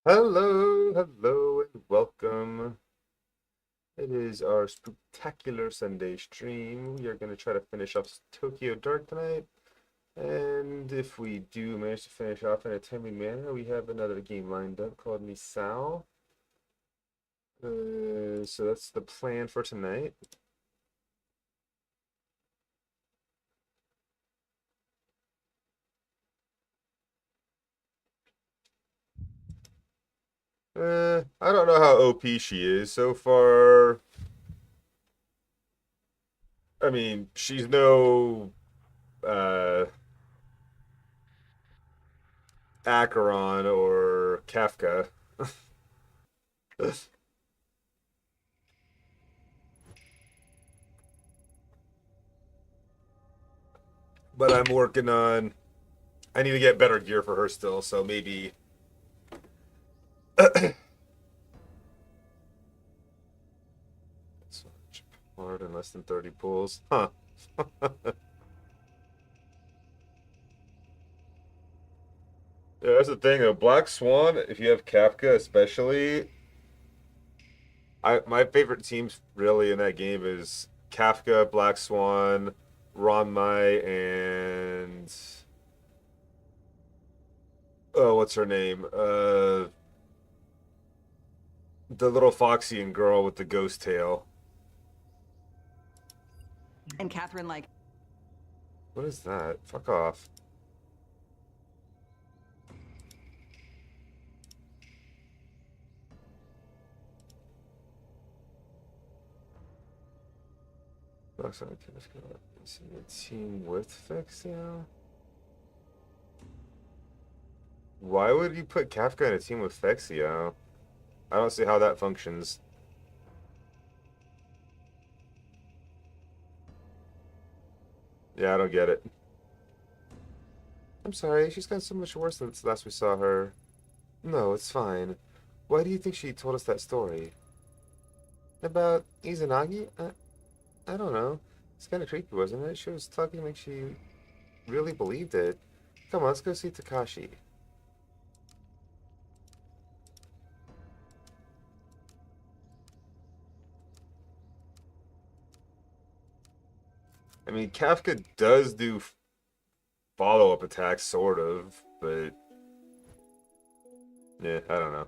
Hello, hello, and welcome. It is our Spooktacular Sunday stream. We are going to try to finish off Tokyo Dark tonight. And if we do manage to finish off in a timely manner, we have another game lined up called Misao. So that's the plan for tonight. I don't know how OP she is so far. I mean, she's no Acheron or Kafka. But I'm working on I need to get better gear for her still, so maybe so much hard in less than 30 pulls. Huh. Yeah, that's the thing though. Black Swan, if you have Kafka especially, my favorite teams really in that game is Kafka, Black Swan, Ronmai, and oh, what's her name? The little Foxian girl with the ghost tail. And Catherine, What is that? Fuck off. Looks like it's got a team with Fixio. Why would you put Kafka in a team with Fexio? I don't see how that functions. Yeah, I don't get it. I'm sorry, she's gotten so much worse since last we saw her. No, it's fine. Why do you think she told us that story? About Izanagi? I don't know. It's kind of creepy, wasn't it? She was talking like she really believed it. Come on, let's go see Takashi. I mean, Kafka does do follow-up attacks, sort of, but yeah, I don't know.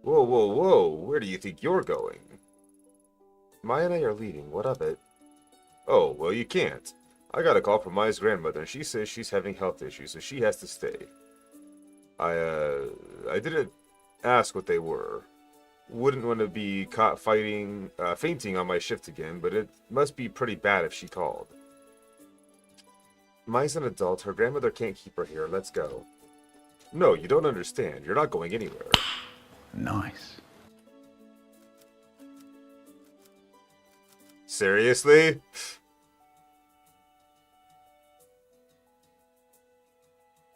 Whoa, whoa, whoa! Where do you think you're going? Maya and I are leaving. What of it? Oh, well, you can't. I got a call from Maya's grandmother, and she says she's having health issues, so she has to stay. I, uh, I didn't ask what they were. Wouldn't want to be caught fainting on my shift again, but it must be pretty bad if she called. Maya's an adult. Her grandmother can't keep her here. Let's go. No, you don't understand. You're not going anywhere. Nice. Seriously?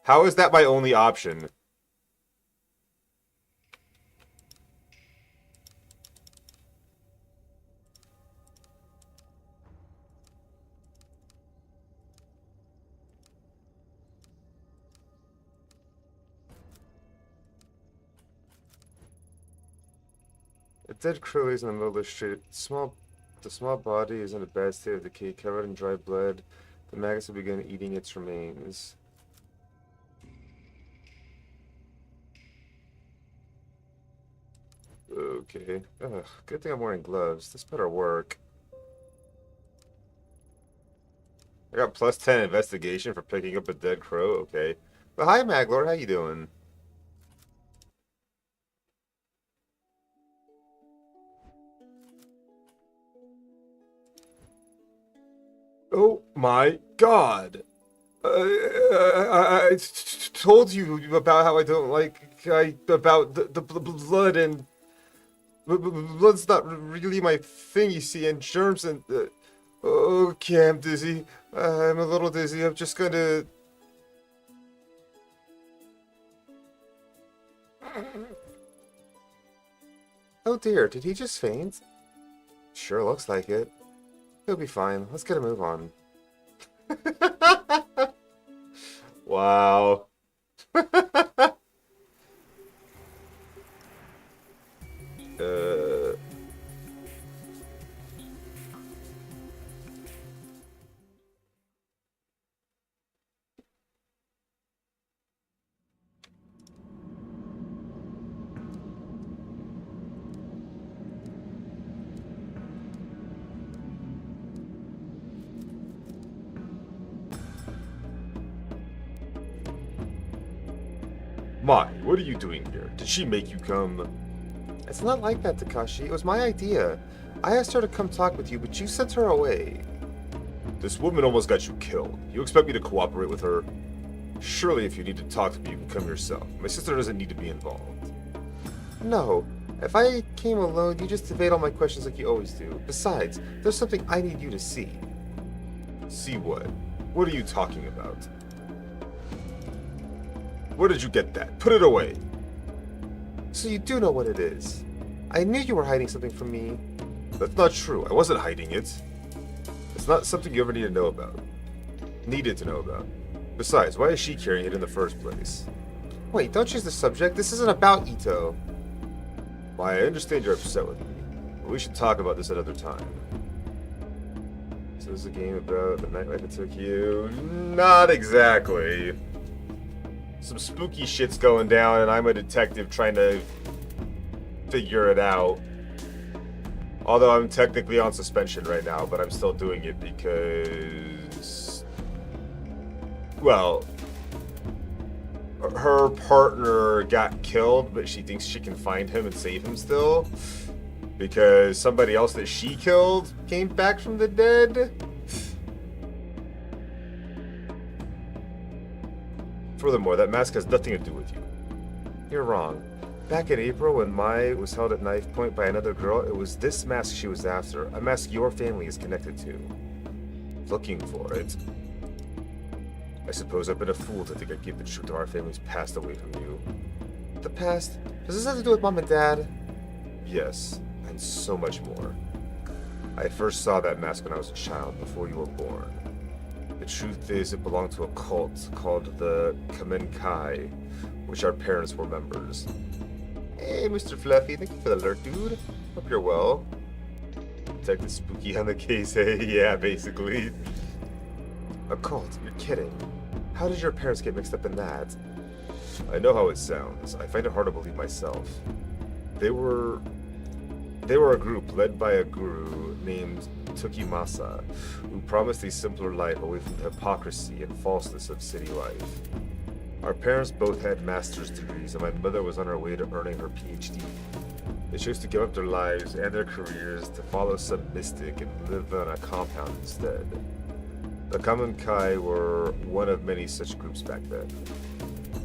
How is that my only option? A dead crow is in the middle of the street. The small body is in a bad state of decay, covered in dry blood. The maggots have begun eating its remains. Okay. Ugh, good thing I'm wearing gloves. This better work. I got plus 10 investigation for picking up a dead crow. Okay. But hi, Maglor. How you doing? Oh my god. I told you about how I don't like about the blood and blood's not really my thing, you see, and germs and okay, I'm dizzy. I'm a little dizzy. I'm just gonna. Oh dear, did he just faint? Sure looks like it. He'll be fine. Let's get a move on. Wow. Mai, what are you doing here? Did she make you come? It's not like that, Takashi. It was my idea. I asked her to come talk with you, but you sent her away. This woman almost got you killed. You expect me to cooperate with her? Surely if you need to talk to me, you can come yourself. My sister doesn't need to be involved. No. If I came alone, you just evade all my questions like you always do. Besides, there's something I need you to see. See what? What are you talking about? Where did you get that? Put it away! So you do know what it is. I knew you were hiding something from me. That's not true. I wasn't hiding it. It's not something you ever need to know about. Needed to know about. Besides, why is she carrying it in the first place? Wait, don't change the subject. This isn't about Ito. Why, I understand you're upset with me, but we should talk about this another time. So this is a game about the nightlife of Tokyo? Not exactly. Some spooky shit's going down, and I'm a detective trying to figure it out. Although I'm technically on suspension right now, but I'm still doing it because... well, her partner got killed, but she thinks she can find him and save him still. Because somebody else that she killed came back from the dead. Furthermore, that mask has nothing to do with you. You're wrong. Back in April, when Mai was held at knife point by another girl, it was this mask she was after. A mask your family is connected to. Looking for it. I suppose I've been a fool to think I'd keep the truth of our family's past away from you. The past? Does this have to do with Mom and Dad? Yes, and so much more. I first saw that mask when I was a child, before you were born. The truth is, it belonged to a cult called the Kamenkai, which our parents were members. Hey, Mr. Fluffy, thank you for the alert, dude. Hope you're well. Detective Spooky on the case, eh? Yeah, basically. A cult? You're kidding. How did your parents get mixed up in that? I know how it sounds. I find it hard to believe myself. They were a group led by a guru named Tukimasa, who promised a simpler life away from the hypocrisy and falseness of city life. Our parents both had master's degrees, and my mother was on her way to earning her PhD. They chose to give up their lives and their careers to follow some mystic and live on a compound instead. The Kamenkai were one of many such groups back then.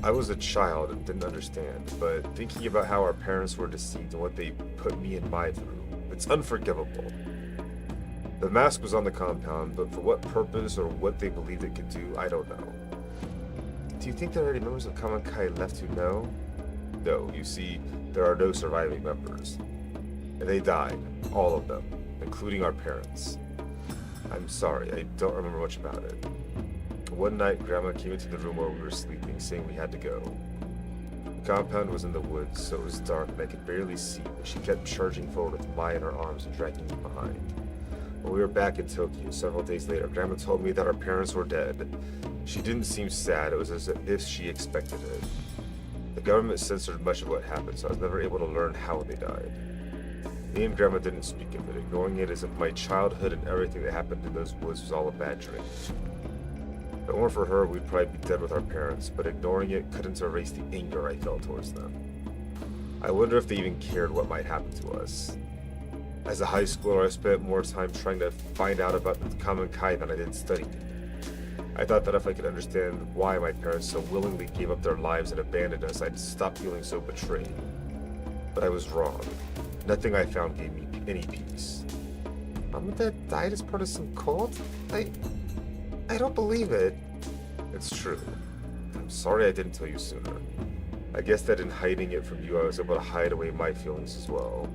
I was a child and didn't understand, but thinking about how our parents were deceived and what they put me and Mai through, it's unforgivable. The mask was on the compound, but for what purpose or what they believed it could do, I don't know. Do you think there are any members of Kamenkai left who know? No, you see, there are no surviving members. And they died, all of them, including our parents. I'm sorry, I don't remember much about it. One night, Grandma came into the room while we were sleeping, saying we had to go. The compound was in the woods, so it was dark and I could barely see, but she kept charging forward with Mai in her arms and dragging me behind. When we were back in Tokyo several days later, Grandma told me that our parents were dead. She didn't seem sad, it was as if she expected it. The government censored much of what happened, so I was never able to learn how they died. Me and Grandma didn't speak of it, ignoring it as if my childhood and everything that happened in those woods was all a bad dream. If it weren't for her, we'd probably be dead with our parents, but ignoring it couldn't erase the anger I felt towards them. I wonder if they even cared what might happen to us. As a high schooler, I spent more time trying to find out about the Kamenkai than I did studying it. I thought that if I could understand why my parents so willingly gave up their lives and abandoned us, I'd stop feeling so betrayed. But I was wrong. Nothing I found gave me any peace. Mom and Dad died as part of some cult? I don't believe it. It's true. I'm sorry I didn't tell you sooner. I guess that in hiding it from you, I was able to hide away my feelings as well.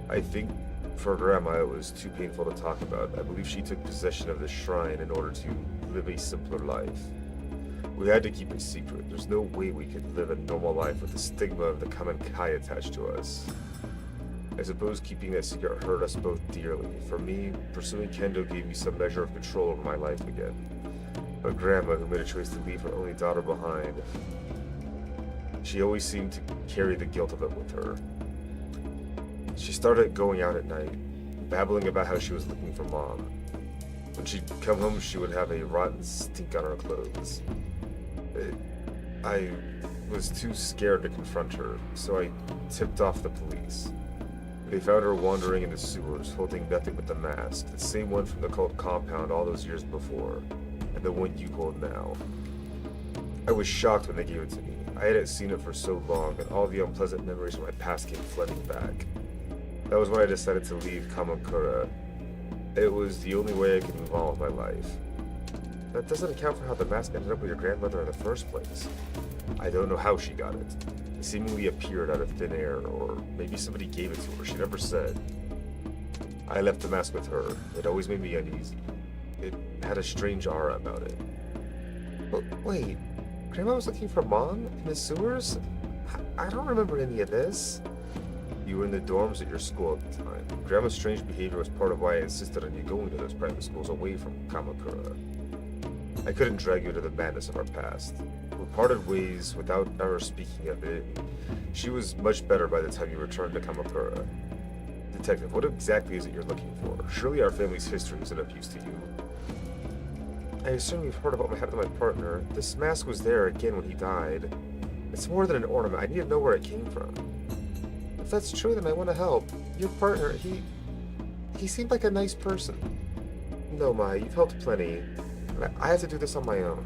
I think for Grandma it was too painful to talk about. I believe she took possession of the shrine in order to live a simpler life. We had to keep it secret. There's no way we could live a normal life with the stigma of the Kamenkai attached to us. I suppose keeping that secret hurt us both dearly. For me, pursuing Kendo gave me some measure of control over my life again. But Grandma, who made a choice to leave her only daughter behind, she always seemed to carry the guilt of it with her. She started going out at night, babbling about how she was looking for Mom. When she'd come home, she would have a rotten stink on her clothes. was too scared to confront her, so I tipped off the police. They found her wandering in the sewers, holding nothing but the mask, the same one from the cult compound all those years before, and the one you hold now. I was shocked when they gave it to me. I hadn't seen it for so long, and all the unpleasant memories of my past came flooding back. That was when I decided to leave Kamakura. It was the only way I could move on with my life. That doesn't account for how the mask ended up with your grandmother in the first place. I don't know how she got it. It seemingly appeared out of thin air, or maybe somebody gave it to her. She never said. I left the mask with her. It always made me uneasy. It had a strange aura about it. But wait, Grandma was looking for Mom in the sewers? I don't remember any of this. You were in the dorms at your school at the time. Grandma's strange behavior was part of why I insisted on you going to those private schools away from Kamakura. I couldn't drag you into the madness of our past. We parted ways without ever speaking of it. She was much better by the time you returned to Kamakura. Detective, what exactly is it you're looking for? Surely our family's history isn't of use to you. I assume you've heard about what happened to my partner. This mask was there again when he died. It's more than an ornament. I need to know where it came from. If that's true, then I want to help. Your partner, he seemed like a nice person. No, Mai, you've helped plenty. I have to do this on my own.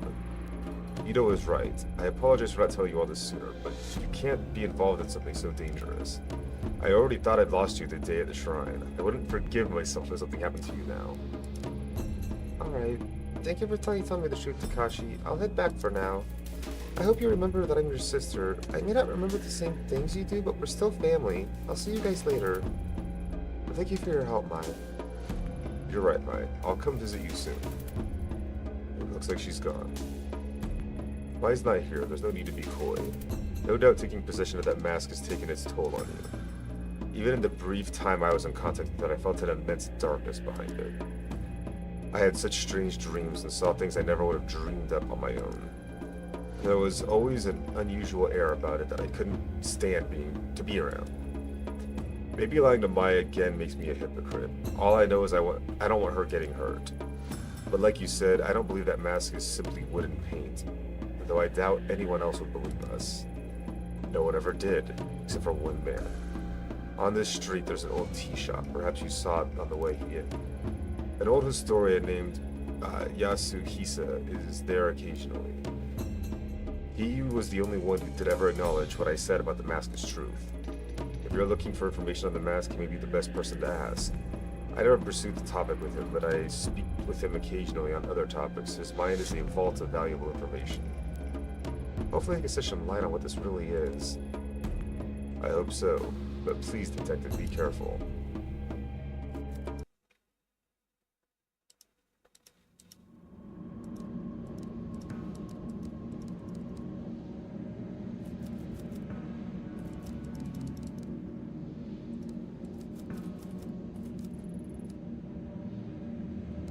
Ito was right. I apologize for not telling you all this sooner, but you can't be involved in something so dangerous. I already thought I'd lost you the day at the shrine. I wouldn't forgive myself if something happened to you now. Alright. Thank you for telling me the truth, Takashi. I'll head back for now. I hope you remember that I'm your sister. I may not remember the same things you do, but we're still family. I'll see you guys later. Thank you for your help, Mai. You're right, Mai. I'll come visit you soon. It looks like she's gone. Mai's not here. There's no need to be coy. No doubt taking possession of that mask has taken its toll on you. Even in the brief time I was in contact with it, I felt an immense darkness behind it. I had such strange dreams and saw things I never would have dreamed up on my own. There was always an unusual air about it that I couldn't stand to be around. Maybe lying to Maya again makes me a hypocrite. All I know is I don't want her getting hurt. But like you said, I don't believe that mask is simply wooden paint. Though I doubt anyone else would believe us. No one ever did, except for one man. On this street, there's an old tea shop. Perhaps you saw it on the way in. An old historian named Yasuhisa is there occasionally. He was the only one who did ever acknowledge what I said about the mask is truth. If you're looking for information on the mask, he may be the best person to ask. I never pursued the topic with him, but I speak with him occasionally on other topics. His mind is a vault of valuable information. Hopefully I can shed some light on what this really is. I hope so, but please, Detective, be careful.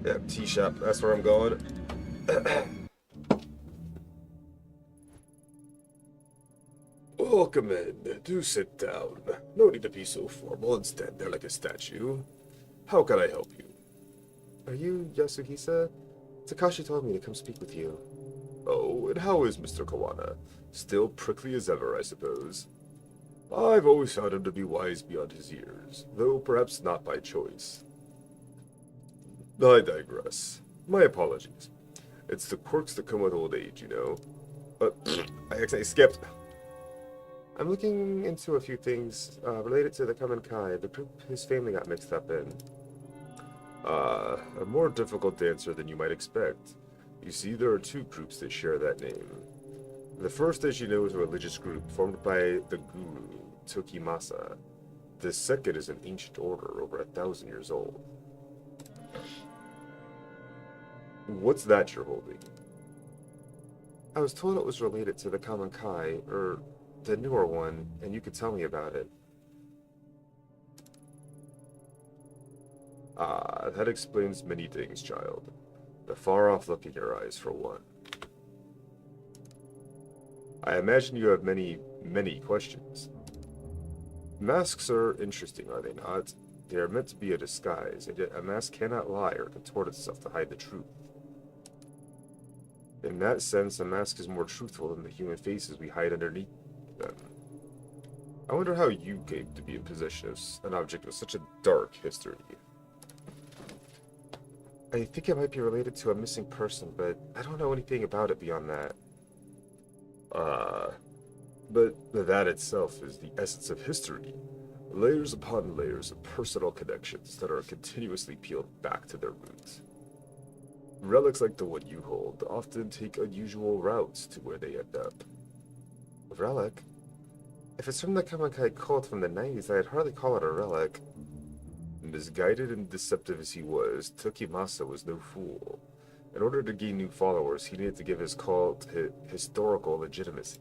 Yeah, tea shop, that's where I'm going. Welcome in. Do sit down. No need to be so formal and stand there like a statue. How can I help you? Are you Yasuhisa? Takashi told me to come speak with you. Oh, and how is Mr. Kawana? Still prickly as ever, I suppose. I've always found him to be wise beyond his years, though perhaps not by choice. I digress. My apologies. It's the quirks that come with old age, you know. But I accidentally skipped. I'm looking into a few things related to the Kamenkai, the group his family got mixed up in. A more difficult answer than you might expect. You see, there are two groups that share that name. The first, as you know, is a religious group formed by the guru, Tokimasa. The second is an ancient order over 1,000 years old. What's that you're holding? I was told it was related to the Kamenkai, or the newer one, and you could tell me about it. Ah, that explains many things, child. The far-off look in your eyes, for one. I imagine you have many, many questions. Masks are interesting, are they not? They are meant to be a disguise, and yet a mask cannot lie or contort itself to hide the truth. In that sense, a mask is more truthful than the human faces we hide underneath them. I wonder how you came to be in possession of an object with such a dark history. I think it might be related to a missing person, but I don't know anything about it beyond that. But that itself is the essence of history. Layers upon layers of personal connections that are continuously peeled back to their roots. Relics like the one you hold often take unusual routes to where they end up. A relic? If it's from the Kamikai cult from the 90s, I'd hardly call it a relic. Misguided and deceptive as he was, Tokimasa was no fool. In order to gain new followers, he needed to give his cult historical legitimacy.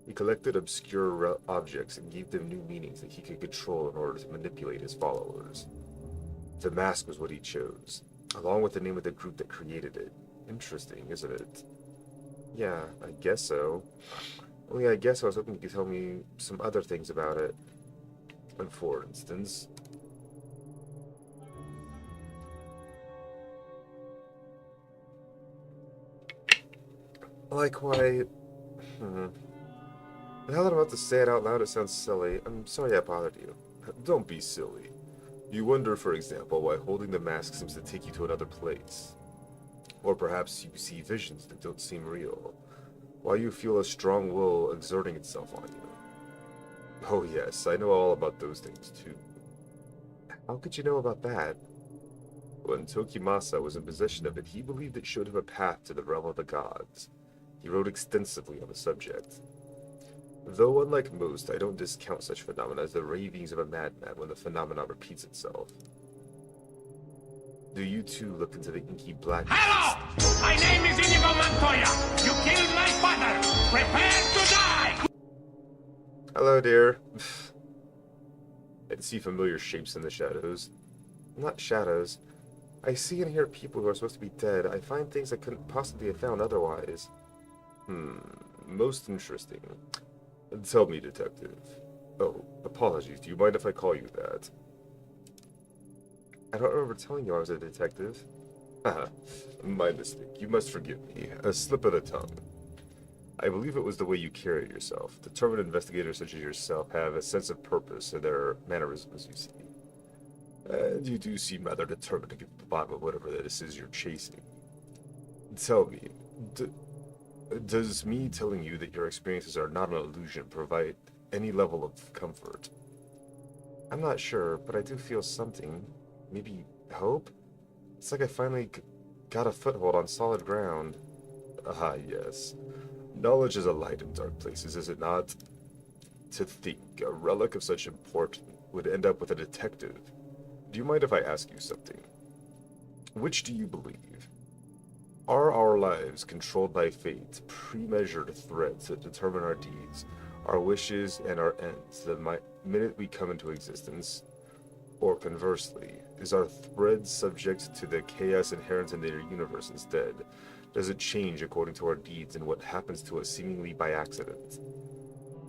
He collected obscure objects and gave them new meanings that he could control in order to manipulate his followers. The mask was what he chose, along with the name of the group that created it. Interesting, isn't it? Yeah, I guess so. Only I guess I was hoping you could tell me some other things about it. And for instance... Like why... Now that I'm about to say it out loud, it sounds silly. I'm sorry I bothered you. Don't be silly. You wonder, for example, why holding the mask seems to take you to another place. Or perhaps you see visions that don't seem real. Why you feel a strong will exerting itself on you. Oh yes, I know all about those things too. How could you know about that? When Tokimasa was in possession of it, he believed it showed him a path to the realm of the gods. He wrote extensively on the subject. Though unlike most, I don't discount such phenomena as the ravings of a madman when the phenomenon repeats itself. Do you too look into the inky blackness? Hello! My name is Inigo Montoya! You killed my father! Prepare to die! Hello, dear. I see familiar shapes in the shadows. Not shadows. I see and hear people who are supposed to be dead. I find things I couldn't possibly have found otherwise. Most interesting. Tell me, detective. Oh, apologies. Do you mind if I call you that? I don't remember telling you I was a detective. Haha, my mistake. You must forgive me. A slip of the tongue. I believe it was the way you carry yourself. Determined investigators such as yourself have a sense of purpose in their mannerisms, you see. And you do seem rather determined to get to the bottom of whatever this is you're chasing. Tell me, does me telling you that your experiences are not an illusion provide any level of comfort? I'm not sure, but I do feel something. Maybe hope? It's like I finally got a foothold on solid ground. Ah, yes. Knowledge is a light in dark places, is it not? To think a relic of such importance would end up with a detective. Do you mind if I ask you something? Which do you believe? Are our lives controlled by fate, pre-measured threads that determine our deeds, our wishes, and our ends the minute we come into existence? Or conversely, is our thread subject to the chaos inherent in the universe instead? Does it change according to our deeds and what happens to us seemingly by accident?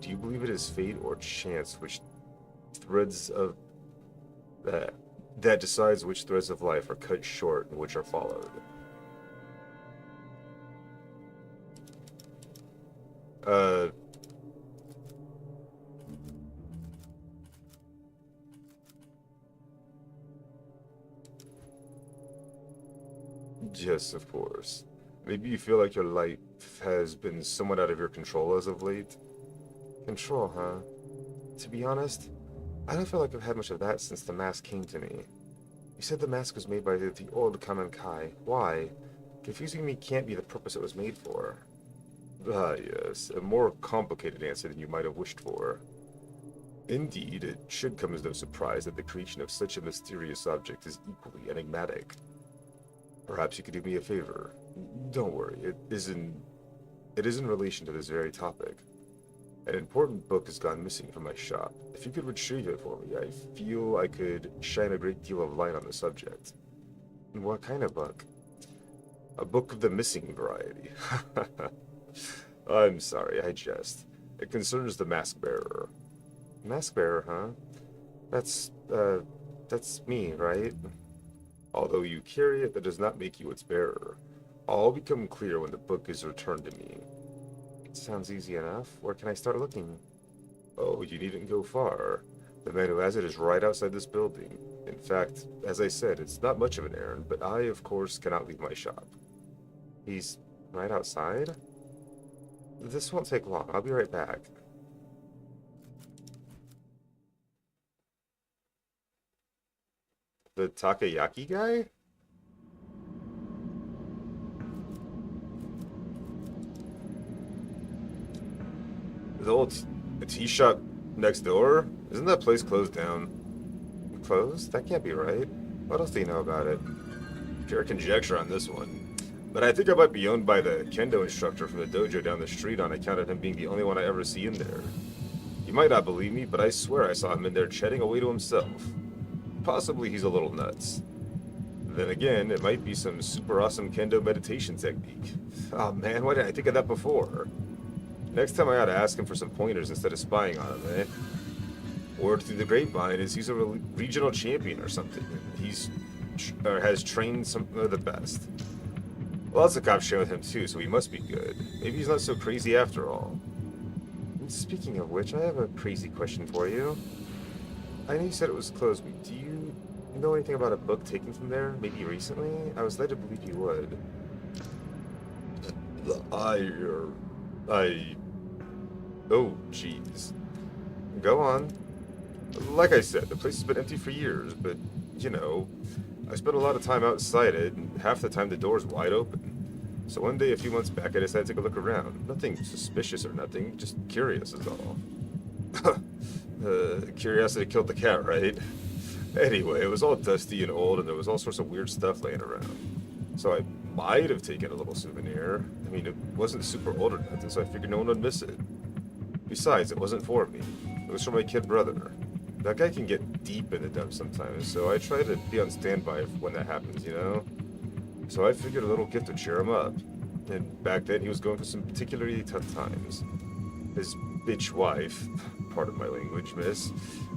Do you believe it is fate or chance which threads of that decides which threads of life are cut short and which are followed? Yes, of course. Maybe you feel like your life has been somewhat out of your control as of late? Control, huh? To be honest, I don't feel like I've had much of that since the mask came to me. You said the mask was made by the old Kamenkai. Why? Confusing me can't be the purpose it was made for. Ah, yes, a more complicated answer than you might have wished for. Indeed, it should come as no surprise that the creation of such a mysterious object is equally enigmatic. Perhaps you could do me a favor. Don't worry, it is in relation to this very topic. An important book has gone missing from my shop. If you could retrieve it for me, I feel I could shine a great deal of light on the subject. What kind of book? A book of the missing variety. I'm sorry, I jest. It concerns the mask bearer. Mask bearer, huh? That's me, right? Although you carry it, that does not make you its bearer. All become clear when the book is returned to me. Sounds easy enough. Where can I start looking? Oh, you needn't go far. The man who has it is right outside this building. In fact, as I said, it's not much of an errand, but I, of course, cannot leave my shop. He's right outside? This won't take long. I'll be right back. The takoyaki guy? The old tea shop next door? Isn't that place closed down? Closed? That can't be right. What else do you know about it? Pure conjecture on this one. But I think I might be owned by the kendo instructor from the dojo down the street on account of him being the only one I ever see in there. You might not believe me, but I swear I saw him in there chatting away to himself. Possibly he's a little nuts. Then again, it might be some super awesome kendo meditation technique. Oh man, why didn't I think of that before? Next time I ought to ask him for some pointers instead of spying on him, eh? Word through the grapevine is he's a regional champion or something. Or has trained some of the best. Lots of cops train with him too, so he must be good. Maybe he's not so crazy after all. Speaking of which, I have a crazy question for you. I know you said it was closed, but do you know anything about a book taken from there, maybe recently? I was led to believe you would. I... Oh, jeez. Go on. Like I said, the place has been empty for years, but, you know, I spent a lot of time outside it, and half the time the door's wide open. So one day, a few months back, I decided to take a look around. Nothing suspicious or nothing, just curious is all. Curiosity killed the cat, right? Anyway, it was all dusty and old, and there was all sorts of weird stuff laying around. So I might have taken a little souvenir. I mean, it wasn't super old or nothing, so I figured no one would miss it. Besides, it wasn't for me. It was for my kid brother. That guy can get deep in the depths sometimes, so I try to be on standby when that happens, you know? So I figured a little gift would cheer him up. And back then, he was going through some particularly tough times. His bitch wife, pardon my language, miss,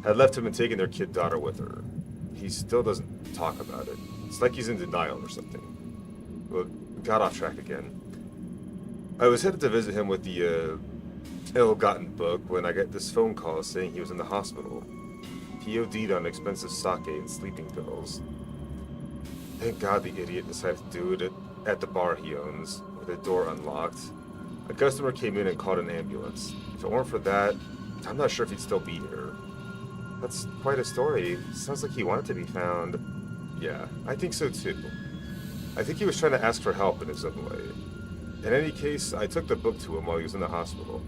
had left him and taken their kid daughter with her. He still doesn't talk about it. It's like he's in denial or something. Well, got off track again. I was headed to visit him with the, ill-gotten book when I got this phone call saying he was in the hospital. He OD'd on expensive sake and sleeping pills. Thank God the idiot decided to do it at the bar he owns, with the door unlocked. A customer came in and called an ambulance. If it weren't for that, I'm not sure if he'd still be here. That's quite a story. Sounds like he wanted to be found. Yeah, I think so too. I think he was trying to ask for help in his own way. In any case, I took the book to him while he was in the hospital.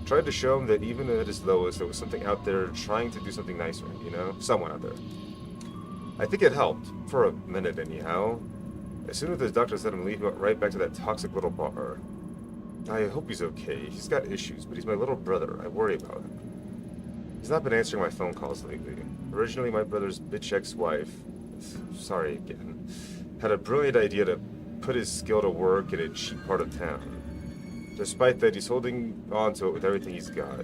Tried to show him that even at his lowest, there was something out there trying to do something nice for him, you know? Someone out there. I think it helped, for a minute anyhow. As soon as the doctor let him leave, he went right back to that toxic little bar. I hope he's okay. He's got issues, but he's my little brother. I worry about him. He's not been answering my phone calls lately. Originally, my brother's bitch ex-wife, sorry again, had a brilliant idea to put his skill to work in a cheap part of town. Despite that, he's holding on to it with everything he's got.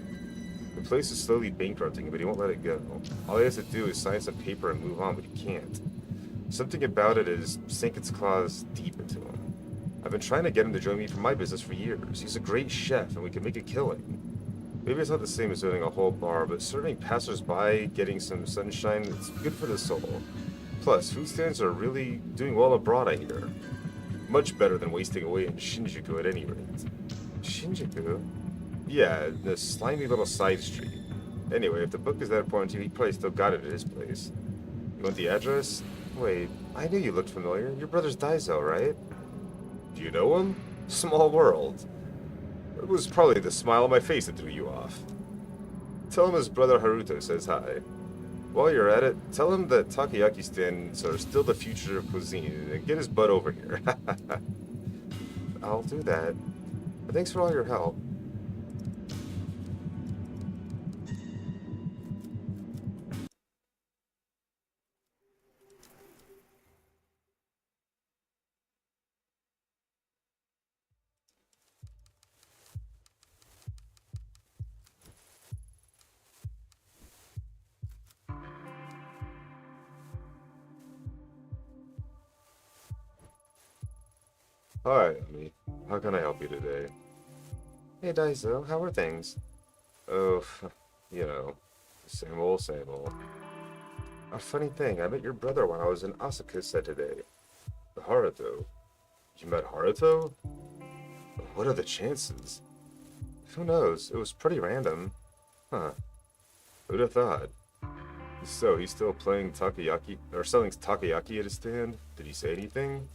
The place is slowly bankrupting, but he won't let it go. All he has to do is sign some paper and move on, but he can't. Something about it is sink its claws deep into him. I've been trying to get him to join me for my business for years. He's a great chef, and we can make a killing. Maybe it's not the same as owning a whole bar, but serving passers-by, getting some sunshine, it's good for the soul. Plus, food stands are really doing well abroad, I hear. Much better than wasting away in Shinjuku at any rate. Shinjuku? Yeah, the slimy little side street. Anyway, if the book is that important to you, he probably still got it at his place. You want the address? Wait, I knew you looked familiar. Your brother's Daiso, right? Do you know him? Small world. It was probably the smile on my face that threw you off. Tell him his brother Haruto says hi. While you're at it, tell him that takoyaki stands are still the future of cuisine, and get his butt over here. I'll do that. But thanks for all your help. Hi, Ami. How can I help you today? Hey Daiso, how are things? Oh, you know, same old, same old. A funny thing, I met your brother while I was in Asakusa today. Haruto? You met Haruto? What are the chances? Who knows? It was pretty random. Huh. Who'd have thought? So, he's still playing takoyaki, or selling takoyaki at his stand? Did he say anything?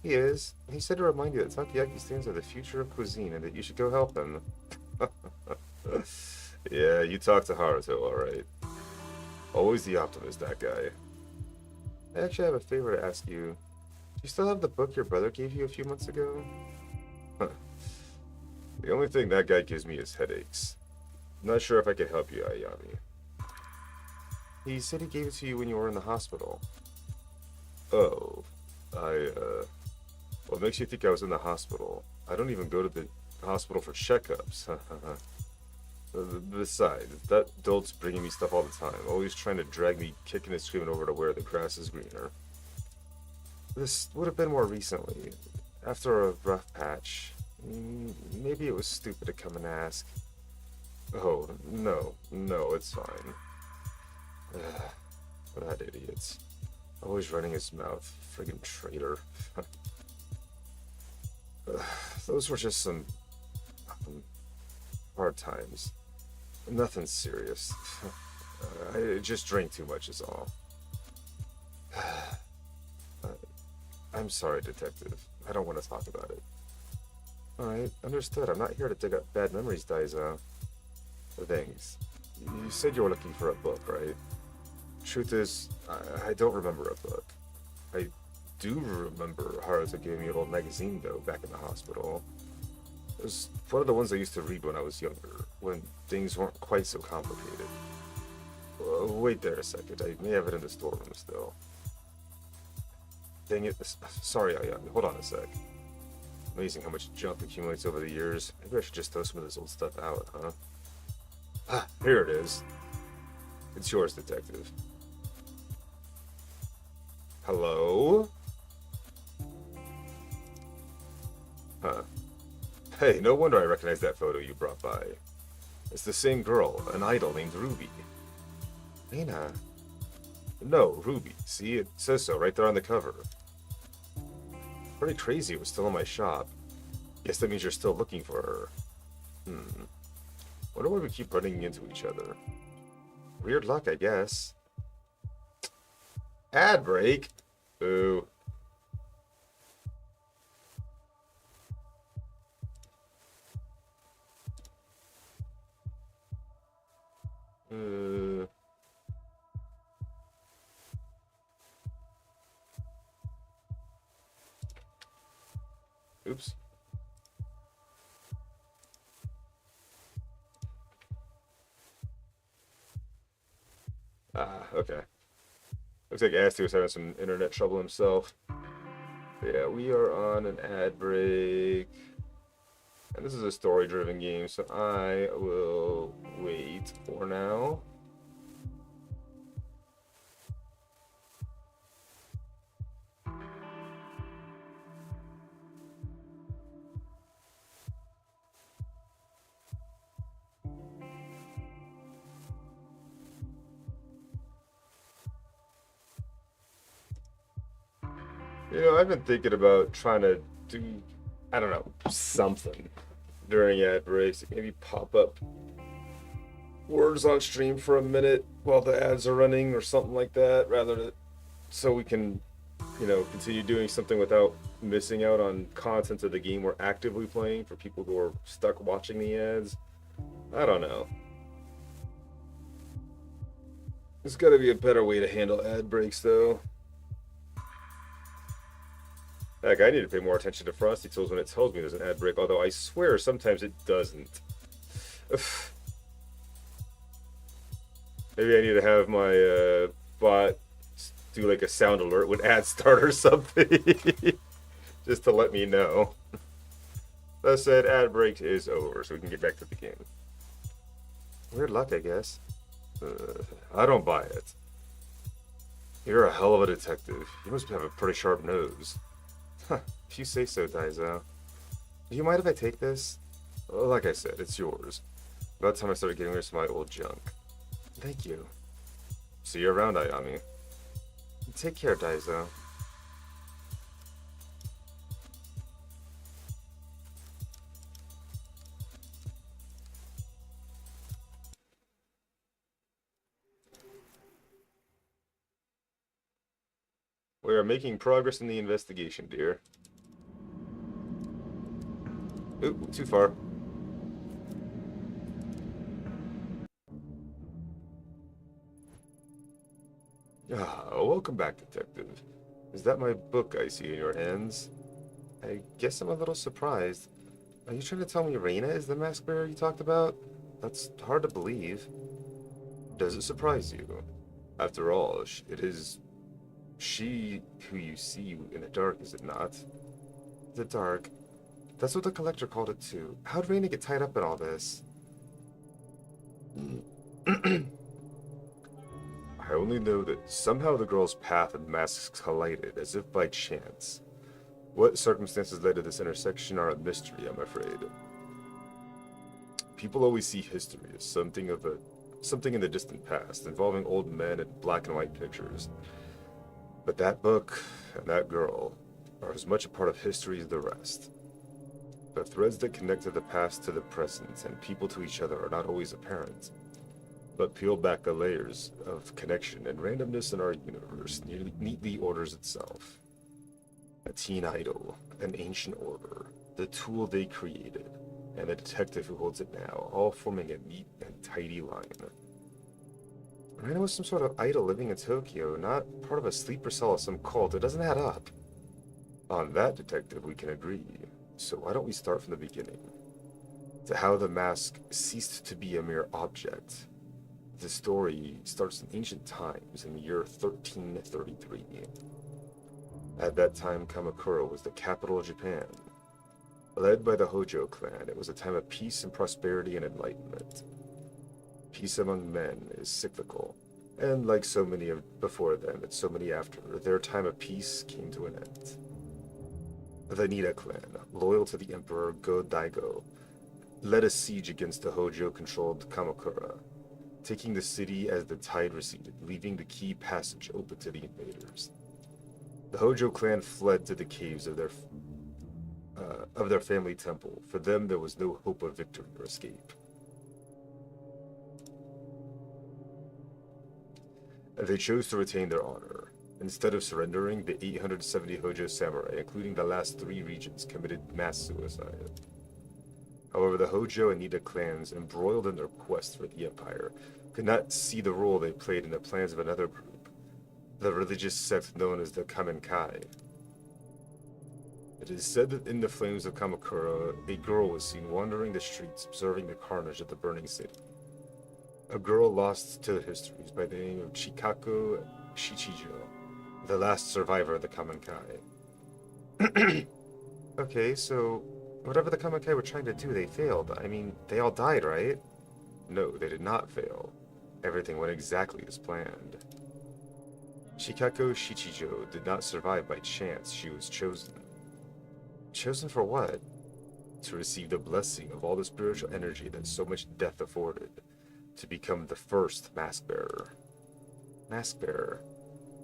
He is. He said to remind you that takoyaki stands are the future of cuisine and that you should go help him. Yeah, you talked to Haruto, alright. Always the optimist, that guy. I actually have a favor to ask you. Do you still have the book your brother gave you a few months ago? Huh. The only thing that guy gives me is headaches. Not sure if I can help you, Ayami. He said he gave it to you when you were in the hospital. Oh, what makes you think I was in the hospital? I don't even go to the hospital for checkups. Besides, that dolt's bringing me stuff all the time, always trying to drag me kicking and screaming over to where the grass is greener. This would have been more recently, after a rough patch. Maybe it was stupid to come and ask. Oh, no, it's fine. That idiot. Always running his mouth. Friggin' traitor. Those were just some hard times. Nothing serious. I just drank too much is all. I'm sorry, Detective. I don't want to talk about it. Alright, understood. I'm not here to dig up bad memories, Daiso. Thanks. You said you were looking for a book, right? Truth is, I don't remember a book. I do remember Haruto giving me an old magazine, though, back in the hospital. It was one of the ones I used to read when I was younger, when things weren't quite so complicated. Wait there a second, I may have it in the storeroom still. Dang it, sorry, Ayami, hold on a sec. Amazing how much junk accumulates over the years. Maybe I should just throw some of this old stuff out, huh? Ah, here it is. It's yours, Detective. Hello? Huh. Hey, no wonder I recognize that photo you brought by. It's the same girl, an idol named Ruby. Lena. No, Ruby. See, it says so right there on the cover. Pretty crazy it was still in my shop. Guess that means you're still looking for her. Wonder why we keep running into each other. Weird luck, I guess. Ad break? Boo. Oops. Ah, okay. Looks like Asti was having some internet trouble himself. But yeah, we are on an ad break. And this is a story-driven game, so I will wait for now. You know, I've been thinking about trying to do, I don't know, something during ad breaks. Maybe pop up words on stream for a minute while the ads are running or something like that, so we can, continue doing something without missing out on content of the game we're actively playing for people who are stuck watching the ads. I don't know. There's got to be a better way to handle ad breaks, though. Heck, I need to pay more attention to Frosty Tools when it tells me there's an ad break, although I swear sometimes it doesn't. Maybe I need to have my bot do like a sound alert when ads start or something, just to let me know. That said, ad break is over, so we can get back to the game. Weird luck, I guess. I don't buy it. You're a hell of a detective. You must have a pretty sharp nose. Huh. If you say so, Daiso. Do you mind if I take this? Well, like I said, it's yours. About time I started getting rid of some of my old junk. Thank you. See you around, Ayami. Take care, Daiso. We are making progress in the investigation, dear. Ooh, too far. Ah, welcome back, Detective. Is that my book I see in your hands? I guess I'm a little surprised. Are you trying to tell me Reina is the mask bearer you talked about? That's hard to believe. Does it surprise you? After all, it is she who you see in the dark, is it not? The dark. That's what the collector called it too. How'd Reina get tied up in all this? I only know that somehow the girl's path and masks collided, as if by chance. What circumstances led to this intersection are a mystery, I'm afraid. People always see history as something in the distant past, involving old men and black and white pictures. But that book and that girl are as much a part of history as the rest. The threads that connect the past to the present and people to each other are not always apparent. But peel back the layers of connection and randomness in our universe neatly orders itself. A teen idol, an ancient order, the tool they created, and the detective who holds it now, all forming a neat and tidy line. Reina was some sort of idol living in Tokyo, not part of a sleeper cell of some cult. It doesn't add up. On that, Detective, we can agree. So why don't we start from the beginning? To how the mask ceased to be a mere object. The story starts in ancient times, in the year 1333. At that time, Kamakura was the capital of Japan. Led by the Hojo clan, it was a time of peace and prosperity and enlightenment. Peace among men is cyclical, and like so many before them and so many after, their time of peace came to an end. The Nida clan, loyal to the Emperor Go-Daigo, led a siege against the Hojo-controlled Kamakura, taking the city as the tide receded, leaving the key passage open to the invaders. The Hojo clan fled to the caves of their family temple. For them, there was no hope of victory or escape. They chose to retain their honor. Instead of surrendering, the 870 Hojo samurai, including the last 3 regions, committed mass suicide. However, the Hojo and Nida clans, embroiled in their quest for the empire, could not see the role they played in the plans of another group, the religious sect known as the Kamenkai. It is said that in the flames of Kamakura, a girl was seen wandering the streets, observing the carnage of the burning city. A girl lost to the histories by the name of Chikaku Shichijo, the last survivor of the Kamenkai. Okay, so whatever the Kamenkai were trying to do, they failed. I mean, they all died, right? No, they did not fail. Everything went exactly as planned. Chikaku Shichijo did not survive by chance. She was chosen. Chosen for what? To receive the blessing of all the spiritual energy that so much death afforded. To become the first mask bearer. Mask bearer?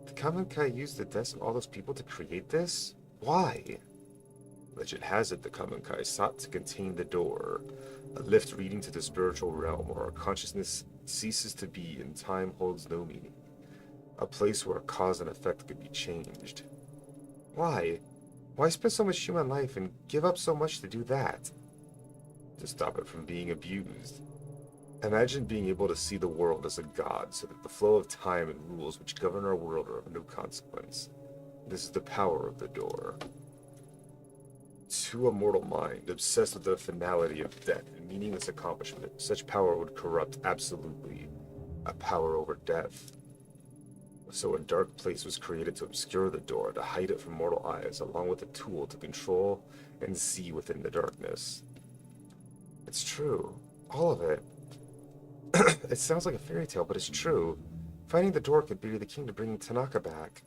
The Kamenkai used the deaths of all those people to create this? Why? Legend has it the Kamenkai sought to contain the door, a lift leading to the spiritual realm where our consciousness ceases to be and time holds no meaning. A place where cause and effect could be changed. Why? Why spend so much human life and give up so much to do that? To stop it from being abused. Imagine being able to see the world as a god so that the flow of time and rules which govern our world are of no consequence. This is the power of the door. To a mortal mind, obsessed with the finality of death and meaningless accomplishment, such power would corrupt absolutely. A power over death. So a dark place was created to obscure the door, to hide it from mortal eyes, along with a tool to control and see within the darkness. It's true. All of it. It sounds like a fairy tale, but it's true. Finding the door could be the key to bringing Tanaka back.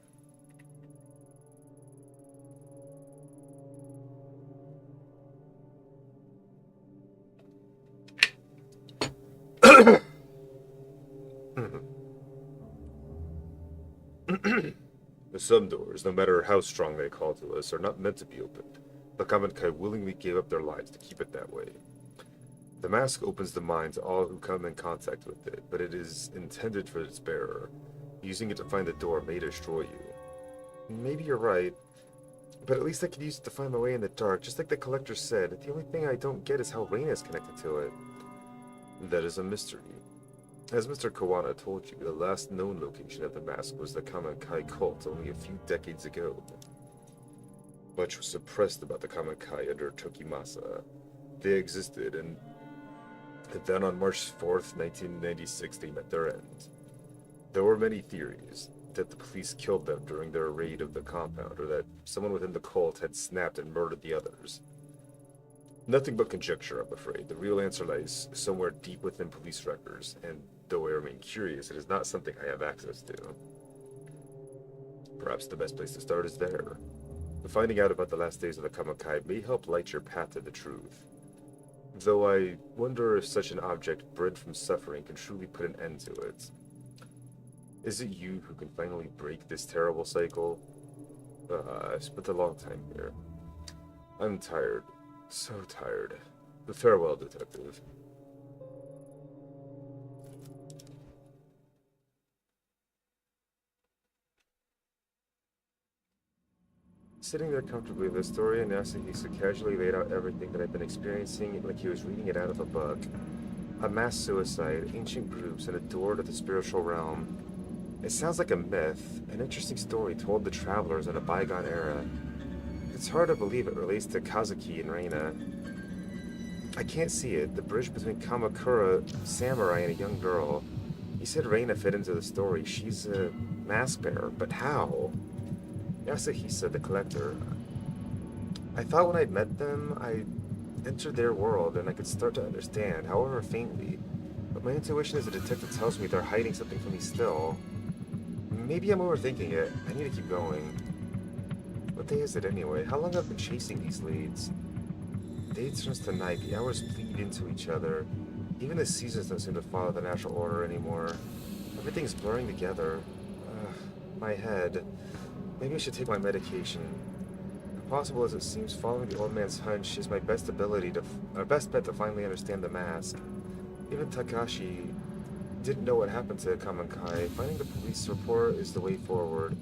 Some doors, no matter how strong they call to us, are not meant to be opened. The Kamenkai willingly gave up their lives to keep it that way. The mask opens the mind to all who come in contact with it, but it is intended for its bearer. Using it to find the door may destroy you. Maybe you're right, but at least I could use it to find my way in the dark, just like the collector said. The only thing I don't get is how Reina is connected to it. That is a mystery. As Mr. Kawana told you, the last known location of the mask was the Kamenkai cult only a few decades ago. Much was suppressed about the Kamenkai under Tokimasa. They existed, and then on March 4th, 1996, they met their end. There were many theories that the police killed them during their raid of the compound, or that someone within the cult had snapped and murdered the others. Nothing but conjecture, I'm afraid. The real answer lies somewhere deep within police records, and though I remain curious, it is not something I have access to. Perhaps the best place to start is there. Finding out about the last days of the Kamenkai may help light your path to the truth. Though I wonder if such an object bred from suffering can truly put an end to it. Is it you who can finally break this terrible cycle? I've spent a long time here. I'm tired. So tired. Farewell, detective. Sitting there comfortably, the historian Yasuhisa casually laid out everything that I'd been experiencing like he was reading it out of a book. A mass suicide, ancient groups, and a door to the spiritual realm. It sounds like a myth, an interesting story told to travelers in a bygone era. It's hard to believe it relates to Kazuki and Reina. I can't see it, the bridge between Kamakura, samurai, and a young girl. He said Reina fit into the story. She's a mask bearer, but how? Yasuhisa, the collector. I thought when I'd met them, I entered their world and I could start to understand, however faintly. But my intuition as a detective tells me they're hiding something from me still. Maybe I'm overthinking it. I need to keep going. What day is it anyway? How long have I been chasing these leads? Day turns to night, the hours bleed into each other. Even the seasons don't seem to follow the natural order anymore. Everything's blurring together. My head. Maybe I should take my medication. Impossible as it seems, following the old man's hunch is my best best bet to finally understand the mask. Even Takashi didn't know what happened to Kamenkai. Finding the police report is the way forward.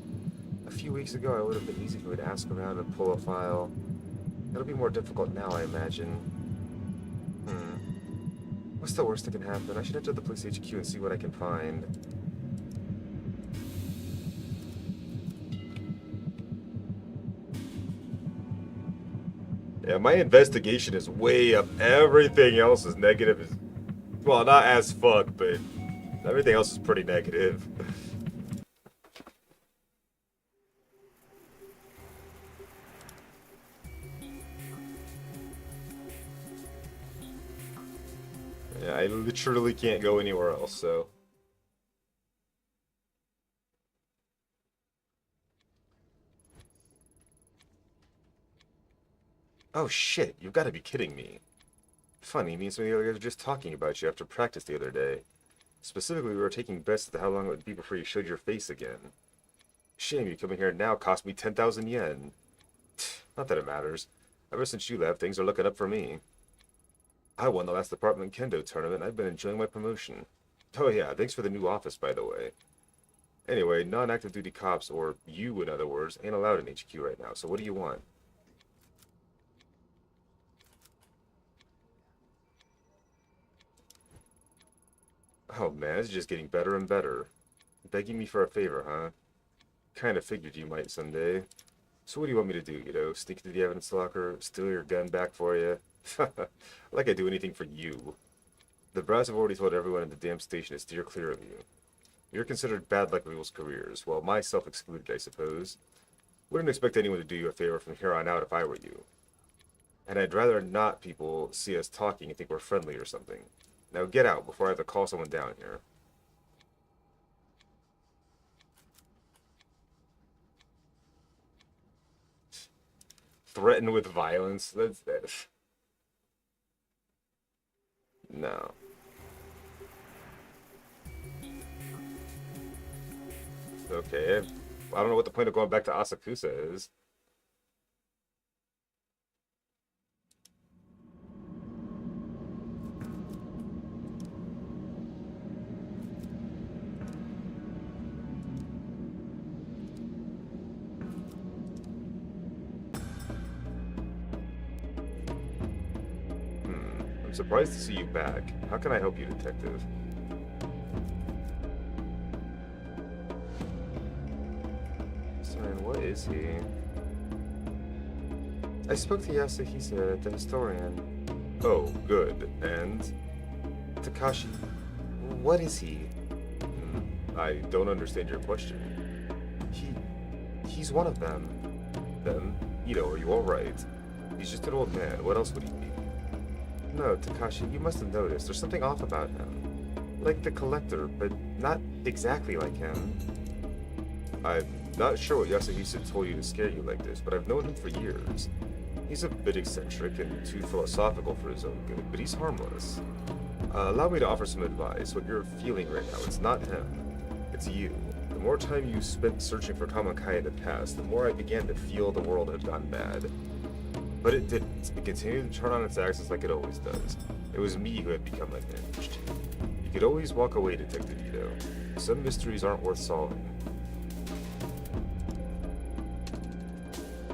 A few weeks ago, it would have been easy for me to ask around and pull a file. It'll be more difficult now, I imagine. What's the worst that can happen? I should head to the police HQ and see what I can find. Yeah, my investigation is way up. Everything else is negative. Well, not as fuck, but everything else is pretty negative. Yeah, I literally can't go anywhere else, so... Oh shit, you've got to be kidding me. Funny, me and some of the other guys were just talking about you after practice the other day. Specifically, we were taking bets as to how long it would be before you showed your face again. Shame you coming here now cost me 10,000 yen. Not that it matters. Ever since you left, things are looking up for me. I won the last department kendo tournament and I've been enjoying my promotion. Oh yeah, thanks for the new office, by the way. Anyway, non-active duty cops, or you in other words, ain't allowed in HQ right now, so what do you want? Oh man, it's just getting better and better. Begging me for a favor, huh? Kinda figured you might someday. So what do you want me to do, you know? Sneak into the evidence locker, steal your gun back for you? Like I'd do anything for you. The brass have already told everyone in the damn station to steer clear of you. You're considered bad luck people's careers, well, myself excluded, I suppose. Wouldn't expect anyone to do you a favor from here on out if I were you. And I'd rather not people see us talking and think we're friendly or something. Now get out before I have to call someone down here. Threaten with violence? That's this. No. Okay, I don't know what the point of going back to Asakusa is. I'm surprised to see you back. How can I help you, Detective? Son, what is he? I spoke to Yasuhisa, the historian. Oh, good. And? Takashi, what is he? I don't understand your question. He's one of them. Then, Ito, are you alright? He's just an old man. What else would he be? No, Takashi, you must have noticed. There's something off about him. Like the Collector, but not exactly like him. I'm not sure what Yasuhisa told you to scare you like this, but I've known him for years. He's a bit eccentric and too philosophical for his own good, but he's harmless. Allow me to offer some advice. What you're feeling right now, it's not him. It's you. The more time you spent searching for Kamakai in the past, the more I began to feel the world had gone bad. But it didn't. It continued to turn on its axis like it always does. It was me who had become unhinged. You could always walk away, Detective Ito. Some mysteries aren't worth solving.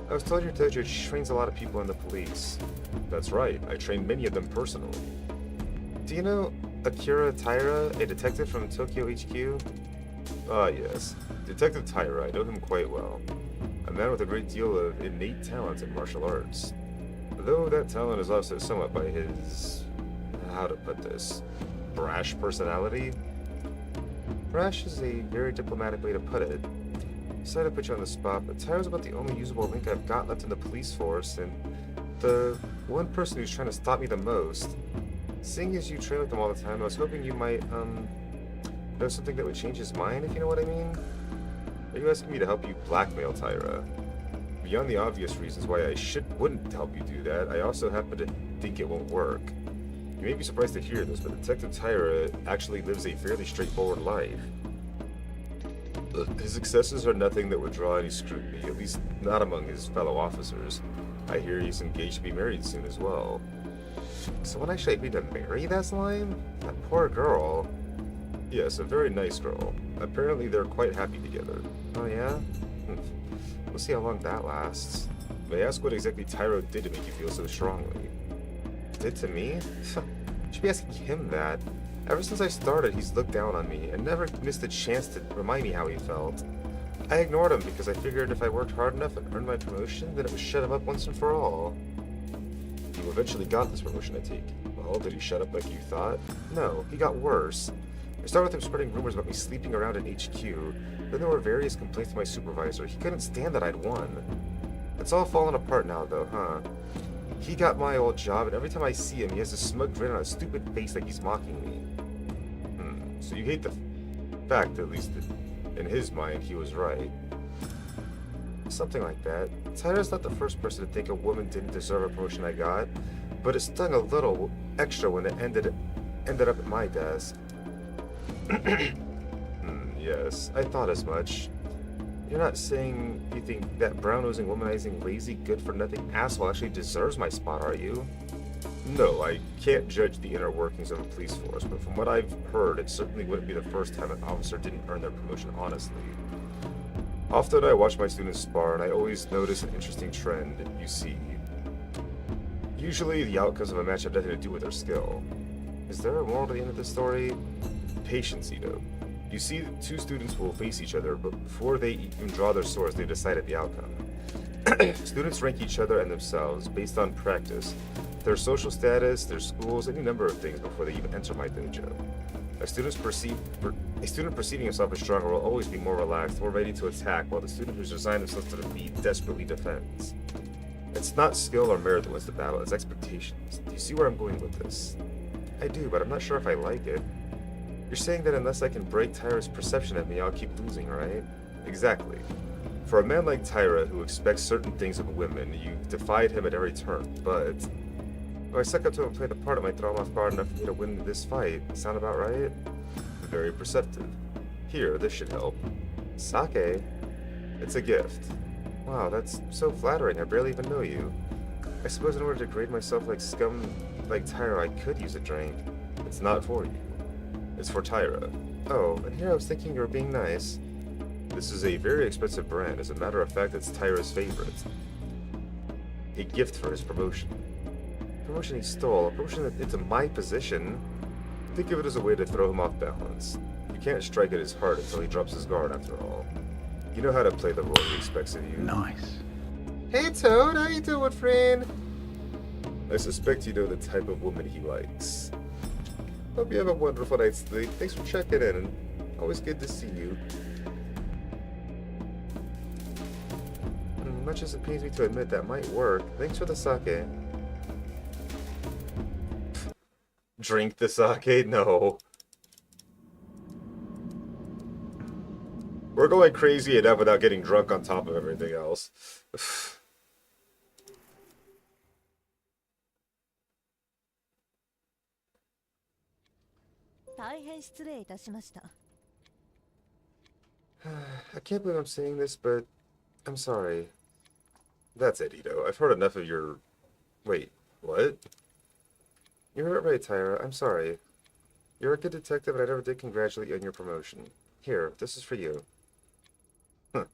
I was told your dojo trains a lot of people in the police. That's right. I trained many of them personally. Do you know Akira Taira, a detective from Tokyo HQ? Ah, yes. Detective Taira, I know him quite well. A man with a great deal of innate talent in martial arts. Though that talent is offset somewhat by his... how to put this? Brash personality? Brash is a very diplomatic way to put it. Sorry to put you on the spot, but Taira's about the only usable link I've got left in the police force, and the one person who's trying to stop me the most. Seeing as you train with them all the time, I was hoping you might, know something that would change his mind, if you know what I mean? Are you asking me to help you blackmail Taira? Beyond the obvious reasons why I wouldn't help you do that, I also happen to think it won't work. You may be surprised to hear this, but Detective Taira actually lives a fairly straightforward life. His successes are nothing that would draw any scrutiny, at least not among his fellow officers. I hear he's engaged to be married soon as well. Someone actually agreed to marry that slime? That poor girl. Yes, a very nice girl. Apparently they're quite happy together. Oh yeah? We'll see how long that lasts. May I ask what exactly Tyro did to make you feel so strongly? Did to me? Should be asking him that. Ever since I started, he's looked down on me and never missed a chance to remind me how he felt. I ignored him because I figured if I worked hard enough and earned my promotion, then it would shut him up once and for all. You eventually got this promotion, I take. Well, did he shut up like you thought? No, he got worse. I started with him spreading rumors about me sleeping around in HQ. Then there were various complaints to my supervisor. He couldn't stand that I'd won. It's all fallen apart now, though, huh? He got my old job, and every time I see him, he has a smug grin on his stupid face like he's mocking me. So you hate the fact, at least, that in his mind, he was right. Something like that. Tyra's not the first person to think a woman didn't deserve a promotion I got, but it stung a little extra when it ended up at my desk. Yes, I thought as much. You're not saying you think that brown-nosing, womanizing, lazy, good-for-nothing asshole actually deserves my spot, are you? No, I can't judge the inner workings of a police force, but from what I've heard, it certainly wouldn't be the first time an officer didn't earn their promotion honestly. Often I watch my students spar, and I always notice an interesting trend. You see, usually the outcomes of a match have nothing to do with their skill. Is there a moral to the end of this story? Patience, Ito. You see, two students will face each other, but before they even draw their swords, they decided the outcome. Students rank each other and themselves based on practice, their social status, their schools, any number of things before they even enter my dojo. A student perceiving himself as stronger will always be more relaxed, more ready to attack, while the student who's resigned themselves to defeat desperately defends. It's not skill or merit that wins the battle, it's expectations. Do you see where I'm going with this? I do, but I'm not sure if I like it. You're saying that unless I can break Tyra's perception of me, I'll keep losing, right? Exactly. For a man like Tyra, who expects certain things of women, you've defied him at every turn, but... If I suck up to him and play the part, it might throw him off guard enough for me to win this fight. Sound about right? Very perceptive. Here, this should help. Sake? It's a gift. Wow, that's so flattering. I barely even know you. I suppose in order to grade myself like scum like Tyra, I could use a drink. It's not for you. It's for Tyra. Oh, and here I was thinking you were being nice. This is a very expensive brand. As a matter of fact, it's Tyra's favorite. A gift for his promotion. Promotion he stole. A promotion into my position. Think of it as a way to throw him off balance. You can't strike at his heart until he drops his guard, after all. You know how to play the role he expects of you. Nice. Hey Toad, how you doing, friend? I suspect you know the type of woman he likes. Hope you have a wonderful night's sleep. Thanks for checking in, and always good to see you. Much as it pains me to admit that might work, thanks for the sake. Drink the sake? No. We're going crazy enough without getting drunk on top of everything else. 大変失礼いたしました。 I can't believe I'm saying this, but I'm sorry. That's it, Ito. I've heard enough of your... Wait, what? You heard it right, Tyra. I'm sorry. You're a good detective, and I never did congratulate you on your promotion. Here, this is for you. Huh.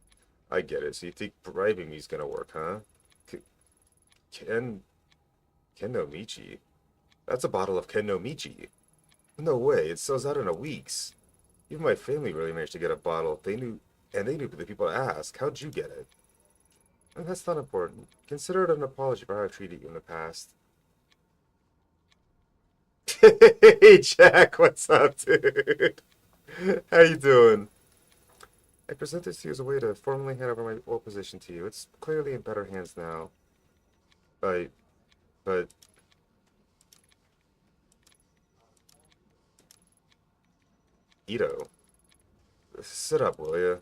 I get it. So you think bribing me's gonna work, huh? Ken no Michi? That's a bottle of Ken no Michi. No way. It sells out in a week's. Even my family really managed to get a bottle. They knew the people to ask. How'd you get it? And that's not important. Consider it an apology for how I treated you in the past. Hey, Jack, what's up, dude? How you doing? I present this to you as a way to formally hand over my old position to you. It's clearly in better hands now. But... Ito. Sit up, will ya?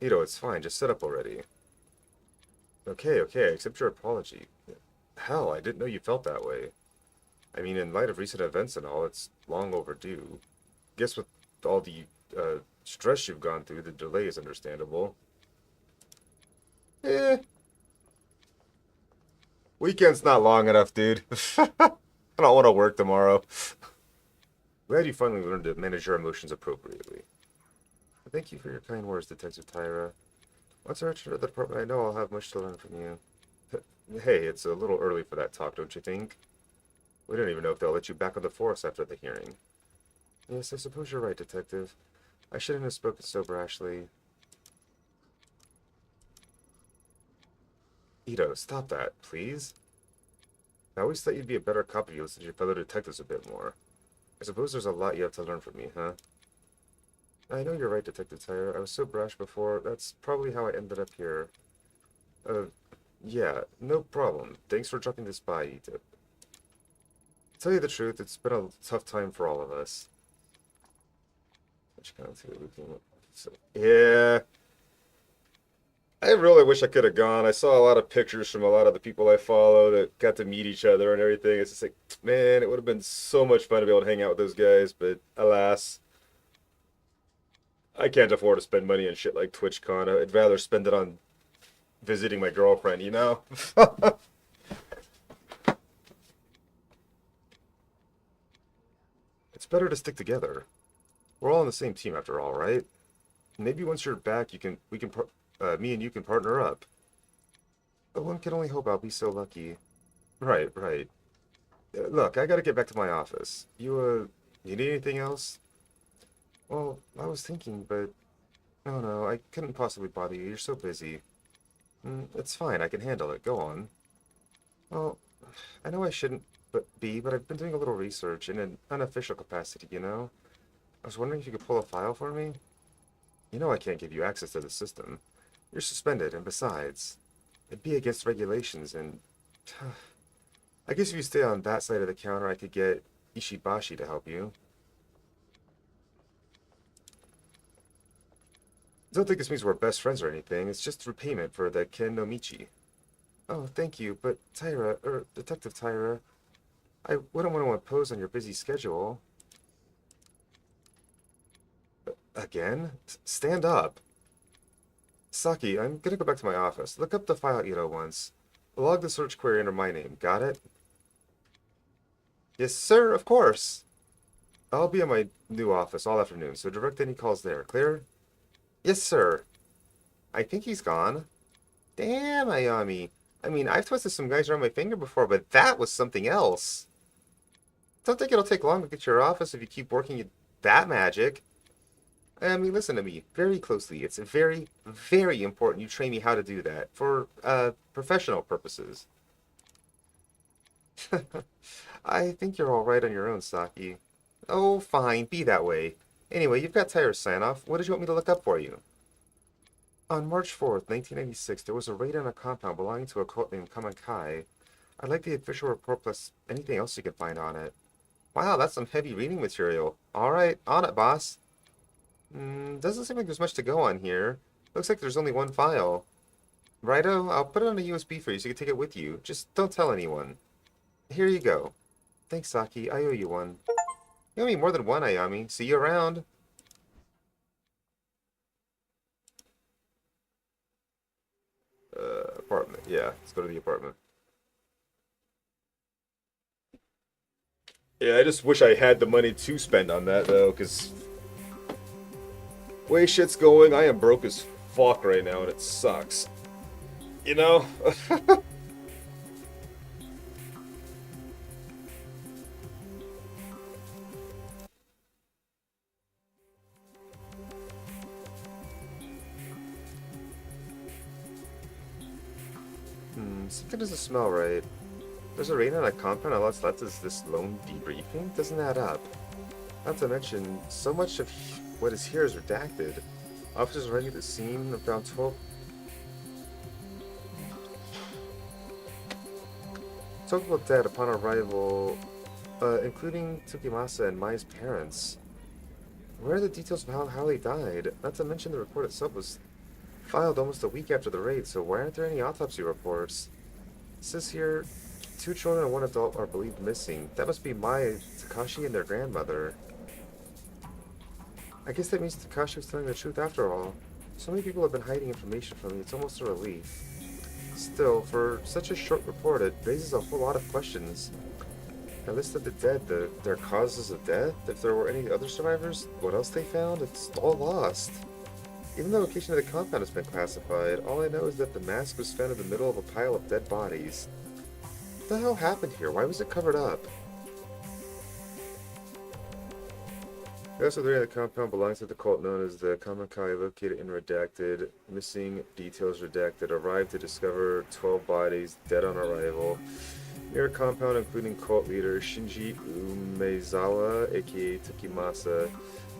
Ito, it's fine. Just sit up already. Okay, I accept your apology. Hell, I didn't know you felt that way. I mean, in light of recent events and all, it's long overdue. Guess with all the stress you've gone through, the delay is understandable. Weekend's not long enough, dude. I don't want to work tomorrow. Glad you finally learned to manage your emotions appropriately. Thank you for your kind words, Detective Tyra. Once I return to the department, I know I'll have much to learn from you. Hey, it's a little early for that talk, don't you think? We don't even know if they'll let you back on the force after the hearing. Yes, I suppose you're right, Detective. I shouldn't have spoken so brashly. Ito, stop that, please. I always thought you'd be a better cop if you listened to your fellow detectives a bit more. I suppose there's a lot you have to learn from me, huh? I know you're right, Detective Tyra. I was so brash before. That's probably how I ended up here. Yeah, no problem. Thanks for dropping this by, Ito. To tell you the truth, it's been a tough time for all of us. Yeah. I really wish I could have gone. I saw a lot of pictures from a lot of the people I follow that got to meet each other and everything. It's just like, man, it would have been so much fun to be able to hang out with those guys, but alas, I can't afford to spend money on shit like TwitchCon. I'd rather spend it on visiting my girlfriend, you know? It's better to stick together. We're all on the same team after all, right? Maybe once you're back, me and you can partner up. But one can only hope I'll be so lucky. Right. Look, I gotta get back to my office. You need anything else? Well, I was thinking, but... Oh no, I couldn't possibly bother you. You're so busy. It's fine, I can handle it. Go on. Well, I know I shouldn't but I've been doing a little research in an unofficial capacity, you know? I was wondering if you could pull a file for me? You know I can't give you access to the system. You're suspended, and besides, it'd be against regulations, and... I guess if you stay on that side of the counter, I could get Ishibashi to help you. Don't think this means we're best friends or anything. It's just repayment for the Ken no Michi. Oh, thank you, but Detective Tyra, I wouldn't want to impose on your busy schedule. Again? Stand up. Saki, I'm gonna go back to my office. Look up the file Ito wants. Log the search query under my name. Got it? Yes, sir, of course. I'll be at my new office all afternoon, so direct any calls there. Clear? Yes, sir. I think he's gone. Damn, Ayami. I mean, I've twisted some guys around my finger before, but that was something else. Don't think it'll take long to get to your office if you keep working at that magic. I mean, listen to me very closely. It's very, very important you train me how to do that for, professional purposes. I think you're all right on your own, Saki. Oh, fine. Be that way. Anyway, you've got Tyra's sign-off. What did you want me to look up for you? On March 4th, 1996, there was a raid on a compound belonging to a cult named Kamankai. I'd like the official report plus anything else you can find on it. Wow, that's some heavy reading material. Alright, on it, boss. Doesn't seem like there's much to go on here. Looks like there's only one file. Righto, I'll put it on a USB for you so you can take it with you. Just don't tell anyone. Here you go. Thanks, Saki. I owe you one. You owe me more than one, Ayami. See you around. Apartment. Yeah, let's go to the apartment. Yeah, I just wish I had the money to spend on that, though, because way shit's going, I am broke as fuck right now, and it sucks. You know? Something doesn't smell right. There's a raid on a compound and lots left is this lone debriefing? Doesn't add up. Not to mention, so much of what is here is redacted. Officers already at the scene and found 12 people dead upon arrival, including Tsukimasa and Mai's parents. Where are the details of how they died? Not to mention the report itself was filed almost a week after the raid, so why aren't there any autopsy reports? It says here, 2 children and 1 adult are believed missing. That must be Mai, Takashi, and their grandmother. I guess that means Takashi was telling the truth after all. So many people have been hiding information from me, it's almost a relief. Still, for such a short report, it raises a whole lot of questions. A list of the dead, their causes of death, if there were any other survivors, what else they found, it's all lost. Even the location of the compound has been classified, all I know is that the mask was found in the middle of a pile of dead bodies. What the hell happened here? Why was it covered up? The rest of the area of the compound belongs to the cult known as the Kamankai, located in redacted. Missing details redacted. Arrived to discover 12 bodies dead on arrival. Near compound including cult leader Shinji Umezawa, aka Tsukimasa.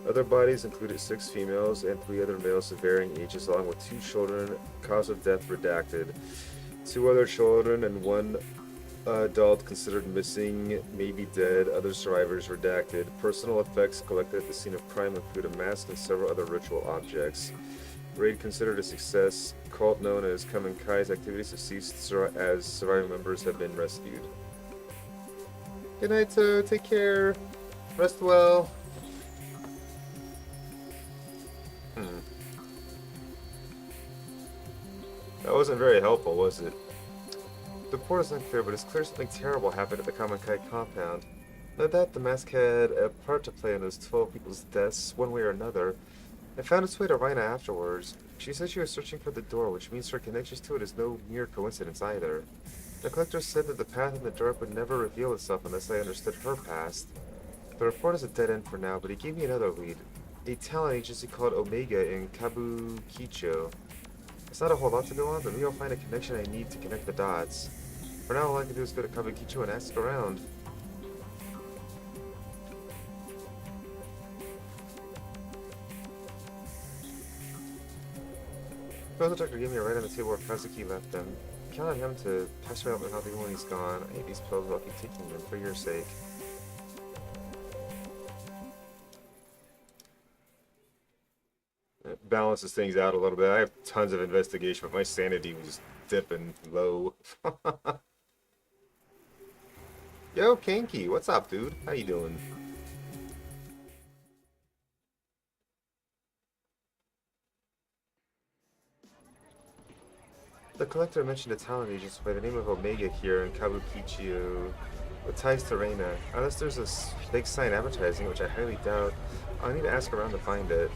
Other bodies included 6 females and 3 other males of varying ages, along with 2 children. Cause of death redacted. 2 other children and 1 adult considered missing, maybe dead. Other survivors redacted. Personal effects collected at the scene of crime include a mask and several other ritual objects. Raid considered a success. Cult known as Kamenkai's activities have ceased as surviving members have been rescued. Good night, take care. Rest well. That wasn't very helpful, was it? The report is unclear, but it's clear something terrible happened at the Kamankai compound. No doubt the mask had a part to play in those 12 people's deaths, one way or another. It found its way to Rhina afterwards. She said she was searching for the door, which means her connections to it is no mere coincidence either. The collector said that the path in the dark would never reveal itself unless I understood her past. The report is a dead end for now, but he gave me another lead. A talent agency called Omega in Kabukicho. It's not a whole lot to go on, but maybe I'll find a connection I need to connect the dots. For now, all I can do is go to Kabukicho and ask around. The doctor gave me a ride on the table where Kazuki left them. Count on him to pass me up with healthy when he's gone. I hate these pills, but I'll keep taking them for your sake. It balances things out a little bit. I have tons of investigation, but my sanity was dipping low. Yo, Kanky, what's up, dude? How you doing? The collector mentioned a talent agency by the name of Omega here in Kabukicho with ties to Reina. Unless there's a big sign advertising, which I highly doubt. I'll need to ask around to find it.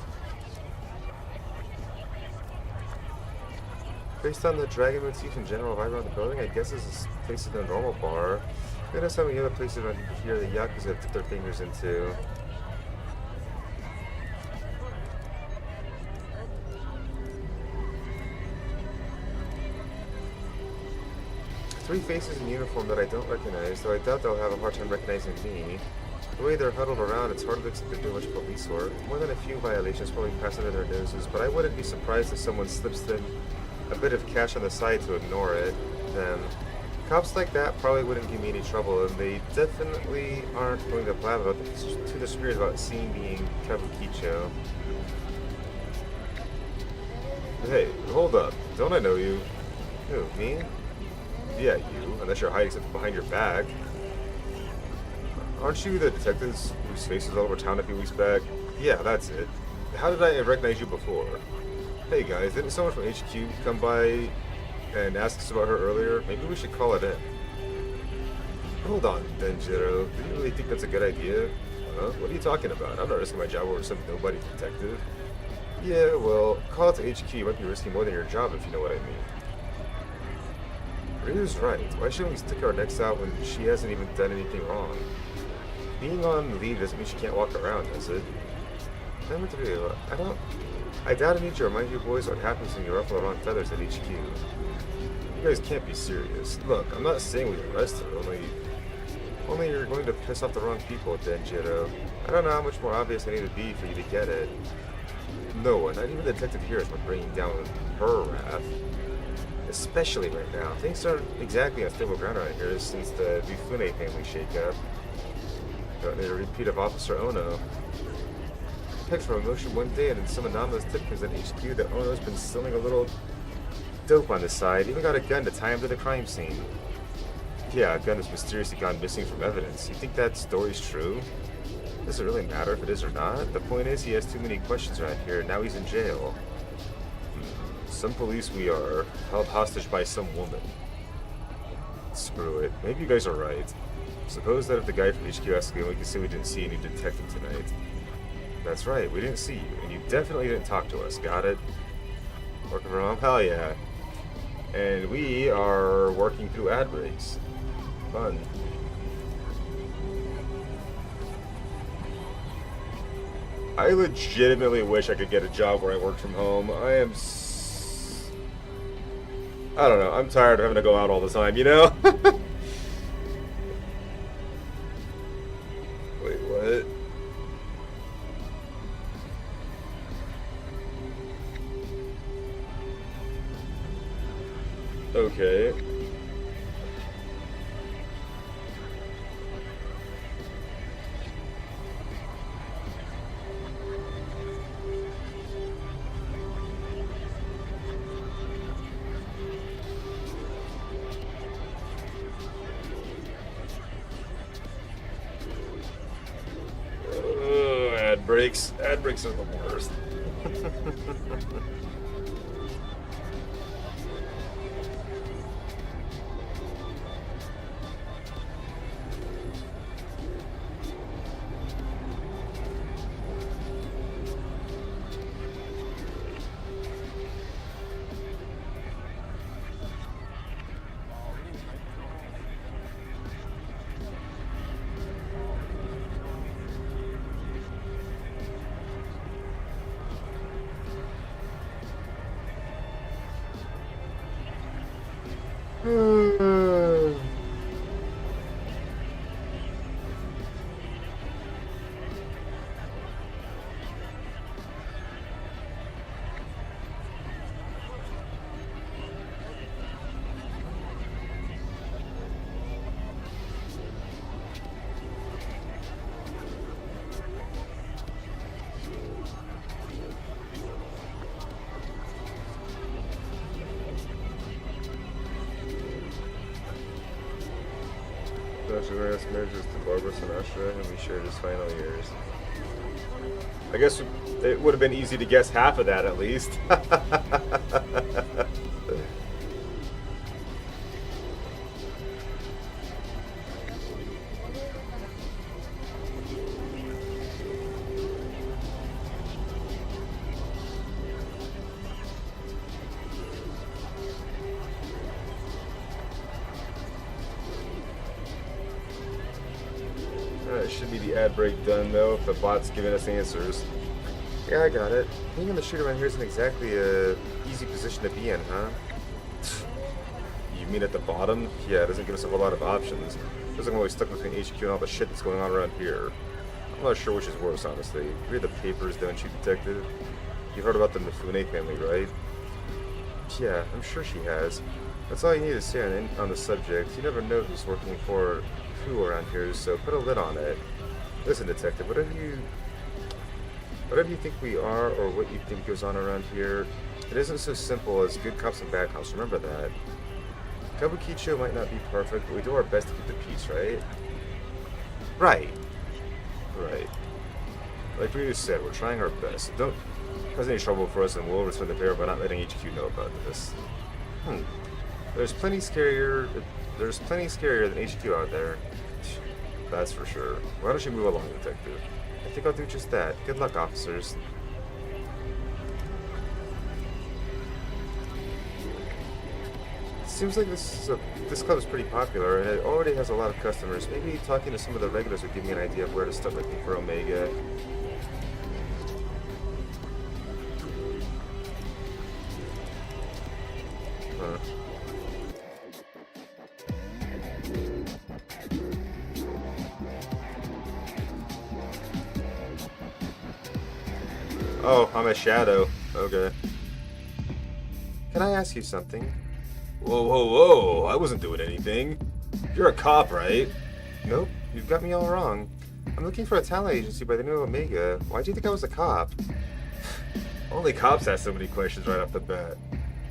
Based on the dragon motif and general vibe around the building, I guess this place is no normal bar. I notice how many other places around here the Yakuza have dipped their fingers into. Three faces in uniform that I don't recognize, though I doubt they'll have a hard time recognizing me. The way they're huddled around, it's hardly looks like they're doing much police work. More than a few violations probably pass under their noses, but I wouldn't be surprised if someone slips them a bit of cash on the side to ignore it. Then, cops like that probably wouldn't give me any trouble, and they definitely aren't going to blab about to the spirit about seeing me in Kabukicho. Hey, hold up. Don't I know you? Who, me? Yeah, you. Unless you're hiding something behind your back. Aren't you the detectives whose faces all over town a few weeks back? Yeah, that's it. How did I recognize you before? Hey guys, didn't someone from HQ come by and ask us about her earlier? Maybe we should call it in. Hold on, Denjiro. Do you really think that's a good idea? Huh? What are you talking about? I'm not risking my job over some nobody detective. Yeah, well, call it to HQ. You might be risking more than your job if you know what I mean. Ryu's right. Why shouldn't we stick our necks out when she hasn't even done anything wrong? Being on leave doesn't mean she can't walk around, does it? Number 3, I doubt I need to remind you boys what happens when you ruffle the wrong feathers at HQ. You guys can't be serious. Look, I'm not saying we arrest her, only you're going to piss off the wrong people, Denjiro. I don't know how much more obvious I need to be for you to get it. No one, not even the detective here, is what bringing down her wrath. Especially right now. Things aren't exactly on stable ground around here since the Mifune family shakeup. Don't need a repeat of Officer Ono. Picked from emotion one day and then some anomalous tip comes at HQ that Ono's been selling a little dope on the side, even got a gun to tie him to the crime scene. Yeah, a gun has mysteriously gone missing from evidence. You think that story's true? Does it really matter if it is or not? The point is he has too many questions around here, now he's in jail. Some police we are, held hostage by some woman. Screw it. Maybe you guys are right. Suppose that if the guy from HQ asks again, we can say we didn't see any detective tonight. That's right, we didn't see you, and you definitely didn't talk to us, got it? Working from home? Hell yeah. And we are working through ad breaks. Fun. I legitimately wish I could get a job where I work from home. I don't know, I'm tired of having to go out all the time, you know? Wait, what? Okay. Ad breaks. Ad breaks are the worst. Marriage to Barbara Sinatra, and we shared his final years. I guess it would have been easy to guess half of that at least. Should be the ad break done, though, if the bot's giving us answers. Yeah, I got it. Being on the street around here isn't exactly a easy position to be in, huh? You mean at the bottom? Yeah, it doesn't give us a whole lot of options. Feels like I'm always stuck between HQ and all the shit that's going on around here. I'm not sure which is worse, honestly. You read the papers, don't you, detective? You've heard about the Mifune family, right? Yeah, I'm sure she has. That's all you need to say on the subject. You never know who's working for who around here, so put a lid on it. Listen, detective, whatever you think we are, or what you think goes on around here, it isn't so simple as good cops and bad cops. Remember that. Kabukicho might not be perfect, but we do our best to keep the peace, right? Right. Right. Like we just said, we're trying our best. So don't cause any trouble for us, and we'll return the favor by not letting HQ know about this. There's plenty scarier than HQ out there. That's for sure. Why don't you move along, detective? I think I'll do just that. Good luck, officers. Seems like this club is pretty popular, and it already has a lot of customers. Maybe talking to some of the regulars would give me an idea of where to start looking for Omega. Huh. Oh, I'm a shadow. Okay. Can I ask you something? Whoa, whoa, whoa! I wasn't doing anything. You're a cop, right? Nope, you've got me all wrong. I'm looking for a talent agency by the name of Omega. Why do you think I was a cop? Only cops ask so many questions right off the bat.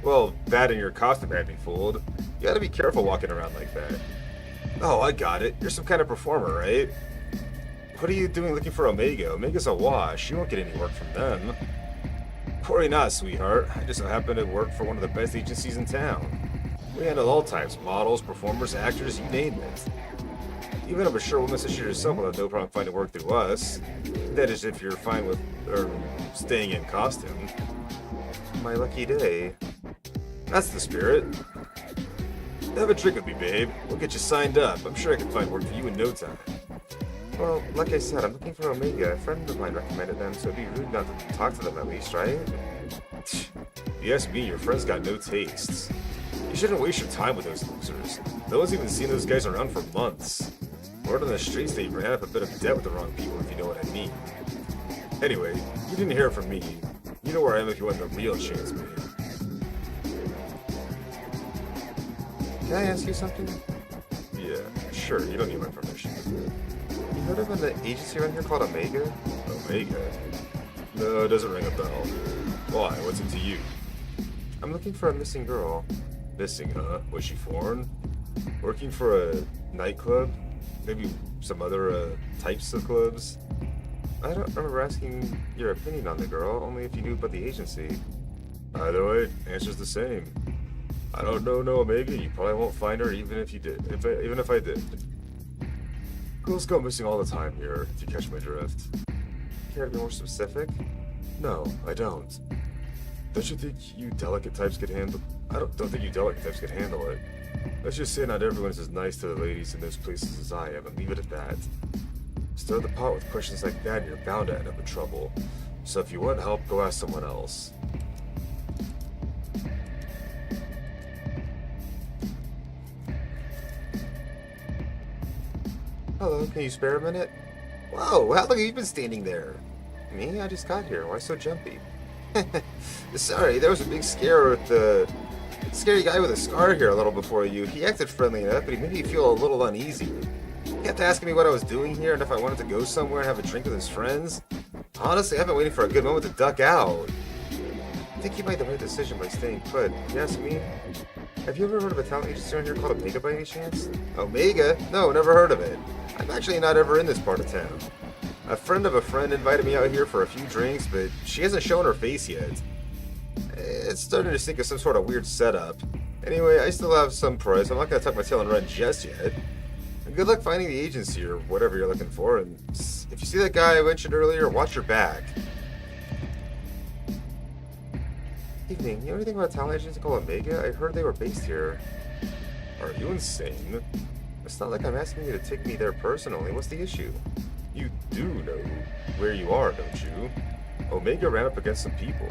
Well, that and your costume had me fooled. You gotta be careful walking around like that. Oh, I got it. You're some kind of performer, right? What are you doing looking for Omega? Omega's a wash. You won't get any work from them. Worry not, sweetheart. I just so happen to work for one of the best agencies in town. We handle all types, models, performers, actors, you name it. Even a mature woman such as yourself will have no problem finding work through us. That is if you're fine with, staying in costume. My lucky day. That's the spirit. Have a drink with me, babe. We'll get you signed up. I'm sure I can find work for you in no time. Well, like I said, I'm looking for Omega. A friend of mine recommended them, so it'd be rude not to talk to them at least, right? Yes, me, your friend's got no tastes. You shouldn't waste your time with those losers. No one's even seen those guys around for months. Word on the streets that you ran up a bit of debt with the wrong people, if you know what I mean. Anyway, you didn't hear it from me. You know where I am if you want the real chance, babe. Can I ask you something? Yeah, sure, you don't need my permission. You heard of an agency around here called Omega? Omega? No, it doesn't ring a bell. Why? What's it to you? I'm looking for a missing girl. Missing, huh? Was she foreign? Working for a nightclub? Maybe some other types of clubs? I don't remember asking your opinion on the girl, only if you knew about the agency. Either way, answer's the same. I don't know no Omega. You probably won't find her even if you did. Even if I did. Girls go missing all the time here, if you catch my drift. Care to be more specific? No, I don't. Don't you think you delicate types could handle... I don't think you delicate types could handle it. Let's just say not everyone is as nice to the ladies in those places as I am, and leave it at that. Stir the pot with questions like that and you're bound to end up in trouble. So if you want help, go ask someone else. Hello, can you spare a minute? Whoa, how long have you been standing there? Me? I just got here. Why so jumpy? Sorry, there was a big scare with the scary guy with a scar here a little before you. He acted friendly enough, but he made me feel a little uneasy. He kept asking me what I was doing here and if I wanted to go somewhere and have a drink with his friends. Honestly, I've been waiting for a good moment to duck out. I think you made the right decision by staying put. You ask me? Have you ever heard of a talent agency around here called Omega by any chance? Omega? No, never heard of it. I'm actually not ever in this part of town. A friend of a friend invited me out here for a few drinks, but she hasn't shown her face yet. It's starting to think of some sort of weird setup. Anyway, I still have some price. I'm not going to tuck my tail and run just yet. And good luck finding the agency or whatever you're looking for. And if you see that guy I mentioned earlier, watch your back. Evening. You know anything about a talent agency called Omega? I heard they were based here. Are you insane? It's not like I'm asking you to take me there personally. What's the issue? You do know where you are, don't you? Omega ran up against some people.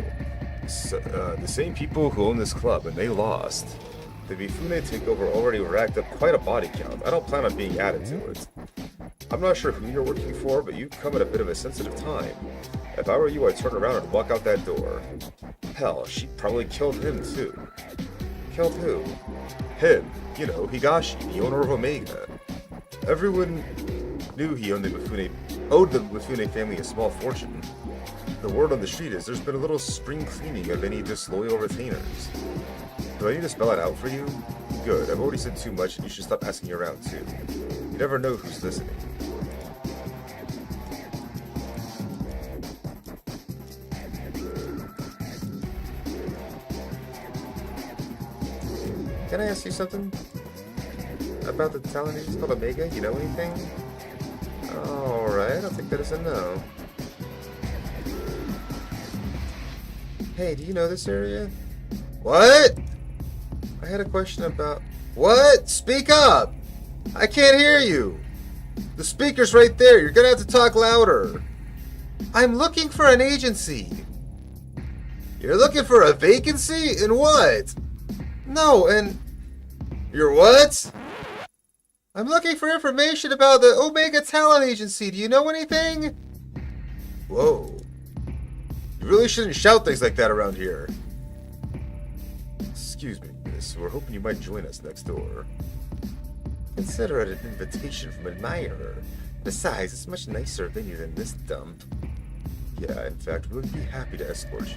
The same people who own this club, and they lost. The Mifune takeover already racked up quite a body count. I don't plan on being added to it. I'm not sure who you're working for, but you've come at a bit of a sensitive time. If I were you, I'd turn around and walk out that door. Hell, she probably killed him too. Killed who? Him. You know, Higashi, the owner of Omega. Everyone knew he owed the Mifune family a small fortune. The word on the street is there's been a little spring cleaning of any disloyal retainers. Do I need to spell it out for you? Good, I've already said too much and you should stop asking around too. You never know who's listening. Can I ask you something? About the talent agency called Omega? You know anything? Alright, I'll take that as a no. Hey, do you know this area? What? I had a question about... What? Speak up! I can't hear you! The speaker's right there, you're gonna have to talk louder. I'm looking for an agency. You're looking for a vacancy? In what? No, and... You're what? I'm looking for information about the Omega Talent Agency. Do you know anything? Whoa. You really shouldn't shout things like that around here. Excuse me, miss. We're hoping you might join us next door. Consider it an invitation from an admirer. Besides, it's a much nicer venue than this dump. Yeah, in fact, we'd be happy to escort you.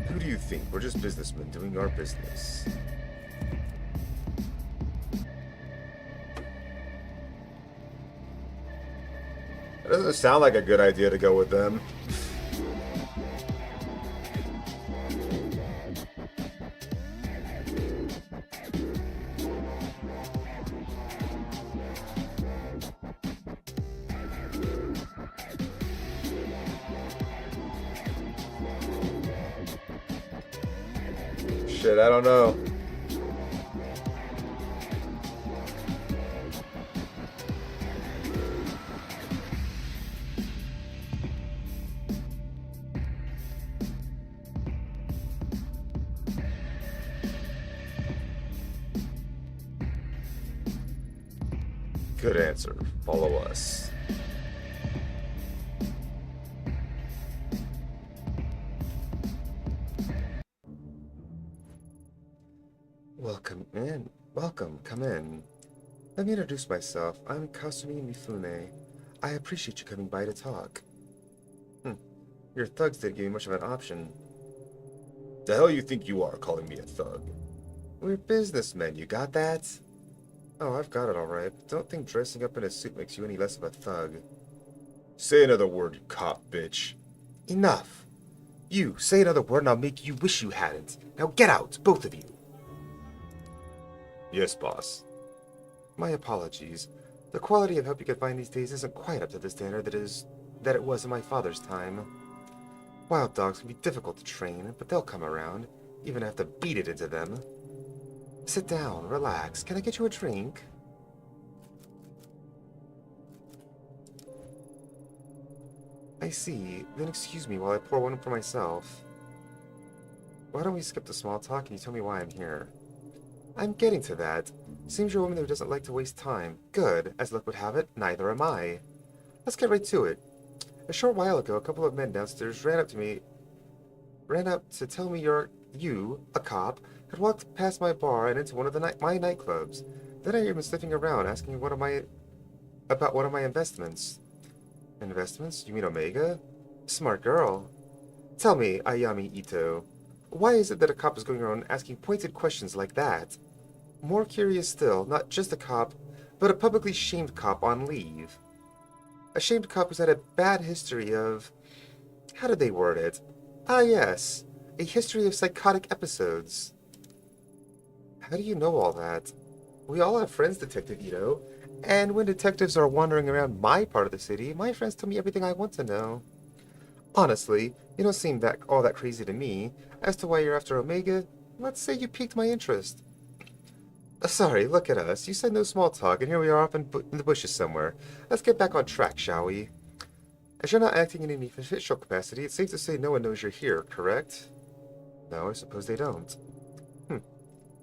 Who do you think? We're just businessmen doing our business. That doesn't sound like a good idea to go with them. Shit, I don't know. Good answer. Follow us. Welcome in. Welcome. Come in. Let me introduce myself. I'm Kasumi Mifune. I appreciate you coming by to talk. Your thugs didn't give me much of an option. The hell you think you are, calling me a thug? We're businessmen, you got that? Oh, I've got it alright, but don't think dressing up in a suit makes you any less of a thug. Say another word, you cop bitch. Enough. You, say another word and I'll make you wish you hadn't. Now get out, both of you. Yes, boss. My apologies. The quality of help you can find these days isn't quite up to the standard that it was in my father's time. Wild dogs can be difficult to train, but they'll come around, even if I have to beat it into them. Sit down, relax. Can I get you a drink? I see. Then excuse me while I pour one for myself. Why don't we skip the small talk and you tell me why I'm here? I'm getting to that. Seems you're a woman who doesn't like to waste time. Good. As luck would have it, neither am I. Let's get right to it. A short while ago, a couple of men downstairs ran up to tell me you, a cop, had walked past my bar and into one of my nightclubs. Then I hear him sniffing around, asking about one of my investments. Investments? You mean Omega? Smart girl. Tell me, Ayami Ito, why is it that a cop is going around asking pointed questions like that? More curious still, not just a cop, but a publicly shamed cop on leave. A shamed cop who's had a bad history of... How did they word it? Ah, yes. A history of psychotic episodes. How do you know all that? We all have friends, Detective Ito. And when detectives are wandering around my part of the city, my friends tell me everything I want to know. Honestly, you don't seem all that crazy to me. As to why you're after Omega, let's say you piqued my interest. Sorry, look at us. You said no small talk, and here we are off in the bushes somewhere. Let's get back on track, shall we? As you're not acting in any official capacity, it's safe to say no one knows you're here, correct? No, I suppose they don't.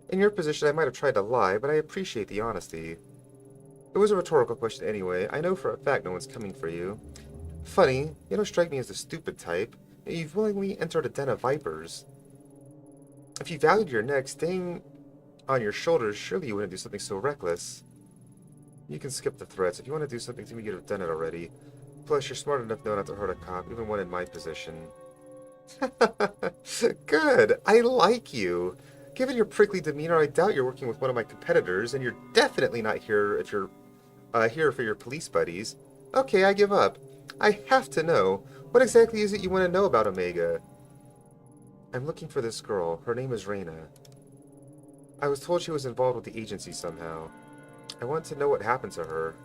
In your position, I might have tried to lie, but I appreciate the honesty. It was a rhetorical question anyway. I know for a fact no one's coming for you. Funny, you don't strike me as the stupid type. You've willingly entered a den of vipers. If you valued your neck, staying on your shoulders, surely you wouldn't do something so reckless. You can skip the threats. If you want to do something to me, you'd have done it already. Plus, you're smart enough not to hurt a cop, even one in my position. Good. I like you. Given your prickly demeanor, I doubt you're working with one of my competitors, and you're definitely not here if you're here for your police buddies. Okay, I give up. I have to know. What exactly is it you want to know about Omega? I'm looking for this girl. Her name is Reina. I was told she was involved with the agency somehow. I want to know what happened to her.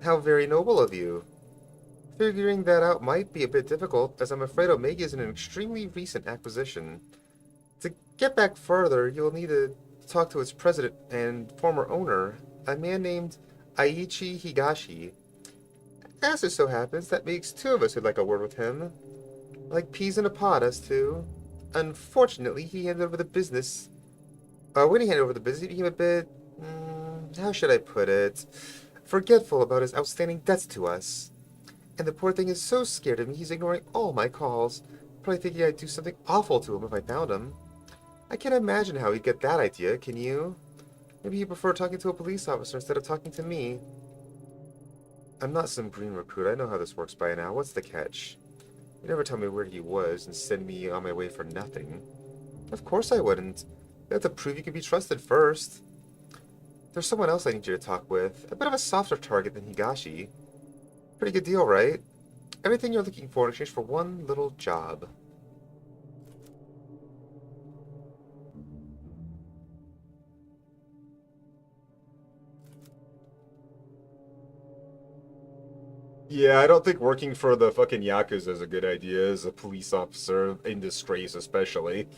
How very noble of you. Figuring that out might be a bit difficult, as I'm afraid Omega is an extremely recent acquisition. To get back further, you'll need to talk to its president and former owner, a man named Aichi Higashi. As it so happens, that makes two of us who'd like a word with him. Like peas in a pod, us two. Unfortunately, he handed over the business. When he handed over the business, he became a bit... how should I put it? Forgetful about his outstanding debts to us. And the poor thing is so scared of me, he's ignoring all my calls. Probably thinking I'd do something awful to him if I found him. I can't imagine how he'd get that idea, can you? Maybe he'd prefer talking to a police officer instead of talking to me. I'm not some green recruit. I know how this works by now. What's the catch? You never tell me where he was and send me on my way for nothing. Of course I wouldn't. You have to prove you can be trusted first. There's someone else I need you to talk with. A bit of a softer target than Higashi. Pretty good deal, right? Everything you're looking for in exchange for one little job. Yeah, I don't think working for the fucking Yakuza is a good idea as a police officer, in disgrace especially.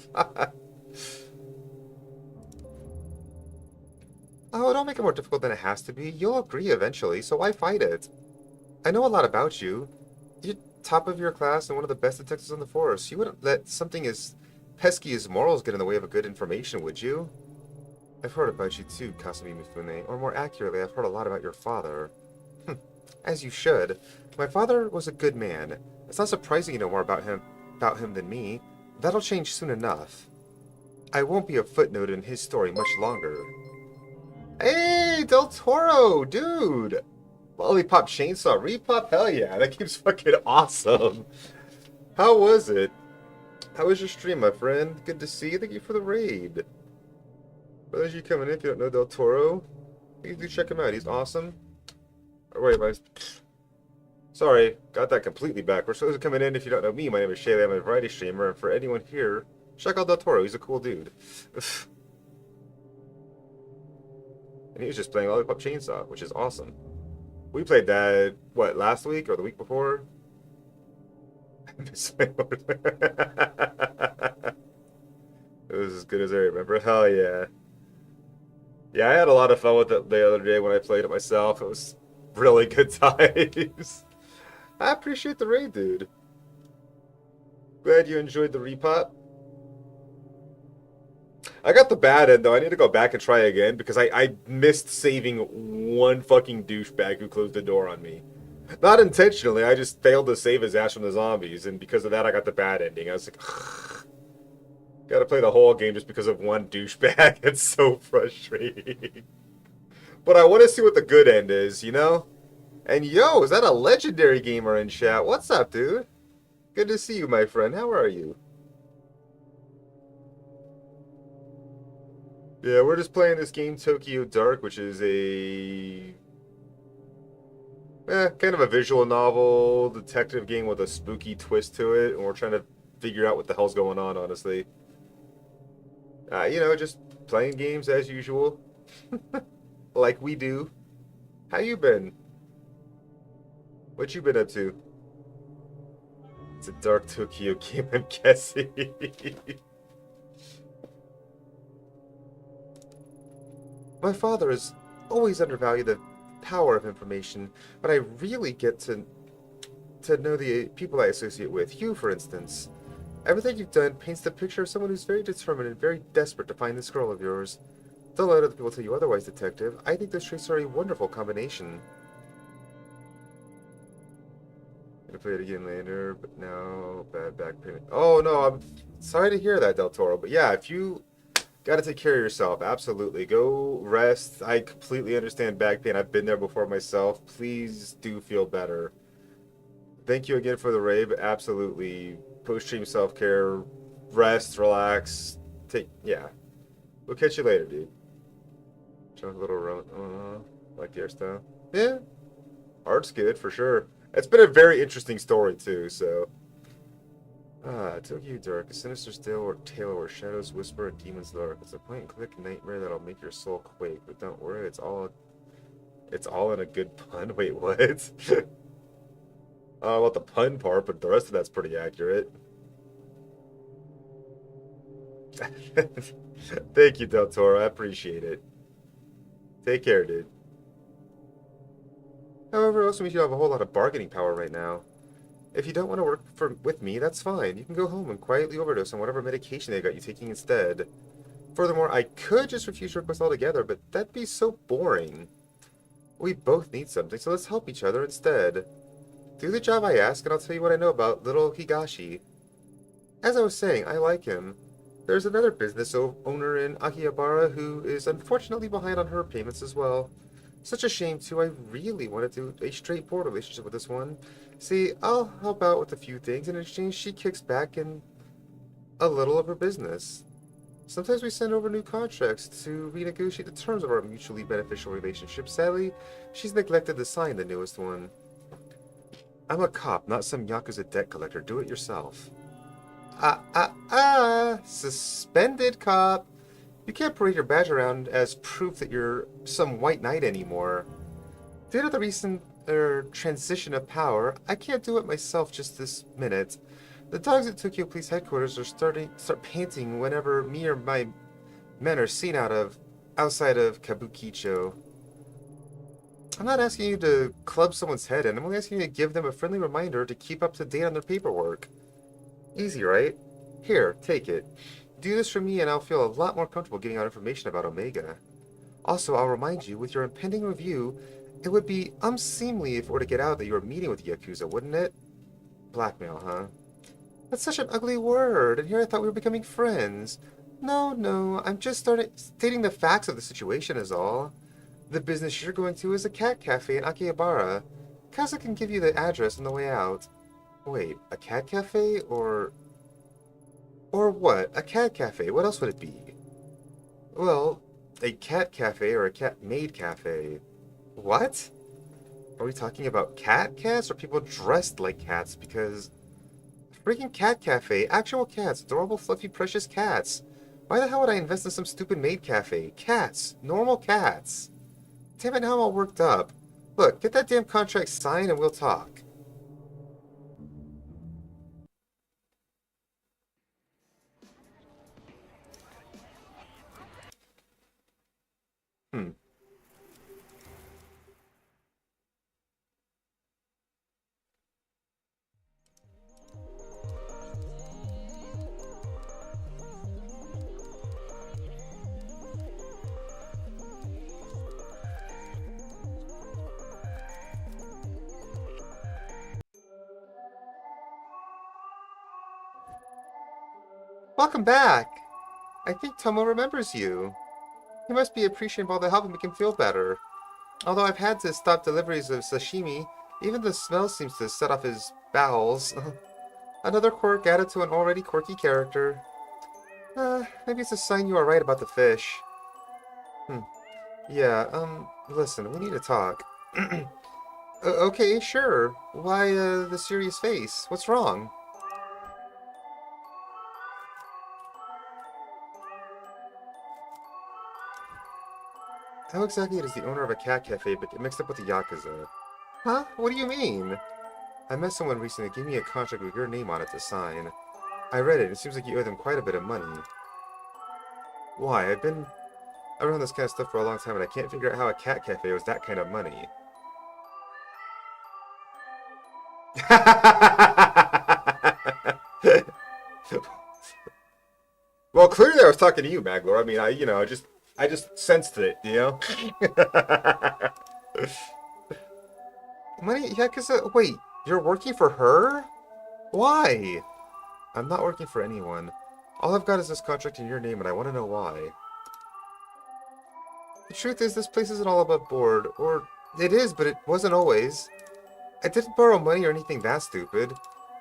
Oh, don't make it more difficult than it has to be. You'll agree eventually, so why fight it? I know a lot about you. You're top of your class and one of the best detectives in the force. You wouldn't let something as pesky as morals get in the way of a good information, would you? I've heard about you too, Kasumi Mifune. Or more accurately, I've heard a lot about your father. As you should. My father was a good man. It's not surprising you know more about him than me. That'll change soon enough. I won't be a footnote in his story much longer. Hey, Del Toro, dude! Lollipop Chainsaw Repop? Hell yeah, that game's fucking awesome. How was it? How was your stream, my friend? Good to see you. Thank you for the raid. For those of you coming in, if you don't know Del Toro, you do check him out. He's awesome. Oh, wait, sorry, got that completely backwards. For those coming in, if you don't know me, my name is Shaylee. I'm a variety streamer, and for anyone here, check out Del Toro. He's a cool dude. And he was just playing Lollipop Chainsaw, which is awesome. We played that, what, last week or the week before? It was as good as I remember. Hell yeah. Yeah, I had a lot of fun with it the other day when I played it myself. It was really good times. I appreciate the raid, dude. Glad you enjoyed the repop. I got the bad end, though. I need to go back and try again because I missed saving one fucking douchebag who closed the door on me. Not intentionally, I just failed to save his ass from the zombies, and because of that, I got the bad ending. I was like, gotta play the whole game just because of one douchebag. It's so frustrating. But I want to see what the good end is, you know? And yo, is that a legendary gamer in chat? What's up, dude? Good to see you, my friend. How are you? Yeah, we're just playing this game, Tokyo Dark, which is a... kind of a visual novel, detective game with a spooky twist to it, and we're trying to figure out what the hell's going on, honestly. You know, just playing games as usual. Like we do. How you been? What you been up to? It's a dark Tokyo game, I'm guessing. My father has always undervalued the power of information, but I really get to know the people I associate with. You, for instance. Everything you've done paints the picture of someone who's very determined and very desperate to find this girl of yours. Don't let other people tell you otherwise, Detective. I think those traits are a wonderful combination. Gonna play it again later, but now bad back pain. Oh no, I'm sorry to hear that, Del Toro. But yeah, if you gotta take care of yourself, absolutely. Go rest. I completely understand back pain. I've been there before myself. Please do feel better. Thank you again for the rave. Absolutely. Post-stream self-care. Rest, relax. Yeah. We'll catch you later, dude. Jump a little around. Like the hairstyle. Yeah. Art's good, for sure. It's been a very interesting story, too, so. Tokyo Dark, a sinister tale where shadows whisper and demons lurk. It's a point-and-click nightmare that'll make your soul quake, but don't worry, it's all in a good pun. Wait, what? About the pun part, but the rest of that's pretty accurate. Thank you, Del Toro. I appreciate it. Take care, dude. However, it also means you have a whole lot of bargaining power right now. If you don't want to work with me, that's fine. You can go home and quietly overdose on whatever medication they got you taking instead. Furthermore, I could just refuse your request altogether, but that'd be so boring. We both need something, so let's help each other instead. Do the job I ask, and I'll tell you what I know about little Higashi. As I was saying, I like him. There's another business owner in Akihabara who is unfortunately behind on her payments as well. Such a shame, too. I really want to do a straightforward relationship with this one. See, I'll help out with a few things, and in exchange she kicks back in a little of her business. Sometimes we send over new contracts to renegotiate the terms of our mutually beneficial relationship. Sadly, she's neglected to sign the newest one. I'm a cop, not some Yakuza debt collector. Do it yourself. Suspended cop. You can't parade your badge around as proof that you're some white knight anymore. Due to the recent transition of power, I can't do it myself just this minute. The dogs at Tokyo Police Headquarters are start panting whenever me or my men are seen outside of Kabukicho. I'm not asking you to club someone's head in. I'm only asking you to give them a friendly reminder to keep up to date on their paperwork. Easy, right? Here, take it. Do this for me and I'll feel a lot more comfortable giving out information about Omega. Also, I'll remind you, with your impending review, it would be unseemly if it were to get out that you were meeting with the Yakuza, wouldn't it? Blackmail, huh? That's such an ugly word, and here I thought we were becoming friends. No, I'm just stating the facts of the situation is all. The business you're going to is a cat cafe in Akihabara. Kaza can give you the address on the way out. Wait, a cat cafe, or what? A cat cafe, what else would it be? Well, a cat cafe or a cat-made cafe. What? Are we talking about cats or people dressed like cats? Because freaking cat cafe, actual cats, adorable, fluffy, precious cats. Why the hell would I invest in some stupid maid cafe? Cats, normal cats. Damn it, now I'm all worked up. Look, get that damn contract signed and we'll talk. Hmm. Welcome back! I think Tomo remembers you. He must be appreciative of all the help and make him feel better. Although I've had to stop deliveries of sashimi, even the smell seems to set off his bowels. Another quirk added to an already quirky character. Maybe it's a sign you are right about the fish. Yeah, listen, we need to talk. Okay, sure. Why, the serious face? What's wrong? How exactly does the owner of a cat cafe but get mixed up with the Yakuza? Huh? What do you mean? I met someone recently who gave me a contract with your name on it to sign. I read it. It seems like you owe them quite a bit of money. Why? I've been around this kind of stuff for a long time, and I can't figure out how a cat cafe owes that kind of money. Well, clearly I was talking to you, Maglor. I mean, I just sensed it, you know? Money? Yeah, wait, you're working for her? Why? I'm not working for anyone. All I've got is this contract in your name, and I want to know why. The truth is, this place isn't all above board. Or, it is, but it wasn't always. I didn't borrow money or anything that stupid.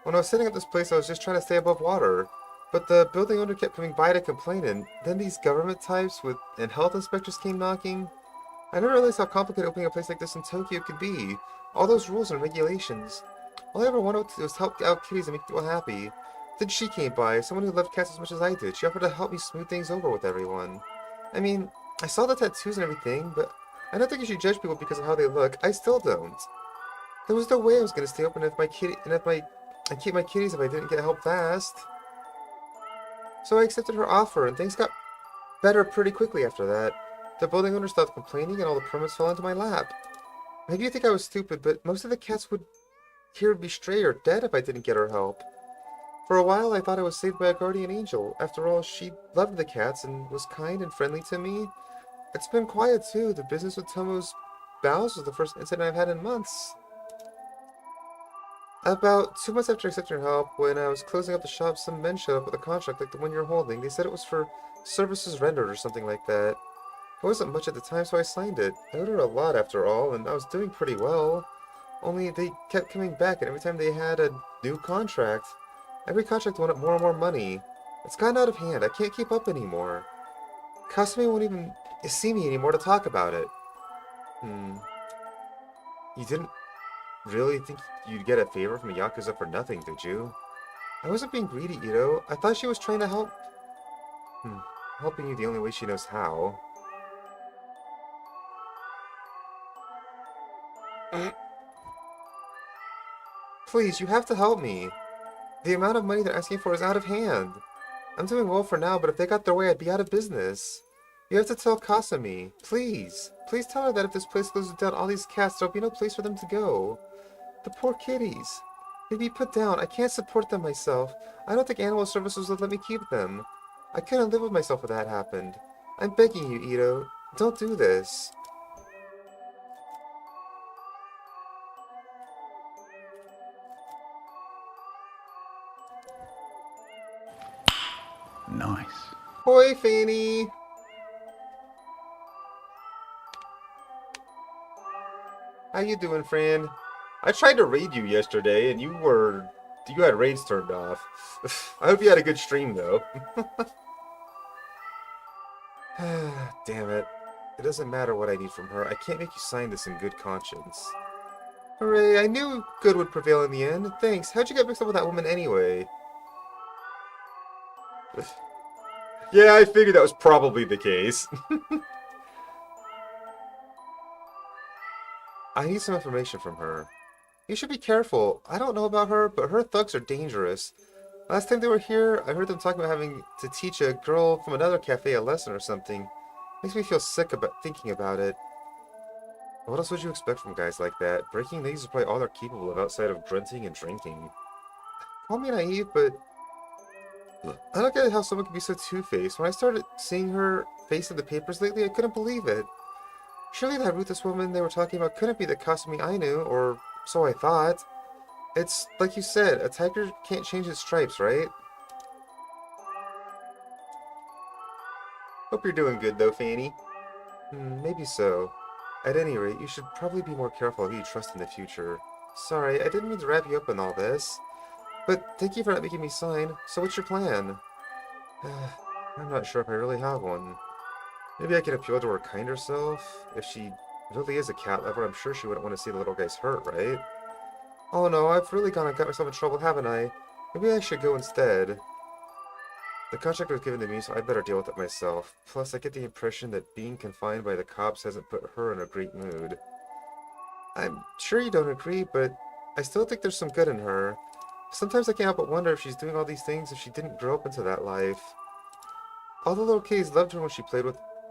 When I was setting up this place, I was just trying to stay above water. But the building owner kept coming by to complain, and then these government types and health inspectors came knocking. I never realized how complicated opening a place like this in Tokyo could be. All those rules and regulations. All I ever wanted to do was help out kitties and make people happy. Then she came by, someone who loved cats as much as I did. She offered to help me smooth things over with everyone. I mean, I saw the tattoos and everything, but I don't think you should judge people because of how they look. I still don't. There was no way I was going to stay open and keep my kitties if I didn't get help fast. So I accepted her offer, and things got better pretty quickly after that. The building owner stopped complaining, and all the permits fell into my lap. Maybe you think I was stupid, but most of the cats here would be stray or dead if I didn't get her help. For a while, I thought I was saved by a guardian angel. After all, she loved the cats and was kind and friendly to me. It's been quiet, too. The business with Tomo's bowels was the first incident I've had in months. About 2 months after accepting her help, when I was closing up the shop, some men showed up with a contract like the one you're holding. They said it was for services rendered or something like that. It wasn't much at the time, so I signed it. I owed her a lot after all, and I was doing pretty well. Only they kept coming back, and every time they had a new contract, every contract wanted more and more money. It's gotten out of hand. I can't keep up anymore. Kasumi won't even see me anymore to talk about it. You didn't really think you'd get a favor from a Yakuza for nothing, did you? I wasn't being greedy, Ito. I thought she was trying to help. Helping you the only way she knows how. Please, you have to help me. The amount of money they're asking for is out of hand. I'm doing well for now, but if they got their way, I'd be out of business. You have to tell Kasumi. Please. Please tell her that if this place closes down all these cats, there'll be no place for them to go. The poor kitties. They'd be put down. I can't support them myself. I don't think animal services would let me keep them. I couldn't live with myself if that happened. I'm begging you, Ito. Don't do this. Nice. Hoi, Fanny! How you doing, friend? I tried to raid you yesterday, and you had raids turned off. I hope you had a good stream, though. Damn it. It doesn't matter what I need from her. I can't make you sign this in good conscience. Hooray, I knew good would prevail in the end. Thanks. How'd you get mixed up with that woman anyway? Yeah, I figured that was probably the case. I need some information from her. You should be careful. I don't know about her, but her thugs are dangerous. Last time they were here, I heard them talking about having to teach a girl from another cafe a lesson or something. Makes me feel sick about thinking about it. What else would you expect from guys like that? Breaking things is probably all they're capable of outside of grunting and drinking. Call me naive, but I don't get how someone can be so two-faced. When I started seeing her face in the papers lately, I couldn't believe it. Surely that ruthless woman they were talking about couldn't be the Kasumi I knew, or so I thought. It's like you said, a tiger can't change its stripes, right? Hope you're doing good though, Fanny. Maybe so. At any rate, you should probably be more careful who you trust in the future. Sorry, I didn't mean to wrap you up in all this. But thank you for not making me sign. So what's your plan? I'm not sure if I really have one. Maybe I can appeal to her kinder self? If she really is a cat lover, I'm sure she wouldn't want to see the little guys hurt, right? Oh no, I've really got myself in trouble, haven't I? Maybe I should go instead. The contract was given to me, so I better deal with it myself. Plus, I get the impression that being confined by the cops hasn't put her in a great mood. I'm sure you don't agree, but I still think there's some good in her. Sometimes I can't help but wonder if she's doing all these things if she didn't grow up into that life. All the little kitties loved her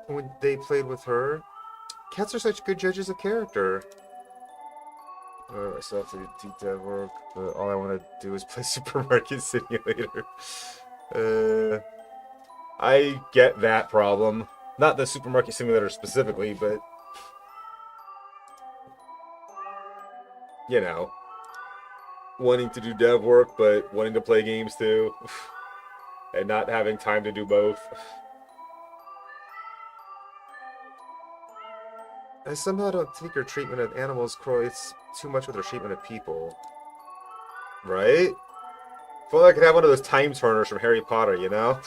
when they played with her. Cats are such good judges of character. I still have to do dev work, but all I want to do is play Supermarket Simulator. I get that problem. Not the Supermarket Simulator specifically, but you know, wanting to do dev work, but wanting to play games too, and not having time to do both. I somehow don't think her treatment of animals correlates too much with her treatment of people. Right? I feel like I could have one of those time turners from Harry Potter, you know?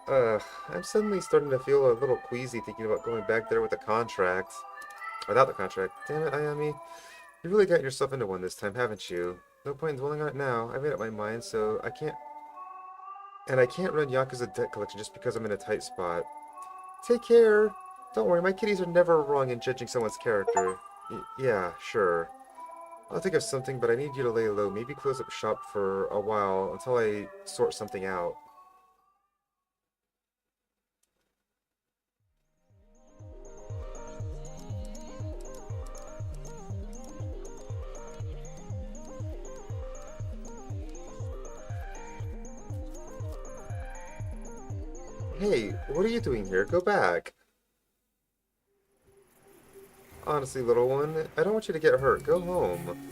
I'm suddenly starting to feel a little queasy thinking about going back there with the contract. Without the contract. Damn it, Ayami. You really got yourself into one this time, haven't you? No point in dwelling on it now. I made up my mind, so I can't... And I can't run Yakuza debt collection just because I'm in a tight spot. Take care! Don't worry, my kitties are never wrong in judging someone's character. Yeah, sure. I'll think of something, but I need you to lay low. Maybe close up shop for a while until I sort something out. Hey, what are you doing here? Go back. Honestly, little one, I don't want you to get hurt. Go home.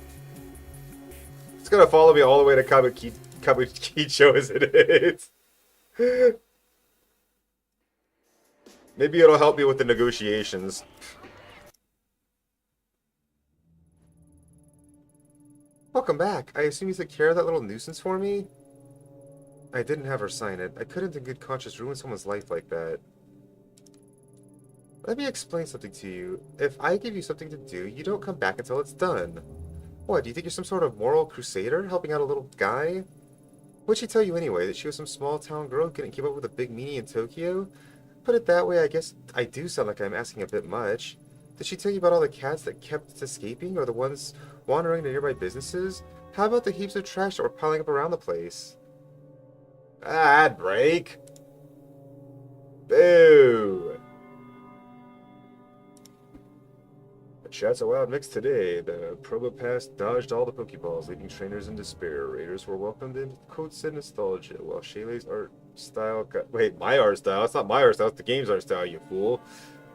It's gonna follow me all the way to Kabukicho, isn't it? Maybe it'll help me with the negotiations. Welcome back. I assume you took care of that little nuisance for me? I didn't have her sign it. I couldn't in good conscience ruin someone's life like that. Let me explain something to you. If I give you something to do, you don't come back until it's done. What, do you think you're some sort of moral crusader helping out a little guy? What'd she tell you anyway? That she was some small town girl who couldn't keep up with a big meanie in Tokyo? Put it that way, I guess I do sound like I'm asking a bit much. Did she tell you about all the cats that kept escaping, or the ones wandering to nearby businesses? How about the heaps of trash that were piling up around the place? Ad break. Boo. The chat's a wild mix today. The Probopass dodged all the Pokeballs, leaving trainers in despair. Raiders were welcomed in coats and nostalgia, while Shayleigh's art style got... Wait, my art style? It's not my art style, it's the game's art style, you fool.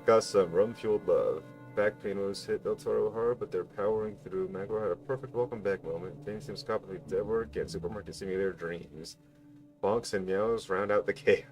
Got some rum-fueled love. Back pain was hit Del Toro hard, but they're powering through. Magua had a perfect welcome back moment. Things seems completely dead work and Supermarket Simulator dreams. Bonks and meows round out the chaos.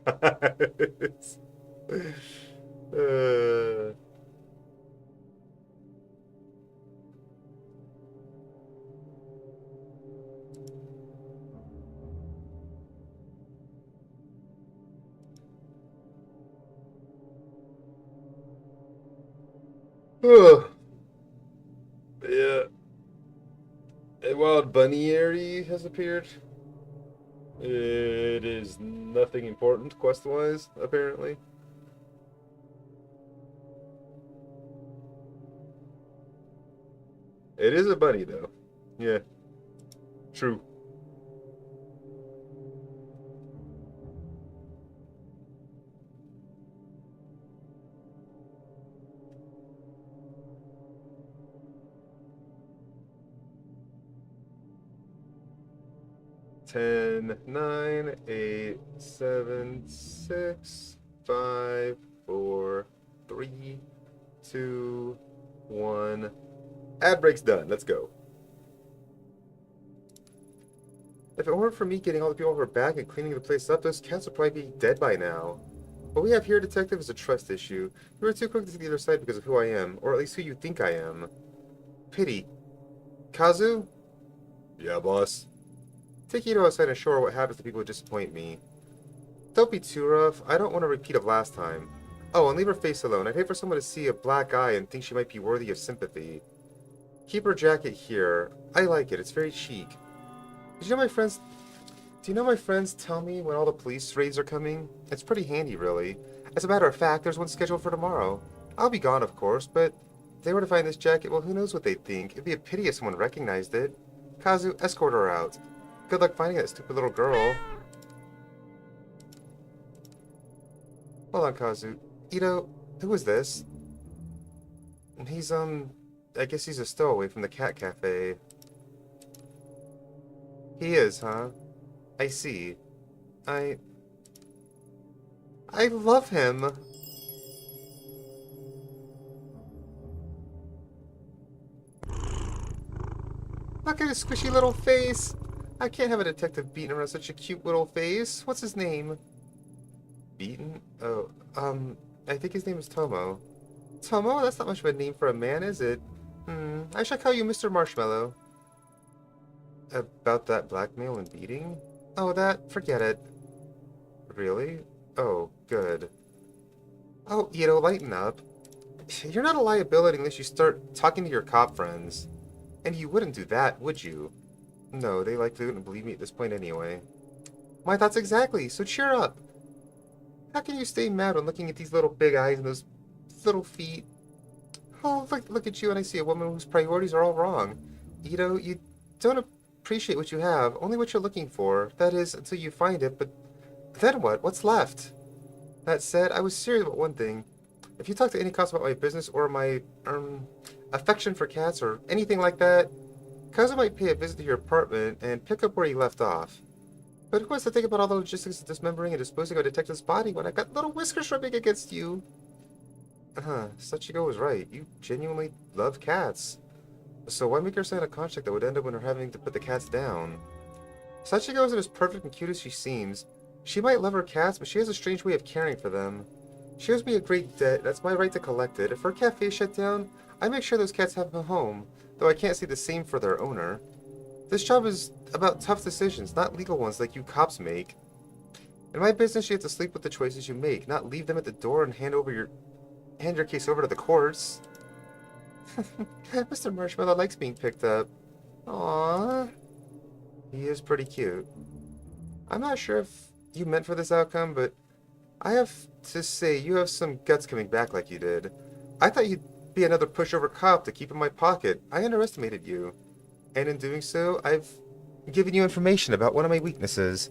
Yeah. A wild bunny has appeared. It is nothing important quest-wise, apparently. It is a bunny, though. Yeah. True. Ten, 9, 8, 7, 6, 5, 4, 3, 2, 1. Ad break's done. Let's go. If it weren't for me getting all the people over back and cleaning the place up, those cats would probably be dead by now. What we have here, Detective, is a trust issue. You were too quick to take the other side because of who I am, or at least who you think I am. Pity. Kazu? Yeah, boss. Take Ito outside and show her what happens to people who disappoint me. Don't be too rough. I don't want a repeat of last time. Oh, and leave her face alone. I'd hate for someone to see a black eye and think she might be worthy of sympathy. Keep her jacket here. I like it. It's very chic. Do you know my friends tell me when all the police raids are coming? It's pretty handy, really. As a matter of fact, there's one scheduled for tomorrow. I'll be gone, of course, but they were to find this jacket, well, who knows what they'd think. It'd be a pity if someone recognized it. Kazu, escort her out. Good luck finding that stupid little girl. Hold on, Kazu. Ito, who is this? He's, I guess he's a stowaway from the cat cafe. He is, huh? I see. I love him. Look at his squishy little face. I can't have a detective beating around such a cute little face. What's his name? Beaten? Oh, I think his name is Tomo. Tomo? That's not much of a name for a man, is it? I shall call you Mr. Marshmallow. About that blackmail and beating? Oh, forget it. Really? Oh, good. Oh, Ito, lighten up. You're not a liability unless you start talking to your cop friends. And you wouldn't do that, would you? No, they likely wouldn't believe me at this point anyway. My thoughts exactly, so cheer up. How can you stay mad when looking at these little big eyes and those little feet? Oh, look at you and I see a woman whose priorities are all wrong. Ito, you don't appreciate what you have, only what you're looking for. That is, until you find it, but then what? What's left? That said, I was serious about one thing. If you talk to any cops about my business or my, affection for cats or anything like that, Kazu might pay a visit to your apartment and pick up where he left off. But who wants to think about all the logistics of dismembering and disposing of a detective's body when I've got little whiskers rubbing against you? Sachiko was right. You genuinely love cats. So why make her sign a contract that would end up when her having to put the cats down? Sachiko isn't as perfect and cute as she seems. She might love her cats, but she has a strange way of caring for them. She owes me a great debt, that's my right to collect it. If her cafe is shut down, I make sure those cats have a home, though I can't say the same for their owner. This job is about tough decisions, not legal ones like you cops make. In my business, you have to sleep with the choices you make, not leave them at the door and hand your case over to the courts. Mr. Marshmallow likes being picked up. Aww. He is pretty cute. I'm not sure if you meant for this outcome, but I have to say you have some guts coming back like you did. I thought you'd be another pushover cop to keep in my pocket. I underestimated you. And in doing so, I've given you information about one of my weaknesses.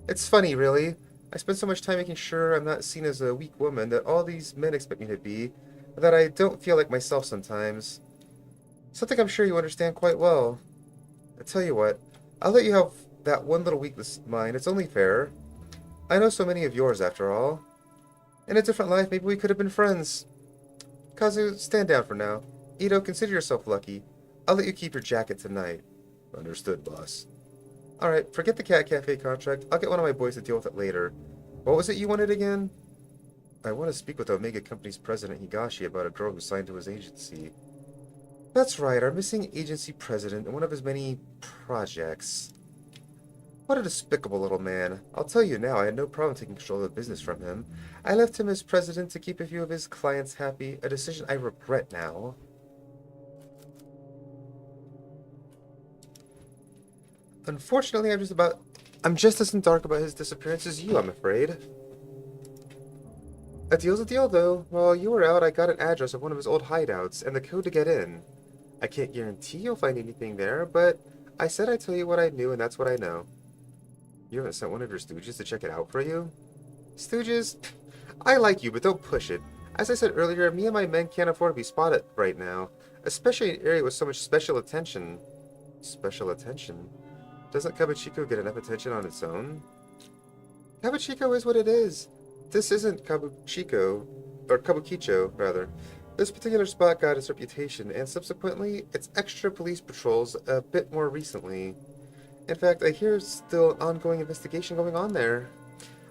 It's funny, really. I spend so much time making sure I'm not seen as a weak woman that all these men expect me to be, that I don't feel like myself sometimes. Something I'm sure you understand quite well. I tell you what, I'll let you have that one little weakness of mine. It's only fair. I know so many of yours, after all. In a different life, maybe we could have been friends. Kazu, stand down for now. Ito, consider yourself lucky. I'll let you keep your jacket tonight. Understood, boss. Alright, forget the Cat Cafe contract. I'll get one of my boys to deal with it later. What was it you wanted again? I want to speak with Omega Company's president, Higashi, about a girl who signed to his agency. That's right, our missing agency president and one of his many projects. What a despicable little man. I'll tell you now, I had no problem taking control of the business from him. I left him as president to keep a few of his clients happy, a decision I regret now. Unfortunately, I'm just as in dark about his disappearance as you, I'm afraid. A deal's a deal, though. While you were out, I got an address of one of his old hideouts and the code to get in. I can't guarantee you'll find anything there, but I said I'd tell you what I knew, and that's what I know. You haven't sent one of your stooges to check it out for you? Stooges? I like you, but don't push it. As I said earlier, me and my men can't afford to be spotted right now, especially in an area with so much special attention. Special attention? Doesn't Kabuchiko get enough attention on its own? Kabuchiko is what it is. This isn't Kabuchiko, or Kabukicho, rather. This particular spot got its reputation, and subsequently, its extra police patrols a bit more recently. In fact, I hear still an ongoing investigation going on there.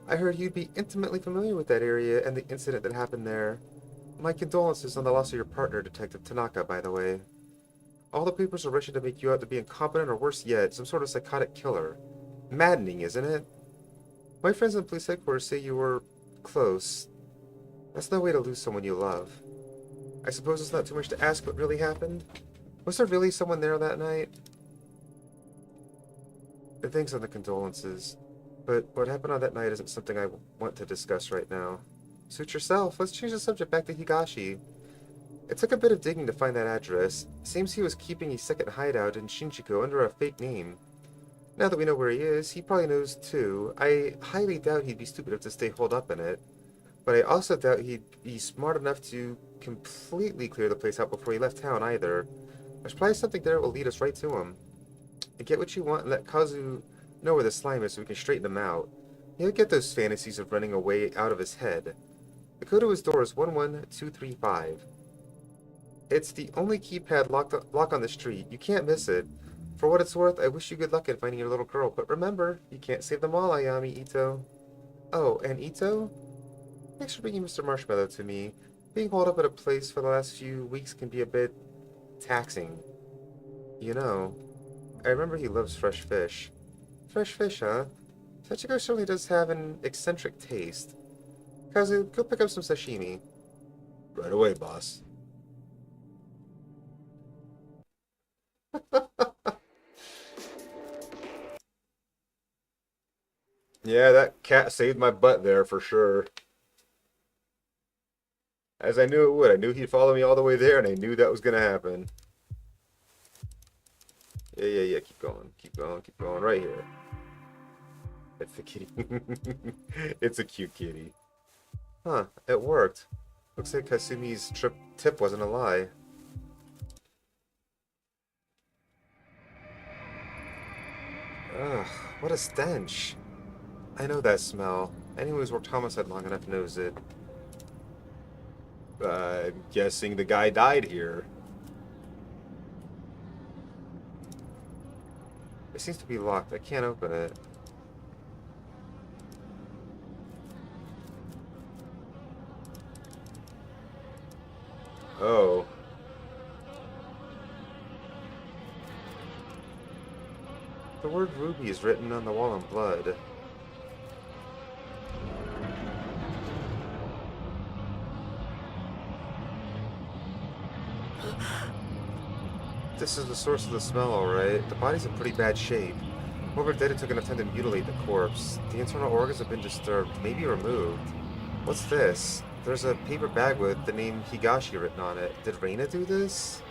I heard you'd be intimately familiar with that area and the incident that happened there. My condolences on the loss of your partner, Detective Tanaka, by the way. All the papers are rushing to make you out to be incompetent or worse yet, some sort of psychotic killer. Maddening, isn't it? My friends in police headquarters say you were close. That's no way to lose someone you love. I suppose it's not too much to ask what really happened? Was there really someone there that night? Thanks on the condolences, but what happened on that night isn't something I want to discuss right now. Suit yourself. Let's change the subject back to Higashi. It took a bit of digging to find that address. Seems he was keeping a second hideout in Shinjuku under a fake name. Now that we know where he is, he probably knows too. I highly doubt he'd be stupid enough to stay holed up in it. But I also doubt he'd be smart enough to completely clear the place out before he left town either. There's probably something there that will lead us right to him. And get what you want and let Kazu know where the slime is so we can straighten him out. He'll get those fantasies of running away out of his head. The code to his door is 11235. It's the only keypad lock on the street. You can't miss it. For what it's worth, I wish you good luck in finding your little girl. But remember, you can't save them all, Ayami Ito. Oh, and Ito? Thanks for bringing Mr. Marshmallow to me. Being holed up at a place for the last few weeks can be a bit taxing. You know, I remember he loves fresh fish. Fresh fish, huh? Sachiko certainly does have an eccentric taste. Kazu, go pick up some sashimi. Right away, boss. Yeah, that cat saved my butt there for sure. As I knew it would. I knew he'd follow me all the way there, and I knew that was going to happen. Yeah. Keep going. Keep going. Right here. It's the kitty. It's a cute kitty. Huh, it worked. Looks like Kasumi's tip wasn't a lie. Ugh, what a stench. I know that smell. Anyone who's worked homicide long enough knows it. I'm guessing the guy died here. It seems to be locked. I can't open it. Oh. The word ruby is written on the wall in blood. This is the source of the smell, alright. The body's in pretty bad shape. Whoever did it took enough time to mutilate the corpse. The internal organs have been disturbed, maybe removed. What's this? There's a paper bag with the name Higashi written on it. Did Reina do this?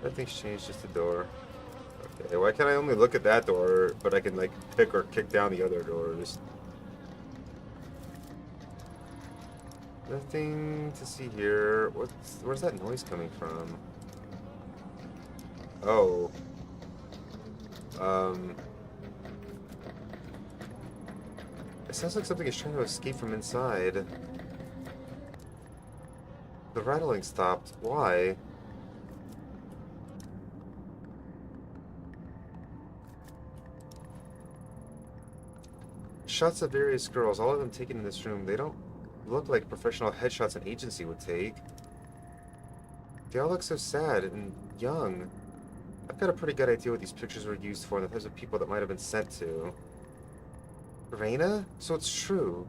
Nothing's changed, just the door. Okay, why can't I only look at that door, but I can, like, pick or kick down the other doors? Nothing to see here. Where's that noise coming from? Oh. It sounds like something is trying to escape from inside. The rattling stopped. Why? Shots of various girls, all of them taken in this room. They don't look like professional headshots an agency would take. They all look so sad and young. I've got a pretty good idea what these pictures were used for and the types of people that might have been sent to. Reina? So it's true.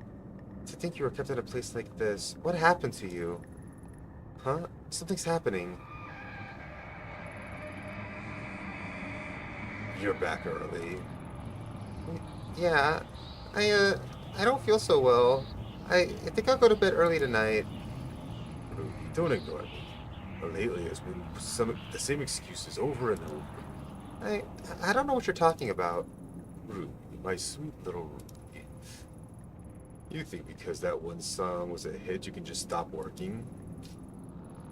To think you were kept in a place like this. What happened to you? Huh? Something's happening. You're back early. Yeah. I don't feel so well. I think I'll go to bed early tonight. Ruby, don't ignore me. Lately, it's been the same excuses over and over. I don't know what you're talking about. Ruby, my sweet little Ruby. You think because that one song was a hit, you can just stop working?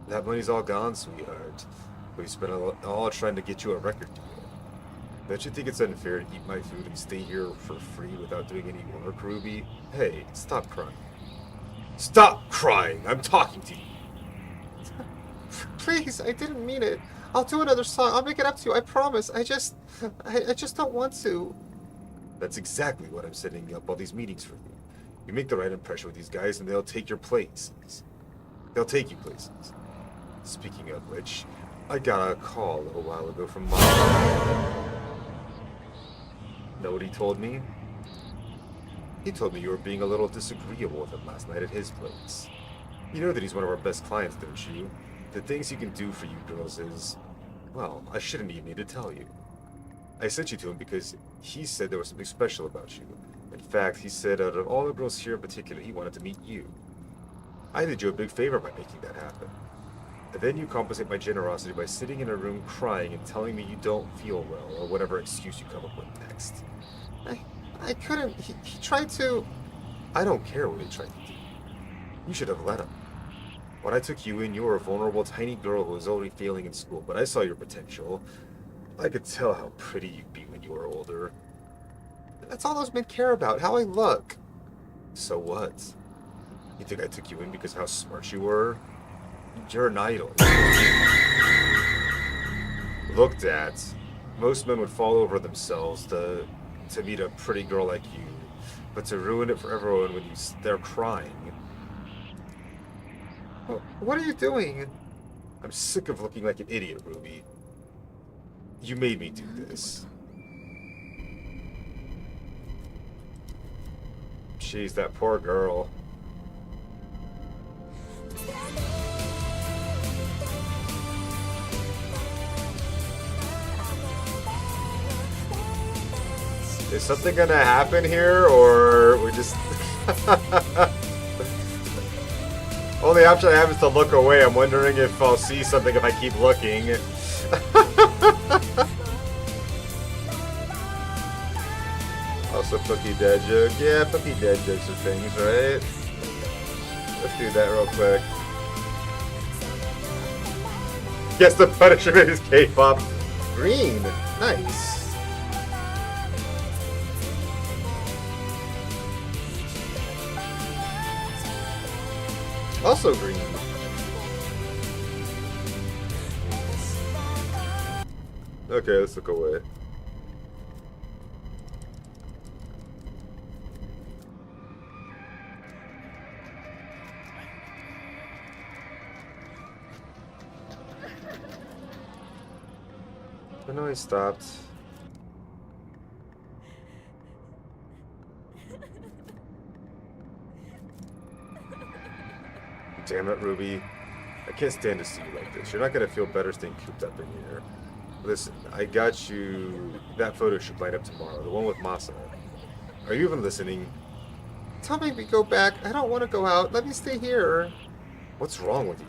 That money's all gone, sweetheart. We spent all trying to get you a record deal. Don't you think it's unfair to eat my food and stay here for free without doing any work, Ruby? Hey, stop crying. Stop crying! I'm talking to you! Please, I didn't mean it. I'll do another song. I'll make it up to you. I promise. I just don't want to. That's exactly what I'm setting up all these meetings for you. You make the right impression with these guys and they'll take your places. They'll take you places. Speaking of which, I got a call a little while ago from Mom. Know what he told me? He told me you were being a little disagreeable with him last night at his place. You know that he's one of our best clients, don't you? The things he can do for you girls is... well, I shouldn't even need to tell you. I sent you to him because he said there was something special about you, In fact, he said out of all the girls here in particular, he wanted to meet you. I did you a big favor by making that happen. And then you compensate my generosity by sitting in a room crying and telling me you don't feel well, or whatever excuse you come up with next. I couldn't. He tried to. I don't care what he tried to do. You should have let him. When I took you in, you were a vulnerable, tiny girl who was already failing in school, but I saw your potential. I could tell how pretty you'd be when you were older. That's all those men care about, how I look. So what? You think I took you in because of how smart you were? You're an idol. Looked at, most men would fall over themselves to meet a pretty girl like you, but to ruin it for everyone when they're crying. What are you doing? I'm sick of looking like an idiot, Ruby. You made me do this. Jeez, that poor girl. Is something gonna happen here, or we just... Only option I have is to look away. I'm wondering if I'll see something if I keep looking. Also, Pookie Dead joke. Yeah, Pookie Dead jokes are things, right? Let's do that real quick. Guess the Punisher is K-pop. Green. Nice. Also green. Okay, let's look away. The noise stopped. Damn it, Ruby. I can't stand to see you like this. You're not gonna feel better staying cooped up in here. Listen, I got you that photo shoot lined up tomorrow, the one with Masa. Are you even listening? Don't make me go back. I don't want to go out. Let me stay here. What's wrong with you?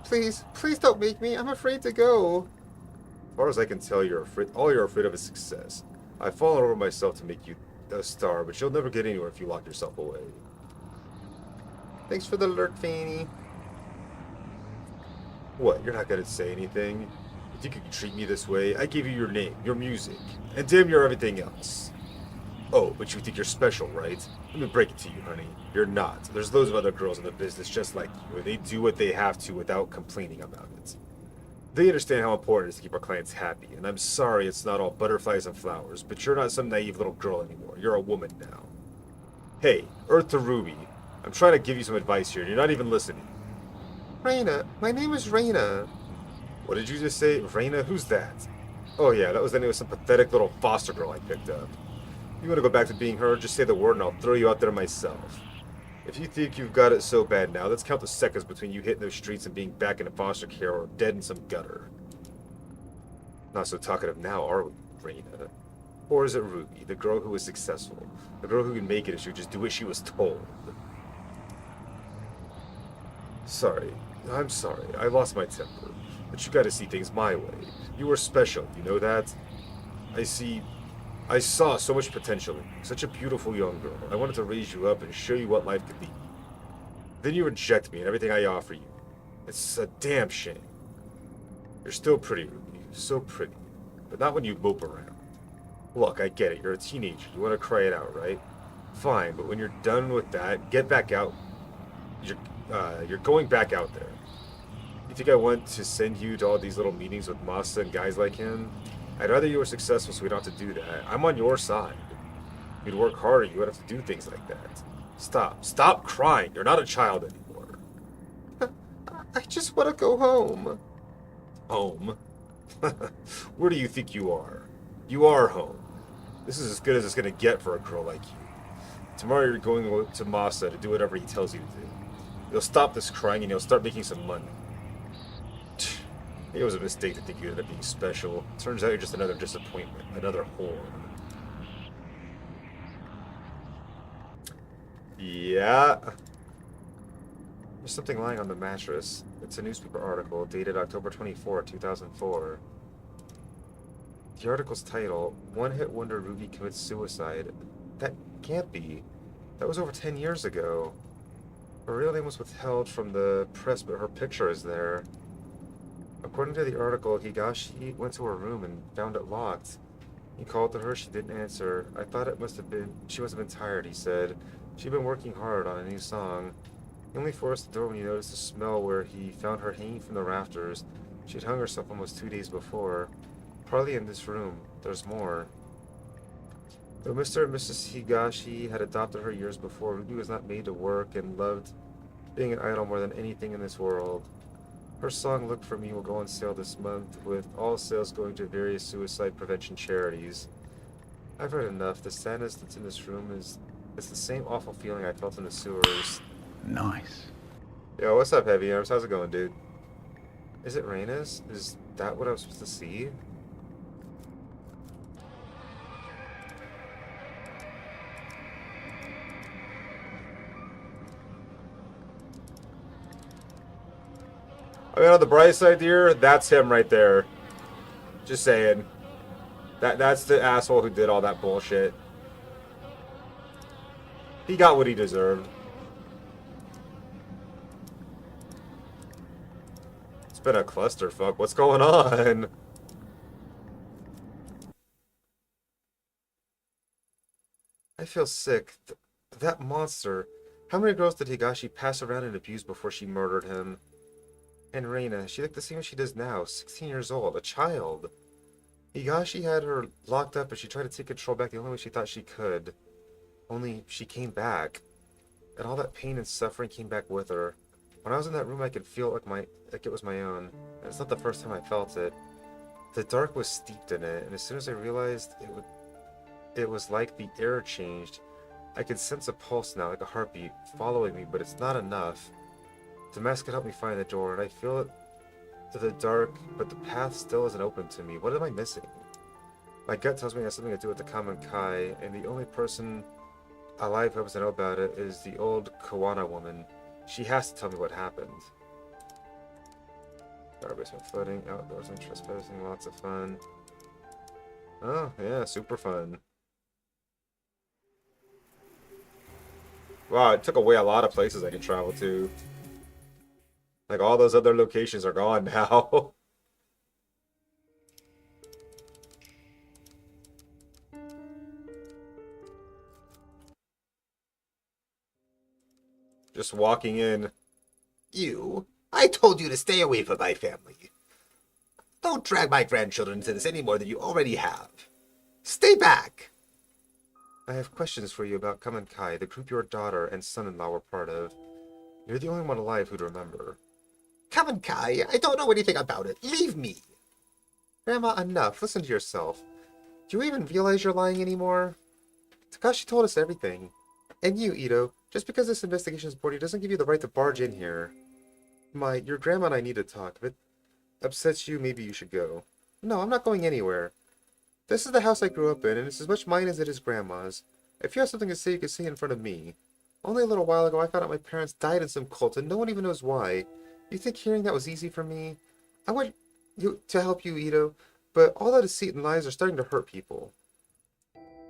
Please, please don't make me. I'm afraid to go. As far as I can tell, all you're afraid of is success. I've fallen over myself to make you a star, but you'll never get anywhere if you lock yourself away. Thanks for the alert, Fanny. What, you're not gonna say anything? You think you can treat me this way? I gave you your name, your music, and damn near everything else. Oh, but you think you're special, right? Let me break it to you, honey. You're not. There's loads of other girls in the business just like you, and they do what they have to without complaining about it. They understand how important it is to keep our clients happy, and I'm sorry it's not all butterflies and flowers, but you're not some naive little girl anymore. You're a woman now. Hey, Earth to Ruby. I'm trying to give you some advice here, and you're not even listening. Reina, my name is Reina. What did you just say? Reina? Who's that? Oh yeah, that was the name of some pathetic little foster girl I picked up. You want to go back to being her, just say the word and I'll throw you out there myself. If you think you've got it so bad now, let's count the seconds between you hitting those streets and being back in foster care or dead in some gutter. Not so talkative now, are we, Reina? Or is it Ruby, the girl who was successful? The girl who can make it if she would just do what she was told? Sorry. I'm sorry. I lost my temper. But you gotta see things my way. You were special, you know that? I saw so much potential in you. Such a beautiful young girl. I wanted to raise you up and show you what life could be. Then you reject me and everything I offer you. It's a damn shame. You're still pretty, Ruby. So pretty. But not when you mope around. Look, I get it. You're a teenager. You want to cry it out, right? Fine, but when you're done with that, get back out. You're going back out there. You think I want to send you to all these little meetings with Masa and guys like him? I'd rather you were successful so we don't have to do that. I'm on your side. You'd work harder, you would have to do things like that. Stop crying. You're not a child anymore. I just want to go home. Home? Where do you think you are? You are home. This is as good as it's going to get for a girl like you. Tomorrow you're going to Masa to do whatever he tells you to do. You'll stop this crying and you'll start making some money. It was a mistake to think you ended up being special. Turns out you're just another disappointment, another whore. Yeah. There's something lying on the mattress. It's a newspaper article dated October 24, 2004. The article's title, One Hit Wonder Ruby Commits Suicide. That can't be. That was over 10 years ago. Her real name was withheld from the press, but her picture is there. According to the article, Higashi went to her room and found it locked. He called to her, she didn't answer. I thought she must have been tired, he said. She'd been working hard on a new song. He only forced the door when he noticed the smell where he found her hanging from the rafters. She'd hung herself almost 2 days before. Probably in this room. There's more. Though Mr. and Mrs. Higashi had adopted her years before, Ruby was not made to work and loved being an idol more than anything in this world. Her song Look For Me will go on sale this month, with all sales going to various suicide prevention charities. I've heard enough. The sadness that's in this room it's the same awful feeling I felt in the sewers. Nice. Yo, what's up, Heavy Arms? How's it going, dude? Is it Reina's? Is that what I was supposed to see? I mean, on the bright side, dear, that's him right there. Just saying. That's the asshole who did all that bullshit. He got what he deserved. It's been a clusterfuck. What's going on? I feel sick. That monster. How many girls did Higashi pass around and abuse before she murdered him? And Reina, she looked the same as she does now, 16 years old, a child. Higashi had her locked up and she tried to take control back the only way she thought she could. Only she came back. And all that pain and suffering came back with her. When I was in that room I could feel like it was my own. And it's not the first time I felt it. The dark was steeped in it, and as soon as I realized it was like the air changed. I could sense a pulse now, like a heartbeat, following me, but it's not enough. The mask could help me find the door, and I feel it to the dark, but the path still isn't open to me. What am I missing? My gut tells me it has something to do with the common Kai, and the only person alive who happens to know about it is the old Kawana woman. She has to tell me what happened. Basement floating, outdoors and trespassing, lots of fun. Oh, yeah, super fun. Wow, it took away a lot of places I could travel to. Like, all those other locations are gone now. Just walking in. You? I told you to stay away from my family. Don't drag my grandchildren into this any more than you already have. Stay back! I have questions for you about Kamen Kai, the group your daughter and son-in-law were part of. You're the only one alive who'd remember. Kamen Kai, I don't know anything about it. Leave me! Grandma, enough. Listen to yourself. Do you even realize you're lying anymore? Takashi told us everything. And you, Ito, just because this investigation is boarding doesn't give you the right to barge in here. Your grandma and I need to talk. If it upsets you, maybe you should go. No, I'm not going anywhere. This is the house I grew up in, and it's as much mine as it is Grandma's. If you have something to say, you can say it in front of me. Only a little while ago, I found out my parents died in some cult, and no one even knows why. You think hearing that was easy for me? I want to help you, Ito, but all that deceit and lies are starting to hurt people.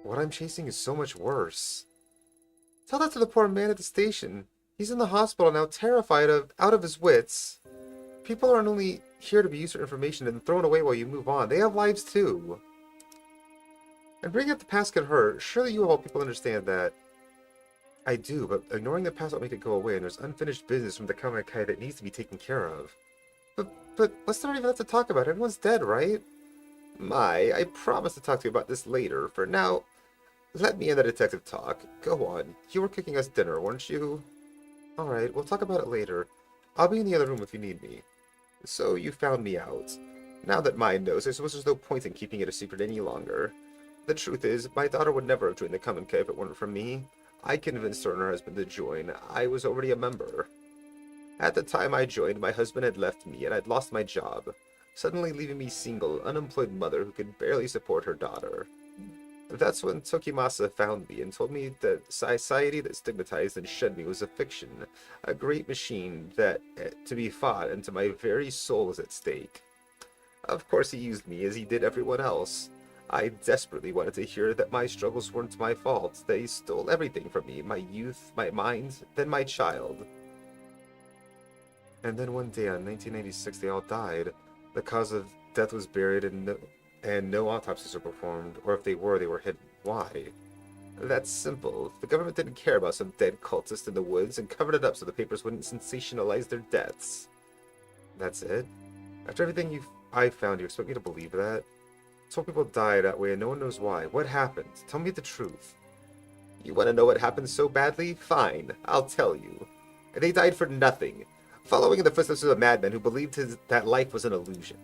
What I'm chasing is so much worse. Tell that to the poor man at the station. He's in the hospital now, terrified out of his wits. People aren't only here to be used for information and thrown away while you move on. They have lives too. And bringing up the past can hurt. Surely you of all people understand that. I do, but ignoring the past won't make it go away, and there's unfinished business from the Kamakai that needs to be taken care of. But let's not even have to talk about it. Everyone's dead, right? I promise to talk to you about this later. For now, let me end the detective talk. Go on. You were cooking us dinner, weren't you? Alright, we'll talk about it later. I'll be in the other room if you need me. So you found me out. Now that mine knows, I suppose there's no point in keeping it a secret any longer. The truth is, my daughter would never have joined the Kamenkai if it weren't for me. I convinced her and her husband to join. I was already a member. At the time I joined, my husband had left me and I'd lost my job, suddenly leaving me single, unemployed mother who could barely support her daughter. That's when Tokimasa found me and told me that society that stigmatized and shunned me was a fiction, a great machine that to be fought, and to my very soul was at stake. Of course he used me as he did everyone else. I desperately wanted to hear that my struggles weren't my fault. They stole everything from me, my youth, my mind, then my child. And then one day in 1996 they all died. The cause of death was buried and no autopsies were performed, or if they were hidden. Why? That's simple. The government didn't care about some dead cultist in the woods and covered it up so the papers wouldn't sensationalize their deaths. That's it? After everything I found, you expect me to believe that? Told people died that way and no one knows why. What happened? Tell me the truth. You want to know what happened so badly? Fine, I'll tell you. They died for nothing, following in the footsteps of a madman who believed that life was an illusion.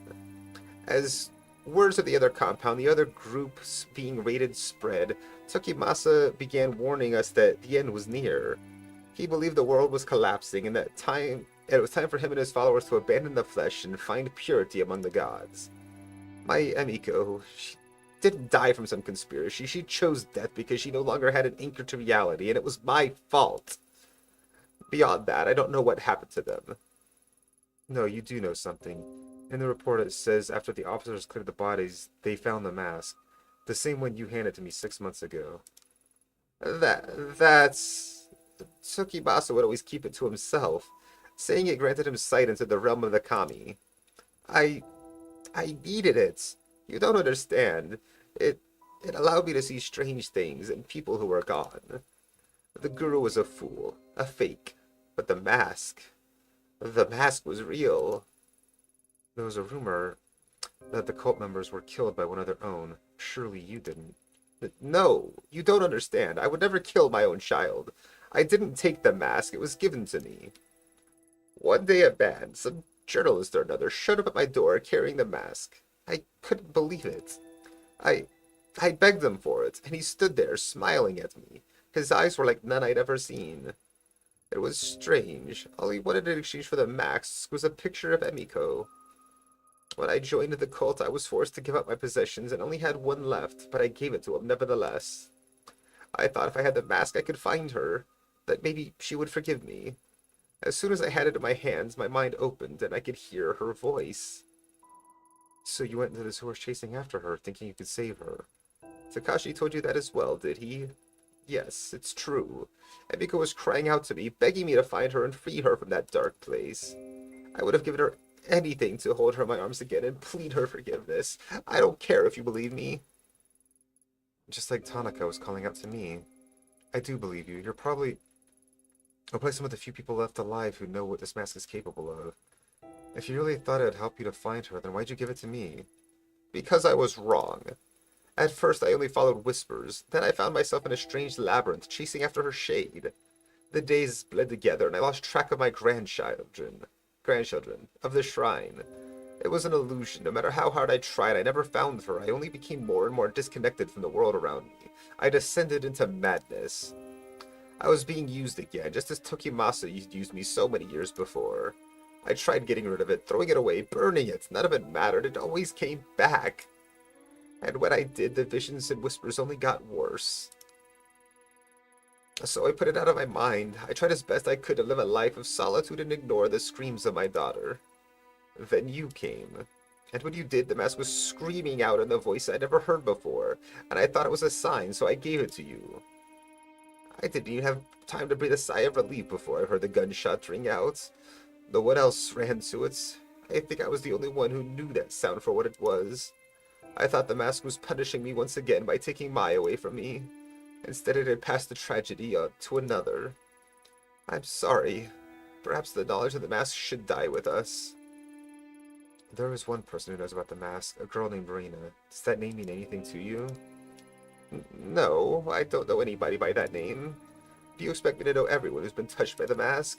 As words of the other compound, the other groups being raided spread, Tokimasa began warning us that the end was near. He believed the world was collapsing and that it was time for him and his followers to abandon the flesh and find purity among the gods. My Emiko, she didn't die from some conspiracy. She chose death because she no longer had an anchor to reality, and it was my fault. Beyond that, I don't know what happened to them. No, you do know something. In the report it says after the officers cleared the bodies, they found the mask. The same one you handed to me 6 months ago. That's... Tsukibasa would always keep it to himself, saying it granted him sight into the realm of the kami. I needed it. You don't understand. It allowed me to see strange things and people who were gone. The guru was a fool, a fake, but the mask was real. There was a rumor that the cult members were killed by one of their own. Surely you didn't. No, you don't understand. I would never kill my own child. I didn't take the mask. It was given to me. One day a man, some journalist or another, showed up at my door carrying the mask. I couldn't believe it. I begged him for it, and he stood there smiling at me. His eyes were like none I'd ever seen. It was strange. All he wanted in exchange for the mask was a picture of Emiko. When I joined the cult, I was forced to give up my possessions and only had one left, but I gave it to him nevertheless. I thought if I had the mask, I could find her, that maybe she would forgive me. As soon as I had it in my hands, my mind opened, and I could hear her voice. So you went into the sewers chasing after her, thinking you could save her. Takashi told you that as well, did he? Yes, it's true. Emiko was crying out to me, begging me to find her and free her from that dark place. I would have given her anything to hold her in my arms again and plead her forgiveness. I don't care if you believe me. Just like Tanaka was calling out to me. I do believe you. You're probably some of the few people left alive who know what this mask is capable of. If you really thought it would help you to find her, then why'd you give it to me? Because I was wrong. At first, I only followed whispers. Then I found myself in a strange labyrinth, chasing after her shade. The days bled together, and I lost track of my grandchildren, of the shrine. It was an illusion. No matter how hard I tried, I never found her. I only became more and more disconnected from the world around me. I descended into madness. I was being used again, just as Tokimasa used me so many years before. I tried getting rid of it, throwing it away, burning it. None of it mattered. It always came back. And when I did, the visions and whispers only got worse. So I put it out of my mind. I tried as best I could to live a life of solitude and ignore the screams of my daughter. Then you came. And when you did, the mask was screaming out in a voice I'd never heard before, and I thought it was a sign, so I gave it to you. I didn't even have time to breathe a sigh of relief before I heard the gunshot ring out. No one else ran to it. I think I was the only one who knew that sound for what it was. I thought the mask was punishing me once again by taking Mai away from me. Instead, it had passed the tragedy to another. I'm sorry. Perhaps the knowledge of the mask should die with us. There is one person who knows about the mask, a girl named Marina. Does that name mean anything to you? No, I don't know anybody by that name. Do you expect me to know everyone who's been touched by the mask?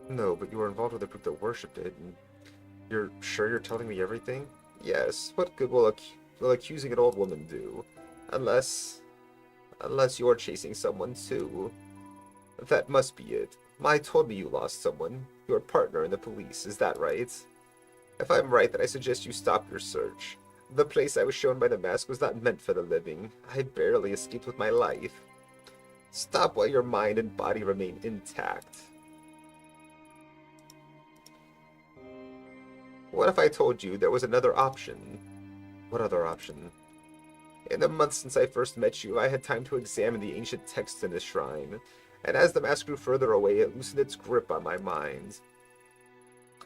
No, but you were involved with a group that worshipped it, and you're sure you're telling me everything? Yes, what good will accusing an old woman do? Unless you're chasing someone too. That must be it. Mai told me you lost someone, your partner in the police, is that right? If I'm right, then I suggest you stop your search. The place I was shown by the mask was not meant for the living. I barely escaped with my life. Stop while your mind and body remain intact. What if I told you there was another option? What other option? In the months since I first met you, I had time to examine the ancient texts in this shrine, and as the mask grew further away, it loosened its grip on my mind.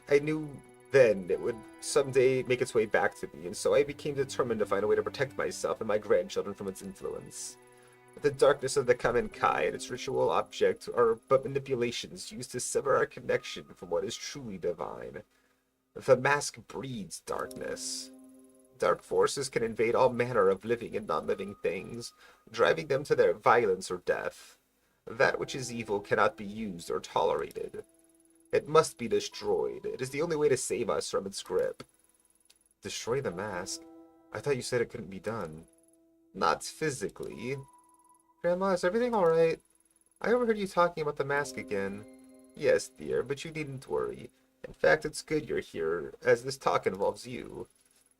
I knew then it would someday make its way back to me, and so I became determined to find a way to protect myself and my grandchildren from its influence. The darkness of the Kamen Kai and its ritual object are but manipulations used to sever our connection from what is truly divine. The mask breeds darkness. Dark forces can invade all manner of living and non-living things, driving them to their violence or death. That which is evil cannot be used or tolerated. It must be destroyed. It is the only way to save us from its grip. Destroy the mask? I thought you said it couldn't be done. Not physically. Grandma, is everything alright? I overheard you talking about the mask again. Yes, dear, but you needn't worry. In fact, it's good you're here, as this talk involves you.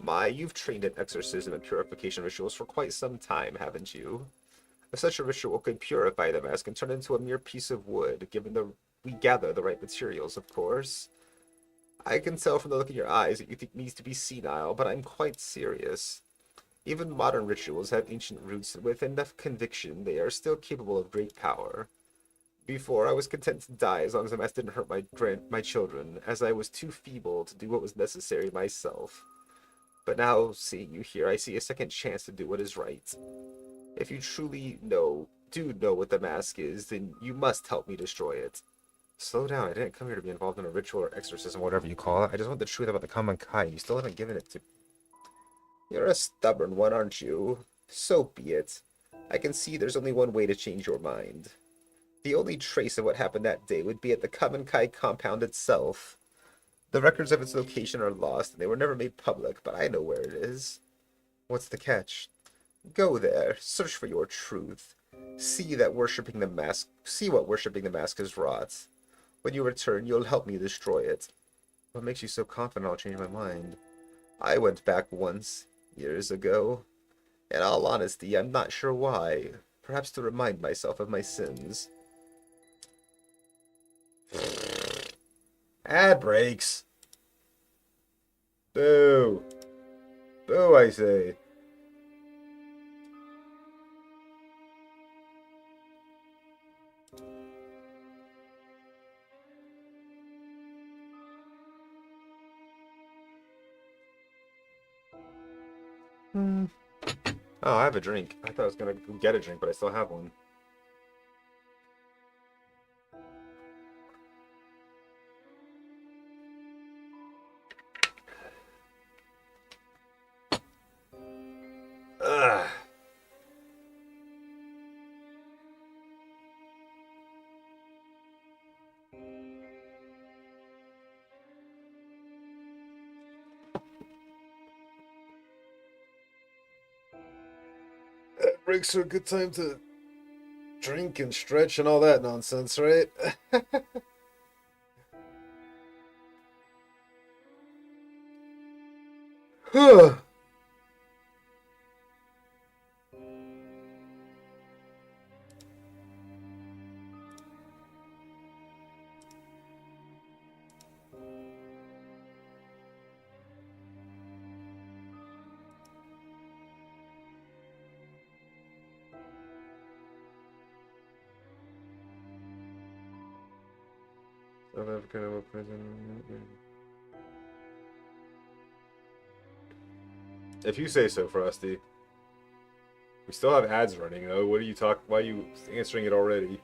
My, you've trained in exorcism and purification rituals for quite some time, haven't you? Such a ritual could purify the mask and turn it into a mere piece of wood, given we gather the right materials, of course. I can tell from the look in your eyes that you think it needs to be senile, but I'm quite serious. Even modern rituals have ancient roots, and with enough conviction, they are still capable of great power. Before, I was content to die as long as the mask didn't hurt my children, as I was too feeble to do what was necessary myself. But now, seeing you here, I see a second chance to do what is right. If you truly do know what the mask is, then you must help me destroy it. Slow down, I didn't come here to be involved in a ritual or exorcism, whatever you call it. I just want the truth about the Kamen Kai. You still haven't given it to me. You're a stubborn one, aren't you? So be it. I can see there's only one way to change your mind. The only trace of what happened that day would be at the Kamen Kai compound itself. The records of its location are lost, and they were never made public, but I know where it is. What's the catch? Go there, search for your truth. See what worshipping the mask has wrought. When you return, you'll help me destroy it. What makes you so confident I'll change my mind? I went back once, years ago. In all honesty, I'm not sure why. Perhaps to remind myself of my sins. Ad breaks. Boo. Boo, I say. Oh, I have a drink. I thought I was gonna go get a drink, but I still have one. Ugh. Breaks are a good time to drink and stretch and all that nonsense, right? South Africa prison. If you say so, Frosty. We still have ads running though. What are you talking? Why are you answering it already?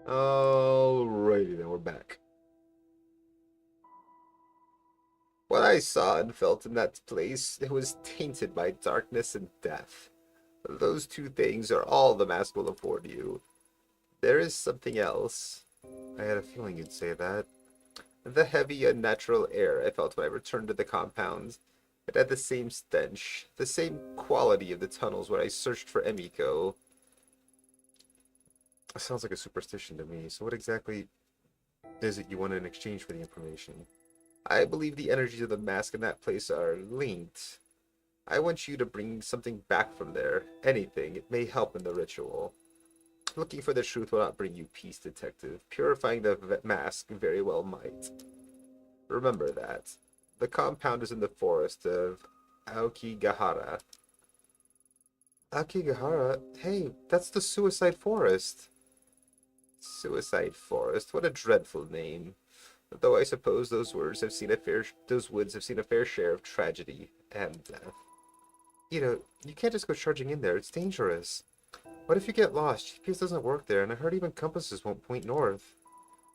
Alrighty then, we're back. What I saw and felt in that place, it was tainted by darkness and death. Those two things are all the mask will afford you. There is something else. I had a feeling you'd say that. The heavy, unnatural air I felt when I returned to the compound. It had the same stench, the same quality of the tunnels where I searched for Emiko. It sounds like a superstition to me. So what exactly is it you want in exchange for the information? I believe the energies of the mask in that place are linked. I want you to bring something back from there. Anything. It may help in the ritual. Looking for the truth will not bring you peace, detective. Purifying the mask very well might. Remember that. The compound is in the forest of Aokigahara. Akigahara? Hey, that's the Suicide Forest. Suicide Forest. What a dreadful name. Though I suppose those woods have seen a fair share of tragedy and death. You can't just go charging in there. It's dangerous. What if you get lost? GPS doesn't work there, and I heard even compasses won't point north.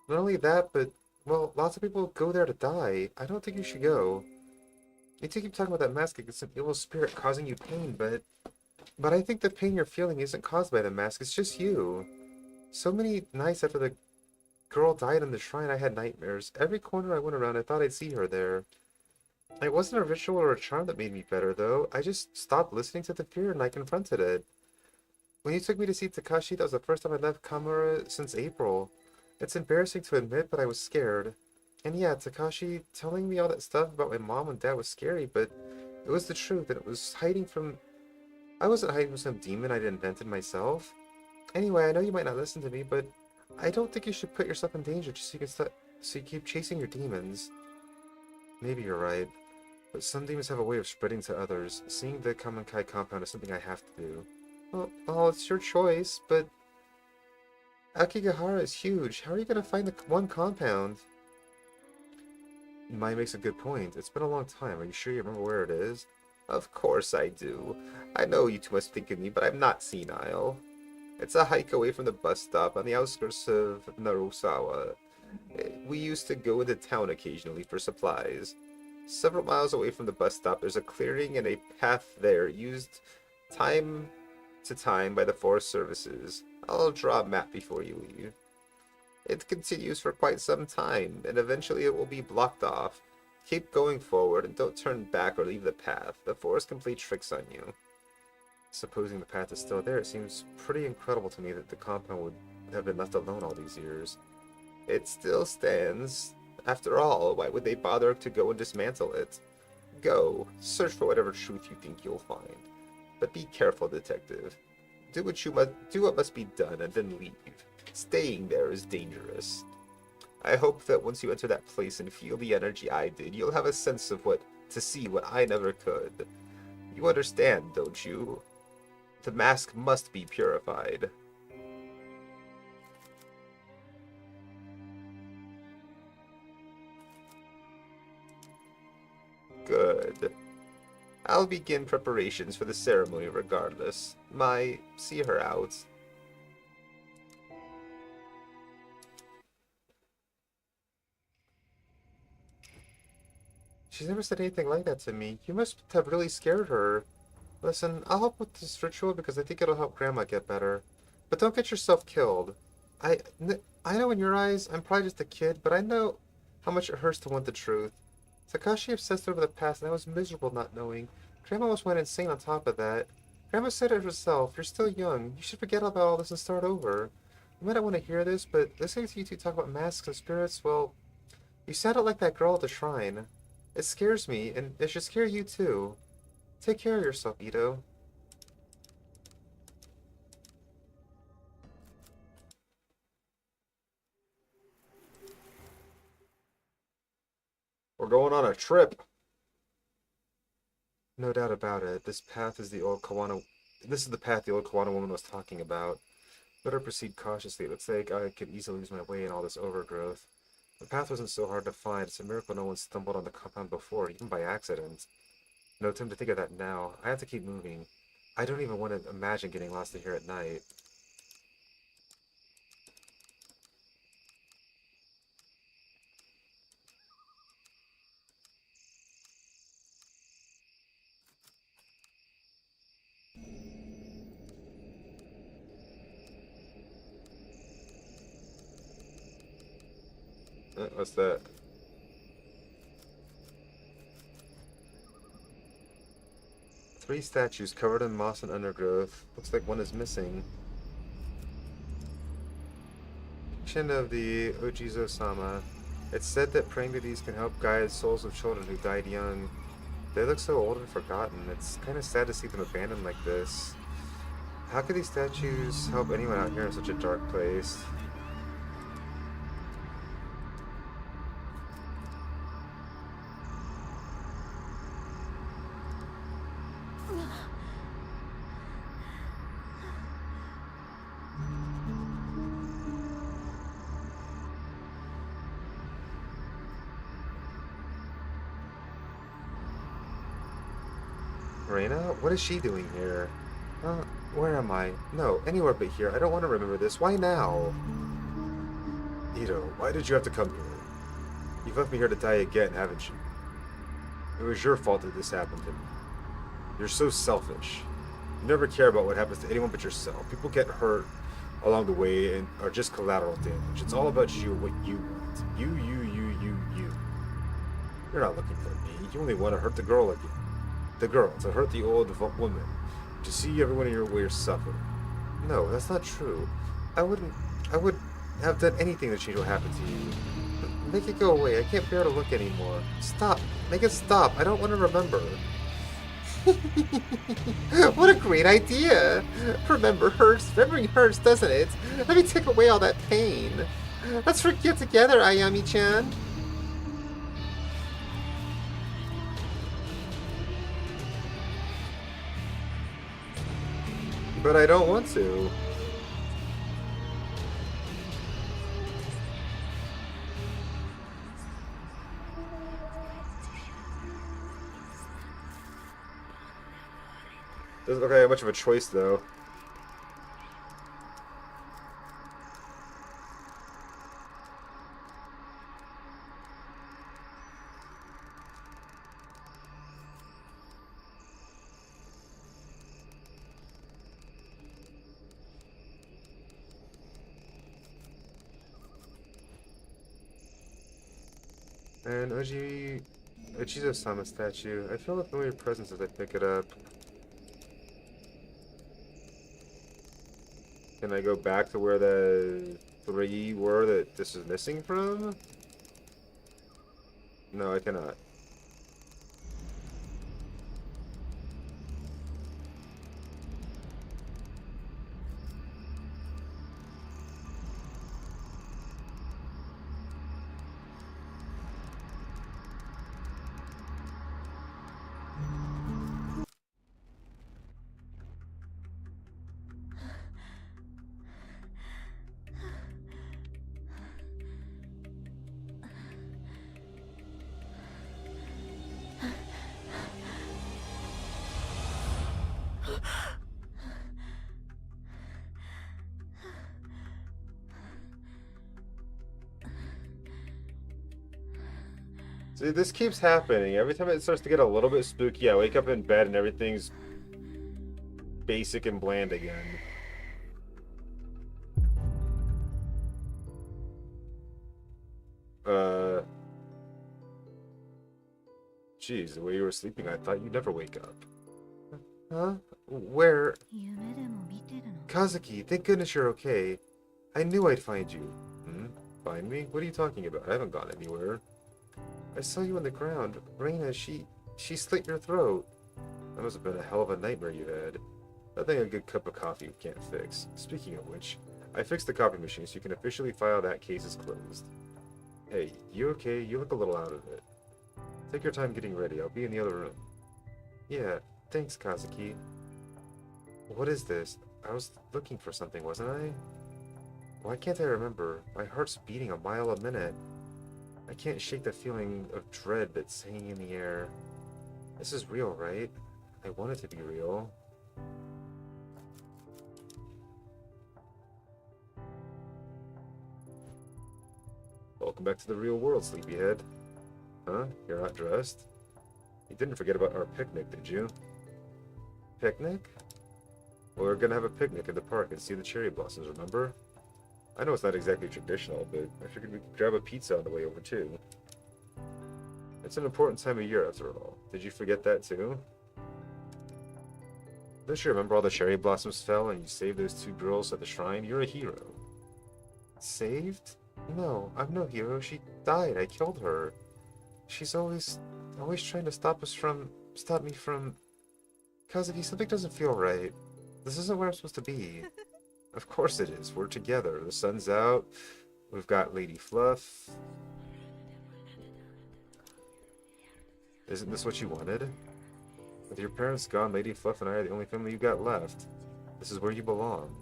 Not only that, but, well, lots of people go there to die. I don't think you should go. You two keep talking about that mask like it's some evil spirit causing you pain, but I think the pain you're feeling isn't caused by the mask. It's just you. So many nights after the girl died in the shrine, I had nightmares. Every corner I went around, I thought I'd see her there. It wasn't a ritual or a charm that made me better, though. I just stopped listening to the fear and I confronted it. When you took me to see Takashi, that was the first time I left Kamura since April. It's embarrassing to admit, but I was scared. And yeah, Takashi telling me all that stuff about my mom and dad was scary, but it was the truth, and it was hiding from... I wasn't hiding from some demon I'd invented myself. Anyway, I know you might not listen to me, but I don't think you should put yourself in danger just so you keep chasing your demons. Maybe you're right, but some demons have a way of spreading to others. Seeing the Kamonkai compound is something I have to do. Well, it's your choice, but Akigahara is huge. How are you going to find the one compound? Mai makes a good point. It's been a long time. Are you sure you remember where it is? Of course I do. I know you two must think of me, but I'm not senile. It's a hike away from the bus stop on the outskirts of Narusawa. We used to go into town occasionally for supplies. Several miles away from the bus stop, there's a clearing and a path there used time to time by the forest services. I'll draw a map before you leave. It continues for quite some time, and eventually it will be blocked off. Keep going forward and don't turn back or leave the path. The forest can play tricks on you. Supposing the path is still there, it seems pretty incredible to me that the compound would have been left alone all these years. It still stands. After all, why would they bother to go and dismantle it? Go, search for whatever truth you think you'll find. But be careful, detective. Do what must be done and then leave. Staying there is dangerous. I hope that once you enter that place and feel the energy I did, you'll have a sense of to see what I never could. You understand, don't you? The mask must be purified. Good. I'll begin preparations for the ceremony regardless. See her out. She's never said anything like that to me. You must have really scared her. Listen, I'll help with this ritual because I think it'll help Grandma get better. But don't get yourself killed. I know in your eyes, I'm probably just a kid, but I know how much it hurts to want the truth. Takashi obsessed over the past, and I was miserable not knowing. Grandma almost went insane on top of that. Grandma said it herself. You're still young. You should forget about all this and start over. You might not want to hear this, but listening to you two talk about masks and spirits, well, you sounded like that girl at the shrine. It scares me, and it should scare you too. Take care of yourself, Ito. We're going on a trip. No doubt about it. This is the path the old Kawana woman was talking about. Better proceed cautiously. It looks like I could easily lose my way in all this overgrowth. The path wasn't so hard to find. It's a miracle no one stumbled on the compound before, even by accident. No time to think of that now. I have to keep moving. I don't even want to imagine getting lost in here at night. What's that? Three statues covered in moss and undergrowth. Looks like one is missing. Depiction of the Ojizo-sama. It's said that praying to these can help guide souls of children who died young. They look so old and forgotten. It's kind of sad to see them abandoned like this. How could these statues help anyone out here in such a dark place? Reina? What is she doing here? Where am I? No, anywhere but here. I don't want to remember this. Why now? Ito, why did you have to come here? You've left me here to die again, haven't you? It was your fault that this happened to me. You're so selfish. You never care about what happens to anyone but yourself. People get hurt along the way and are just collateral damage. It's all about you, what you want. You. You're not looking for me. You only want to hurt the girl again. The girl, to hurt the old woman. To see everyone in your way suffer. No, that's not true. I would have done anything to change what happened to you. Make it go away. I can't bear to look anymore. Stop. Make it stop. I don't want to remember. What a great idea! Remembering hurts, doesn't it? Let me take away all that pain. Let's forget together, Ayami-chan. But I don't want to. Doesn't look like I have much of a choice, though. An Ojizo-sama statue. I feel a familiar presence as I pick it up. Can I go back to where the three were that this is missing from? No, I cannot. See, this keeps happening. Every time it starts to get a little bit spooky, I wake up in bed and everything's basic and bland again. Geez, the way you were sleeping, I thought you'd never wake up. Huh? Where? 夢でも見てるの Kazuki, thank goodness you're okay. I knew I'd find you. Hmm? Find me? What are you talking about? I haven't gone anywhere. I saw you on the ground. Reina, she slit your throat. That must have been a hell of a nightmare you had. Nothing a good cup of coffee can't fix. Speaking of which, I fixed the copy machine so you can officially file that case as closed. Hey, you okay? You look a little out of it. Take your time getting ready. I'll be in the other room. Yeah, thanks, Kazuki. What is this? I was looking for something, wasn't I? Why can't I remember? My heart's beating a mile a minute. I can't shake the feeling of dread that's hanging in the air. This is real, right? I want it to be real. Welcome back to the real world, sleepyhead. Huh? You're not dressed? You didn't forget about our picnic, did you? Picnic? Well, we're gonna have a picnic in the park and see the cherry blossoms, remember? I know it's not exactly traditional, but I figured we'd grab a pizza on the way over too. It's an important time of year after all. Did you forget that too? Don't you remember all the cherry blossoms fell and you saved those 2 girls at the shrine? You're a hero. Saved? No, I'm no hero. She died. I killed her. She's always trying to stop me from... Kazuki, something doesn't feel right. This isn't where I'm supposed to be. Of course it is. We're together. The sun's out. We've got Lady Fluff. Isn't this what you wanted? With your parents gone, Lady Fluff and I are the only family you got left. This is where you belong.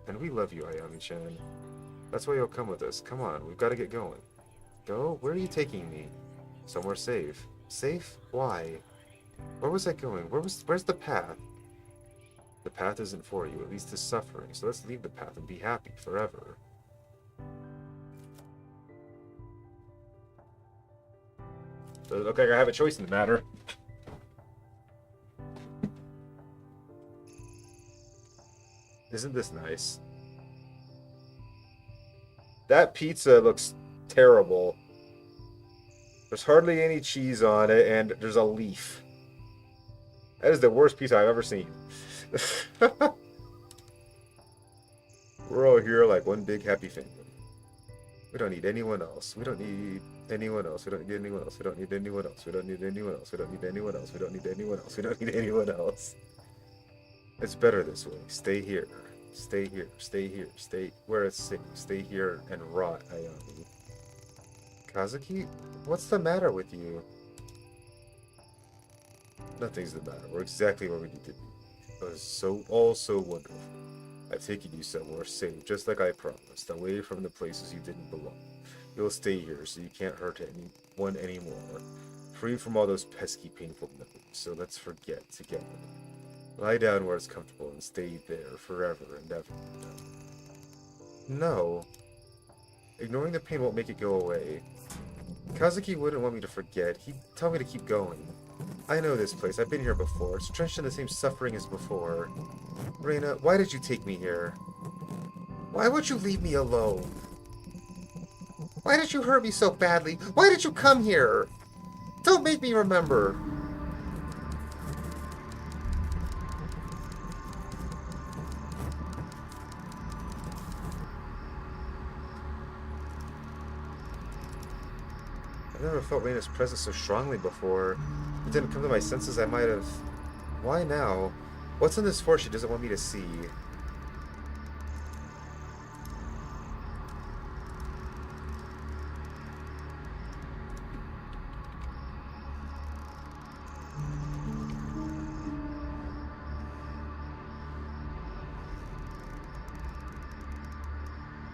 And we love you, Ayami-chan. That's why you'll come with us. Come on, we've got to get going. Go? Where are you taking me? Somewhere safe. Safe? Why? Where was I going? Where's the path? The path isn't for you. It leads to suffering. So let's leave the path and be happy forever. Does it look like I have a choice in the matter? Isn't this nice? That pizza looks terrible. There's hardly any cheese on it, and there's a leaf. That is the worst pizza I've ever seen. We're all here like one big happy family. We don't need anyone else. We don't need anyone else. We don't need anyone else. We don't need anyone else. We don't need anyone else. We don't need anyone else. We don't need anyone else. We don't need anyone else. It's better this way. Stay here. Stay here. Stay here. Stay where it's safe. Stay here and rot, Ayami. Kazuki, what's the matter with you? Nothing's the matter. We're exactly where we need to be. It was all so wonderful. I've taken you somewhere safe, just like I promised, away from the places you didn't belong. You'll stay here so you can't hurt anyone anymore. Free from all those pesky, painful memories. So let's forget together. Lie down where it's comfortable and stay there forever and ever. No. Ignoring the pain won't make it go away. Kazuki wouldn't want me to forget. He'd tell me to keep going. I know this place. I've been here before. It's drenched in the same suffering as before. Reina, why did you take me here? Why would you leave me alone? Why did you hurt me so badly? Why did you come here? Don't make me remember. I've never felt Reina's presence so strongly before. If it didn't come to my senses, I might have... Why now? What's in this forest she doesn't want me to see?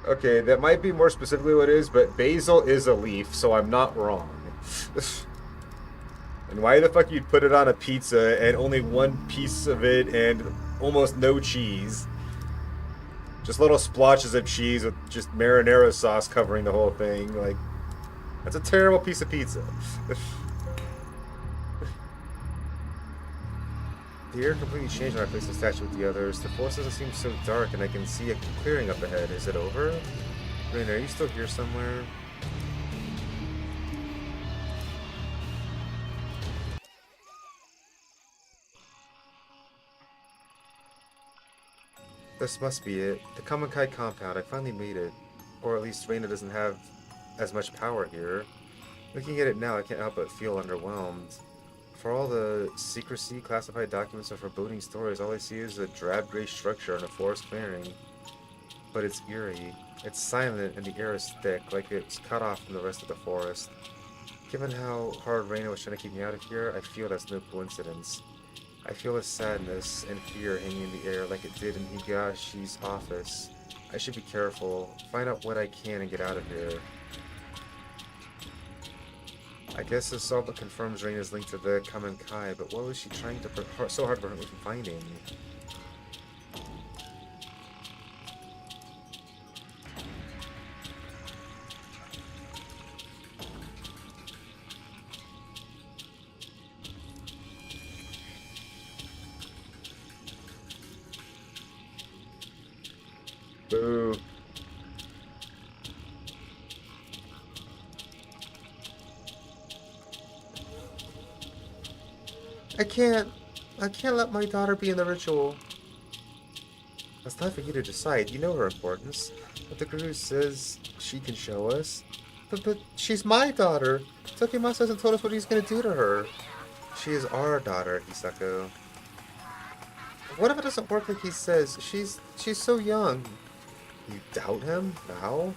Okay, that might be more specifically what it is, but basil is a leaf, so I'm not wrong. And why the fuck you'd put it on a pizza and only one piece of it and almost no cheese? Just little splotches of cheese with just marinara sauce covering the whole thing. Like, that's a terrible piece of pizza. The air completely changed when I placed the statue with the others. The forest doesn't seem so dark and I can see a clearing up ahead. Is it over? Rain, are you still here somewhere? This must be it. The Kamenkai compound. I finally made it. Or at least Reina doesn't have as much power here. Looking at it now, I can't help but feel underwhelmed. For all the secrecy, classified documents, and foreboding stories, all I see is a drab gray structure in a forest clearing. But it's eerie. It's silent and the air is thick, like it's cut off from the rest of the forest. Given how hard Reina was trying to keep me out of here, I feel that's no coincidence. I feel a sadness and fear hanging in the air like it did in Higashi's office. I should be careful, find out what I can and get out of here. I guess this all but confirms Reina's link to the Kamenkai, but what was she trying to so hard to prevent me from finding? Boo. I can't let my daughter be in the ritual. That's not for you to decide. You know her importance. But the guru says she can show us. But she's my daughter. Tokimasa hasn't told us what he's gonna do to her. She is our daughter, Hisako. What if it doesn't work like he says? She's so young. You doubt him? Now?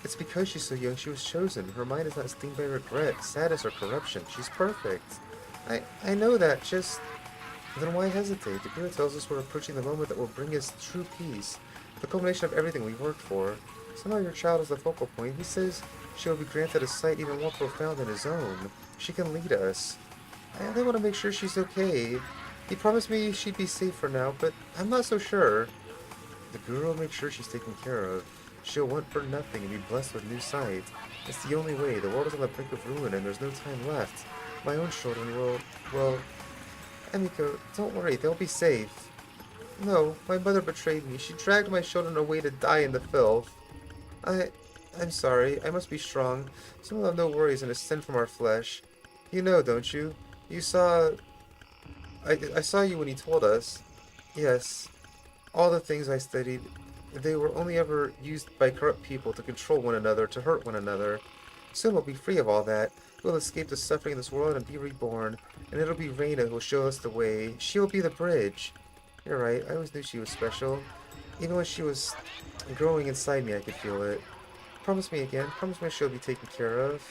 It's because she's so young she was chosen. Her mind is not stained by regret, sadness, or corruption. She's perfect. I know that, just... Then why hesitate? The Guru tells us we're approaching the moment that will bring us true peace. The culmination of everything we worked for. Somehow your child is the focal point. He says she will be granted a sight even more profound than his own. She can lead us. I only want to make sure she's okay. He promised me she'd be safe for now, but I'm not so sure. The Guru will make sure she's taken care of. She'll want for nothing and be blessed with new sight. It's the only way. The world is on the brink of ruin and there's no time left. My own children will... well... Emiko, don't worry, they'll be safe. No, my mother betrayed me. She dragged my children away to die in the filth. I'm sorry. I must be strong. So we'll have no worries and ascend from our flesh. You know, don't you? You saw... I saw you when he told us. Yes. All the things I studied, they were only ever used by corrupt people to control one another, to hurt one another. Soon we'll be free of all that. We'll escape the suffering of this world and be reborn. And it'll be Reina who will show us the way. She'll be the bridge. You're right, I always knew she was special. Even when she was growing inside me, I could feel it. Promise me again. Promise me she'll be taken care of.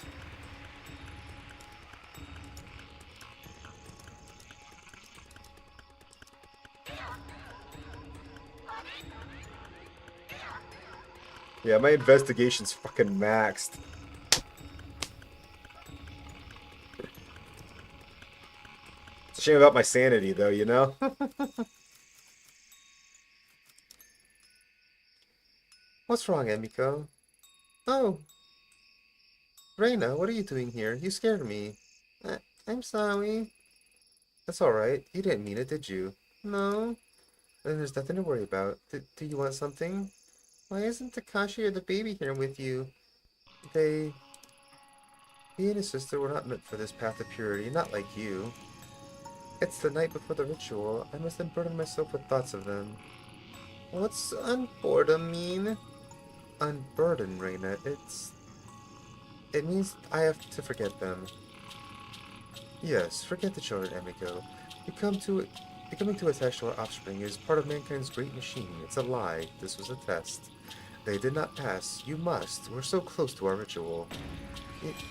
Yeah, my investigation's fucking maxed. It's a shame about my sanity, though, you know? What's wrong, Emiko? Oh. Reina, what are you doing here? You scared me. I'm sorry. That's alright. You didn't mean it, did you? No. Then there's nothing to worry about. Do you want something? Why isn't Takashi or the baby here with you? He and his sister were not meant for this path of purity, not like you. It's the night before the ritual. I must unburden myself with thoughts of them. What's unboredom mean? Unburden, Reina. It means I have to forget them. Yes, forget the children, Emiko. Becoming too attached to our offspring is part of mankind's great machine. It's a lie. This was a test. They did not pass. You must. We're so close to our ritual.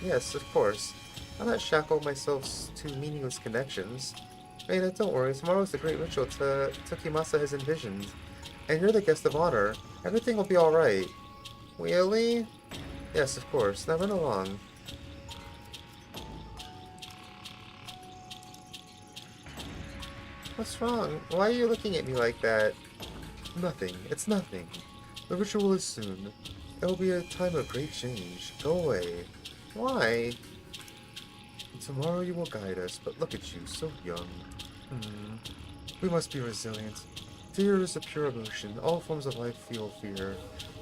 Yes, of course. I'll not shackle myself to meaningless connections. Reina, don't worry. Tomorrow's the great ritual Tokimasa has envisioned. And you're the guest of honor. Everything will be alright. Really? Yes, of course. Now run along. What's wrong? Why are you looking at me like that? Nothing. It's nothing. The ritual is soon. It will be a time of great change. Go away. Why? Tomorrow you will guide us, but look at you, so young. We must be resilient. Fear is a pure emotion. All forms of life feel fear.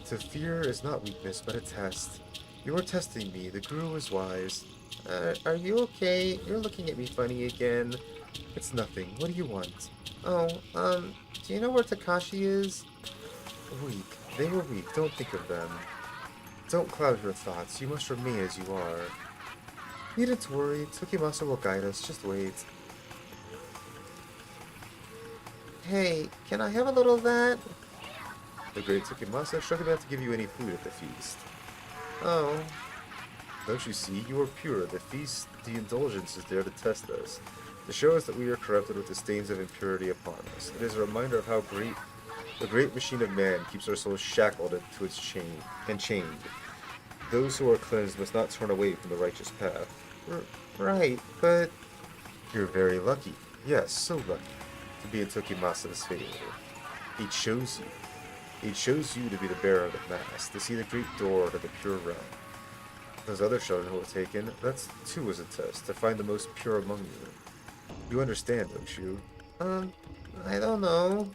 To fear is not weakness, but a test. You are testing me. The Guru is wise. Are you okay? You're looking at me funny again. It's nothing. What do you want? Oh, do you know where Takashi is? Weak. They were weak. Don't think of them. Don't cloud your thoughts. You must remain as you are. Needn't to worry. Tokimasa will guide us. Just wait. Hey, can I have a little of that? The great Tokimasa shouldn't have to give you any food at the feast. Oh. Don't you see? You are pure. The feast, the indulgence is there to test us. To show us that we are corrupted with the stains of impurity upon us. It is a reminder of how the great machine of man keeps our souls shackled to its chain and chained. Those who are cleansed must not turn away from the righteous path. Right, but you're very lucky. Yes, so lucky to be in Tokimasa's favor. He chose you. He chose you to be the bearer of the mask, to see the great door to the pure realm. Those other children who were taken, that too was a test, to find the most pure among you. You understand, don't you? I don't know.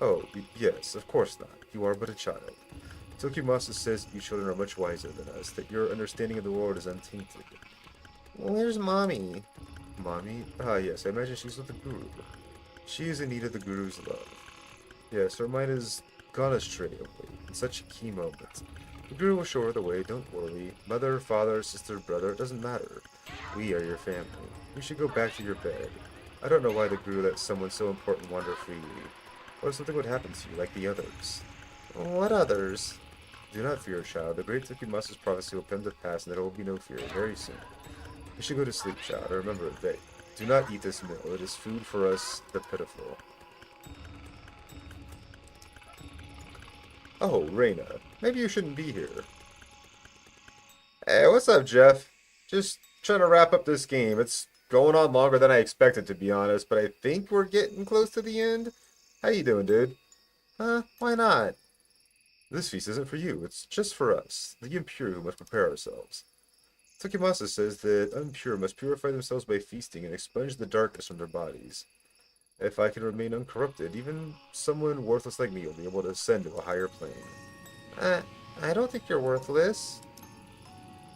Oh, yes, of course not. You are but a child. Tokimasa says you children are much wiser than us, that your understanding of the world is untainted. Where's Mommy? Mommy? Ah, yes, I imagine she's with the Guru. She is in need of the Guru's love. Yes, her mind has gone astray of late, in such a key moment. The Guru will show her the way, don't worry. Mother, father, sister, brother, it doesn't matter. We are your family. You should go back to your bed. I don't know why the Guru let someone so important wander freely. What if something would happen to you, like the others? What others? Do not fear, child. The great Tsukimasa's prophecy will come to pass, and there will be no fear very soon. You should go to sleep, child. Remember that do not eat this meal. It is food for us, the pitiful. Oh, Reina. Maybe you shouldn't be here. Hey, what's up, Jeff? Just trying to wrap up this game. It's going on longer than I expected, to be honest, but I think we're getting close to the end. How you doing, dude? Huh? Why not? This feast isn't for you. It's just for us, the impure who must prepare ourselves. Tsukimasa says that impure must purify themselves by feasting and expunge the darkness from their bodies. If I can remain uncorrupted, even someone worthless like me will be able to ascend to a higher plane. I don't think you're worthless.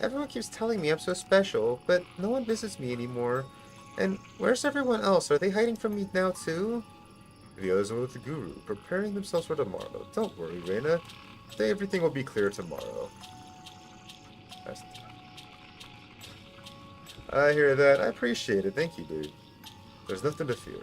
Everyone keeps telling me I'm so special, but no one visits me anymore. And where's everyone else? Are they hiding from me now too? The others are with the Guru, preparing themselves for tomorrow. Don't worry, Reina. Everything will be clear tomorrow. I hear that. I appreciate it. Thank you, dude. There's nothing to fear.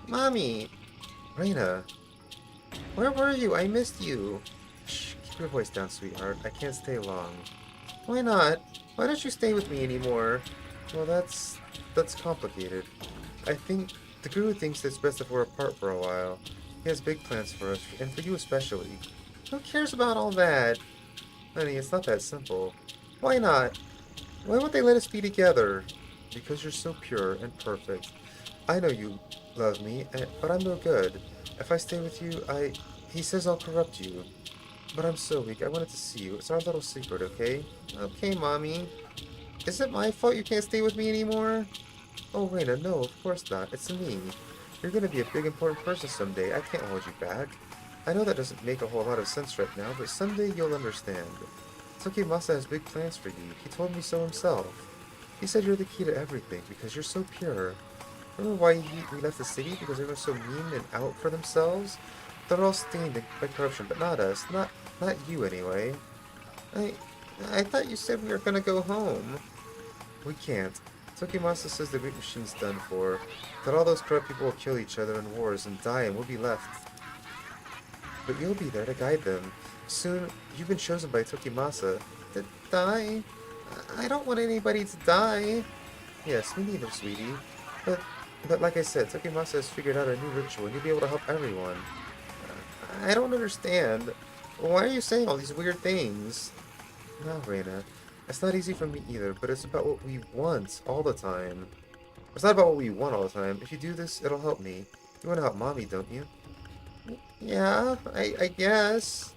Mommy! Reina! Where were you? I missed you. Shh, keep your voice down, sweetheart. I can't stay long. Why not? Why don't you stay with me anymore? Well, that's complicated. I think the Guru thinks it's best if we're apart for a while. He has big plans for us, and for you especially. Who cares about all that? Honey, it's not that simple. Why not? Why won't they let us be together? Because you're so pure and perfect. I know you love me, but I'm no good. If I stay with you, he says I'll corrupt you. But I'm so weak, I wanted to see you. It's our little secret, okay? Okay, Mommy. Is it my fault you can't stay with me anymore? Oh, Reina, no, of course not. It's me. You're gonna be a big important person someday. I can't hold you back. I know that doesn't make a whole lot of sense right now, but someday you'll understand. Tsukimasa has big plans for you. He told me so himself. He said you're the key to everything because you're so pure. Remember why we left the city? Because they were so mean and out for themselves? They're all stained by corruption, but not us. Not you, anyway. I thought you said we were gonna go home. We can't. Tsukimasa says the great machine's done for. That all those corrupt people will kill each other in wars and die and we'll be left. But you'll be there to guide them. Soon, you've been chosen by Tsukimasa. To die? I don't want anybody to die. Yes, me neither, sweetie. But like I said, Tsukimasa has figured out a new ritual and you'll be able to help everyone. I don't understand. Why are you saying all these weird things? No, Reina. It's not easy for me either, but it's about what we want all the time. It's not about what we want all the time. If you do this, it'll help me. You want to help Mommy, don't you? Yeah, I guess.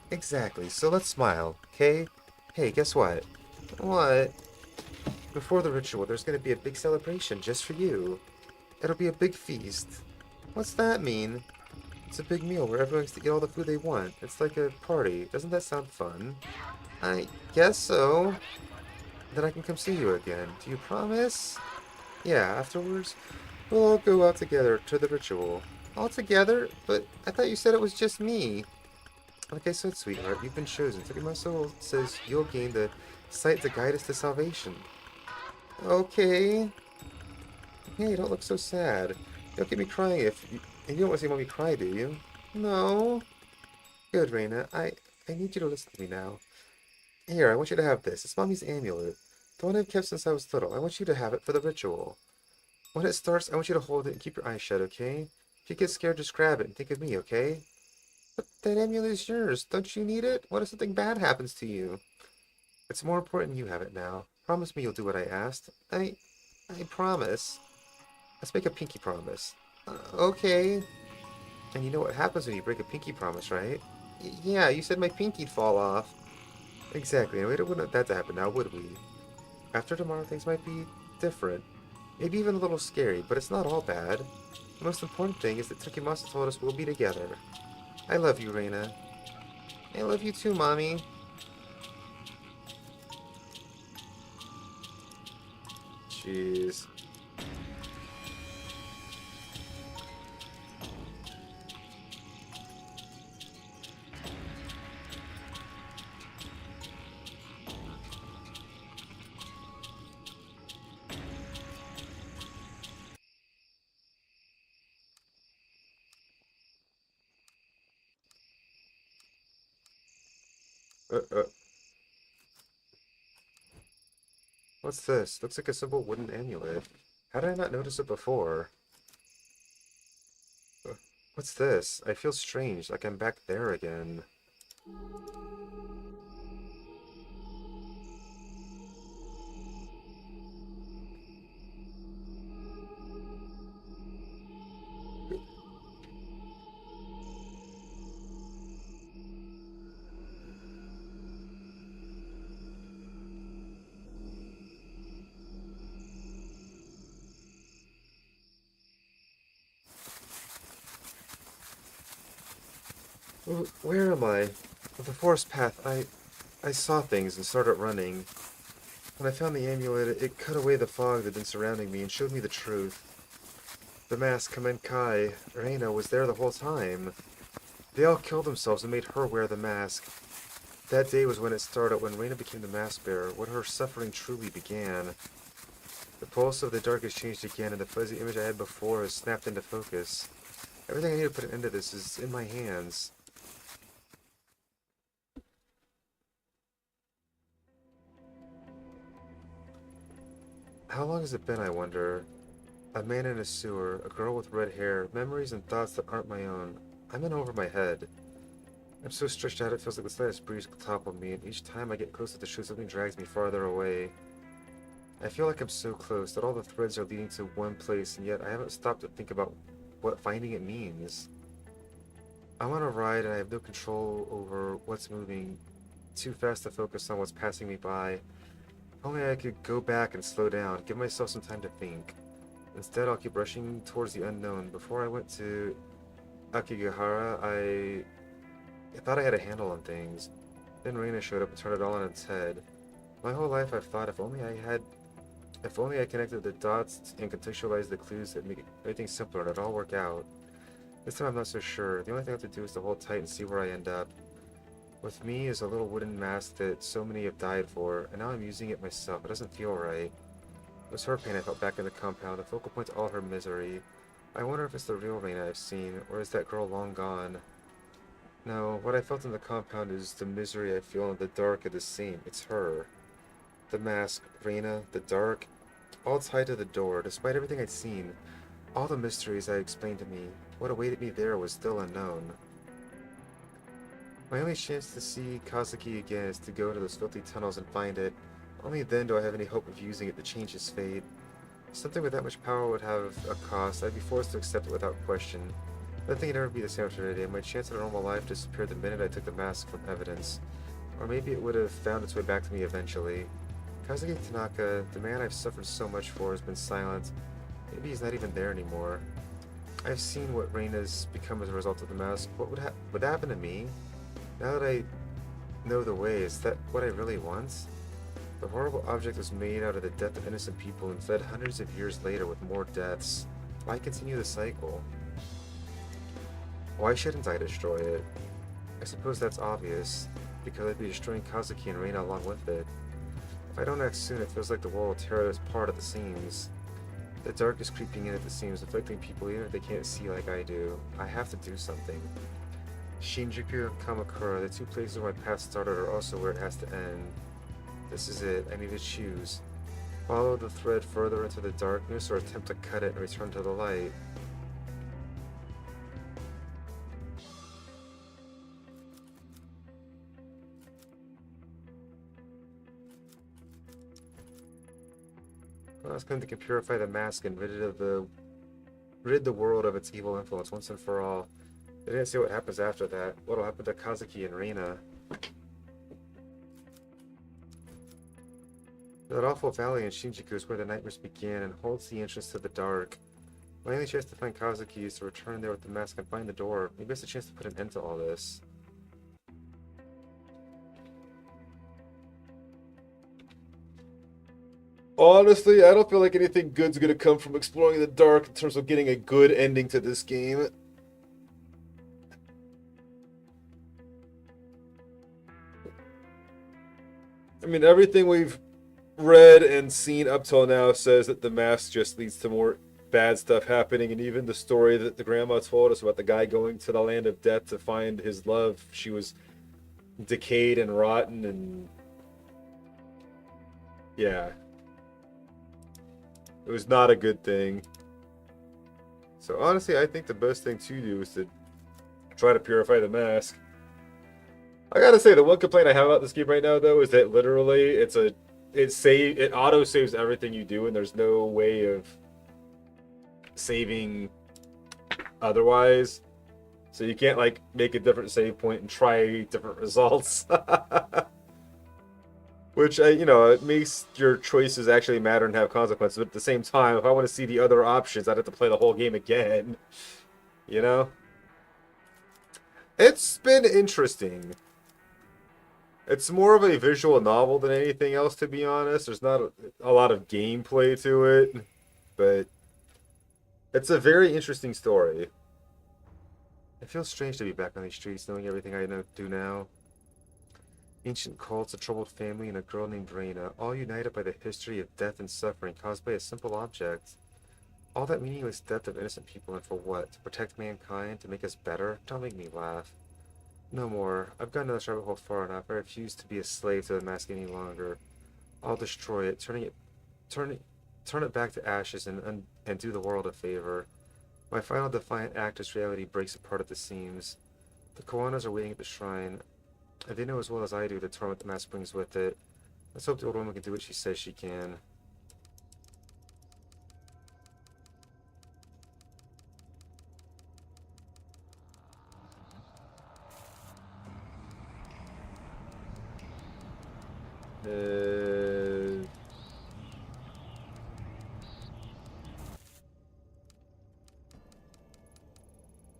Exactly, so let's smile, okay? Hey, guess what? What? Before the ritual, there's going to be a big celebration just for you. It'll be a big feast. What's that mean? It's a big meal where everyone gets to eat all the food they want. It's like a party. Doesn't that sound fun? I guess so. Then I can come see you again. Do you promise? Yeah, afterwards, we'll all go out together to the ritual. All together? But I thought you said it was just me. Like I said, sweetheart, you've been chosen. Tsukimasa says you'll gain the sight to guide us to salvation. Okay. Hey, don't look so sad. You'll get me crying if you don't want to see Mommy cry, do you? No. Good, Reina. I need you to listen to me now. Here, I want you to have this. It's Mommy's amulet. The one I've kept since I was little. I want you to have it for the ritual. When it starts, I want you to hold it and keep your eyes shut, okay? If you get scared, just grab it and think of me, okay? But that amulet is yours. Don't you need it? What if something bad happens to you? It's more important you have it now. Promise me you'll do what I asked. I promise. Let's make a pinky promise. Okay. And you know what happens when you break a pinky promise, right? Yeah, you said my pinky'd fall off. Exactly, and we don't want that to happen now, would we? After tomorrow, things might be different. Maybe even a little scary, but it's not all bad. The most important thing is that Tsukimasa told us we'll be together. I love you, Reina. I love you too, Mommy. Jeez. Uh, what's this? Looks like a simple wooden amulet. How did I not notice it before? What's this? I feel strange, like I'm back there again. Where am I? The forest path. I saw things and started running. When I found the amulet, it cut away the fog that had been surrounding me and showed me the truth. The mask, Kamenkai, Reina, was there the whole time. They all killed themselves and made her wear the mask. That day was when it started, when Reina became the mask bearer, when her suffering truly began. The pulse of the dark has changed again, and the fuzzy image I had before has snapped into focus. Everything I need to put an end to this is in my hands. How long has it been, I wonder? A man in a sewer, a girl with red hair, memories and thoughts that aren't my own. I'm in over my head. I'm so stretched out it feels like the slightest breeze could topple me, and each time I get close to the truth, something drags me farther away. I feel like I'm so close, that all the threads are leading to one place, and yet I haven't stopped to think about what finding it means. I'm on a ride and I have no control over what's moving, too fast to focus on what's passing me by. If only I could go back and slow down, give myself some time to think. Instead, I'll keep rushing towards the unknown. Before I went to Akigahara, I thought I had a handle on things. Then Reina showed up and turned it all on its head. My whole life I've thought if only I connected the dots and contextualized the clues that make everything simpler and it'd all work out. This time I'm not so sure. The only thing I have to do is to hold tight and see where I end up. With me is a little wooden mask that so many have died for, and now I'm using it myself. It doesn't feel right. It was her pain I felt back in the compound, the focal point to all her misery. I wonder if it's the real Reina I've seen, or is that girl long gone? No, what I felt in the compound is the misery I feel in the dark are the same. It's her. The mask, Reina, the dark, all tied to the door, despite everything I'd seen. All the mysteries I explained to me, what awaited me there was still unknown. My only chance to see Kazuki again is to go into those filthy tunnels and find it. Only then do I have any hope of using it to change his fate. Something with that much power would have a cost. I'd be forced to accept it without question. Nothing would ever be the same after today. My chance at a normal life disappeared the minute I took the mask from evidence. Or maybe it would have found its way back to me eventually. Kazuki Tanaka, the man I've suffered so much for, has been silent. Maybe he's not even there anymore. I've seen what Reina's become as a result of the mask. What would happen to me? Now that I know the way, is that what I really want? The horrible object was made out of the death of innocent people and fed hundreds of years later with more deaths. Why continue the cycle? Why shouldn't I destroy it? I suppose that's obvious, because I'd be destroying Kazuki and Reina along with it. If I don't act soon, it feels like the world will tear us apart at the seams. The dark is creeping in at the seams, affecting people even if they can't see like I do. I have to do something. Shinjuku and Kamakura, the two places where my path started, are also where it has to end. This is it. I need to choose. Follow the thread further into the darkness or attempt to cut it and return to the light. Well, Claude can purify the mask and rid the world of its evil influence once and for all. They didn't say what happens after that. What'll happen to Kazuki and Reina? That awful valley in Shinjuku is where the nightmares begin and holds the entrance to the dark. My only chance to find Kazuki is to return there with the mask and find the door. Maybe it's a chance to put an end to all this. Honestly, I don't feel like anything good's gonna come from exploring the dark in terms of getting a good ending to this game. I mean, everything we've read and seen up till now says that the mask just leads to more bad stuff happening, and even the story that the grandma told us about the guy going to the land of death to find his love, she was decayed and rotten, and yeah, it was not a good thing. So honestly, I think the best thing to do is to try to purify the mask. I gotta say, the one complaint I have about this game right now, though, is that literally it auto saves everything you do, and there's no way of saving otherwise. So you can't like make a different save point and try different results. Which it makes your choices actually matter and have consequences. But at the same time, if I want to see the other options, I'd have to play the whole game again. You know? It's been interesting. It's more of a visual novel than anything else, to be honest. There's not a lot of gameplay to it, but it's a very interesting story. It feels strange to be back on these streets, knowing everything I do now. Ancient cults, a troubled family, and a girl named Reina, all united by the history of death and suffering caused by a simple object. All that meaningless death of innocent people, and for what? To protect mankind? To make us better? Don't make me laugh. No more. I've gone down this rabbit hole far enough. I refuse to be a slave to the mask any longer. I'll destroy it, turn it back to ashes and do the world a favor. My final defiant act as reality breaks apart at the seams. The Koanas are waiting at the shrine. They know as well as I do the torment the mask brings with it. Let's hope the old woman can do what she says she can.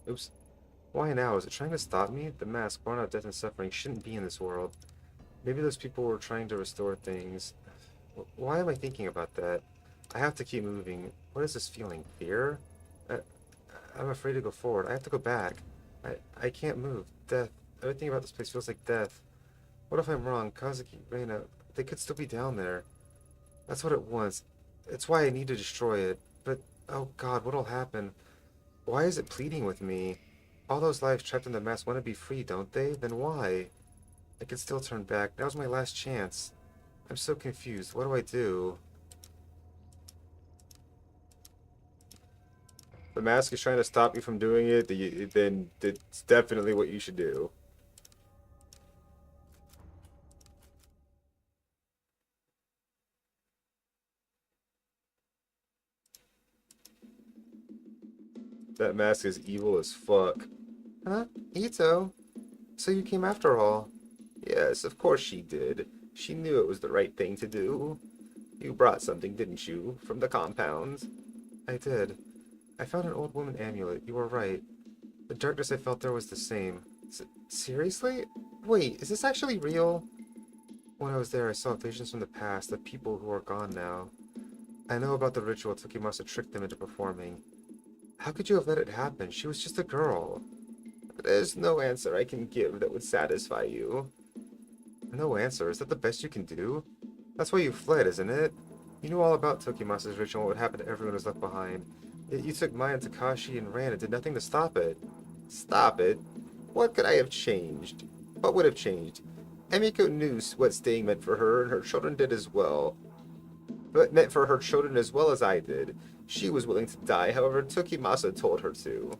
Oops. Why now? Is it trying to stop me? The mask, born out of death and suffering, shouldn't be in this world. Maybe those people were trying to restore things. Why am I thinking about that? I have to keep moving. What is this feeling? Fear? I'm afraid to go forward. I have to go back. I can't move. Death. Everything about this place feels like death. What if I'm wrong? Kazuki, Reina, they could still be down there. That's what it wants. It's why I need to destroy it. But, oh god, what'll happen? Why is it pleading with me? All those lives trapped in the mask want to be free, don't they? Then why? I can still turn back. Now's my last chance. I'm so confused. What do I do? The mask is trying to stop you from doing it, then it's definitely what you should do. That mask is evil as fuck. Huh? Ito? So you came after all? Yes, of course she did. She knew it was the right thing to do. You brought something, didn't you, from the compound? I did. I found an old woman amulet. You were right. The darkness I felt there was the same. Seriously? Wait, is this actually real? When I was there, I saw visions from the past of people who are gone now. I know about the ritual Tokimasa tricked them into performing. How could you have let it happen? She was just a girl. There's no answer I can give that would satisfy you. No answer? Is that the best you can do? That's why you fled, isn't it? You knew all about Tokimasa's ritual and what would happen to everyone who was left behind. Yet you took Maya and Takashi and ran and did nothing to stop it. Stop it? What could I have changed? What would have changed? Emiko knew what staying meant for her, and her children did as well. But meant for her children as well as I did. She was willing to die, however Tokimasa told her to.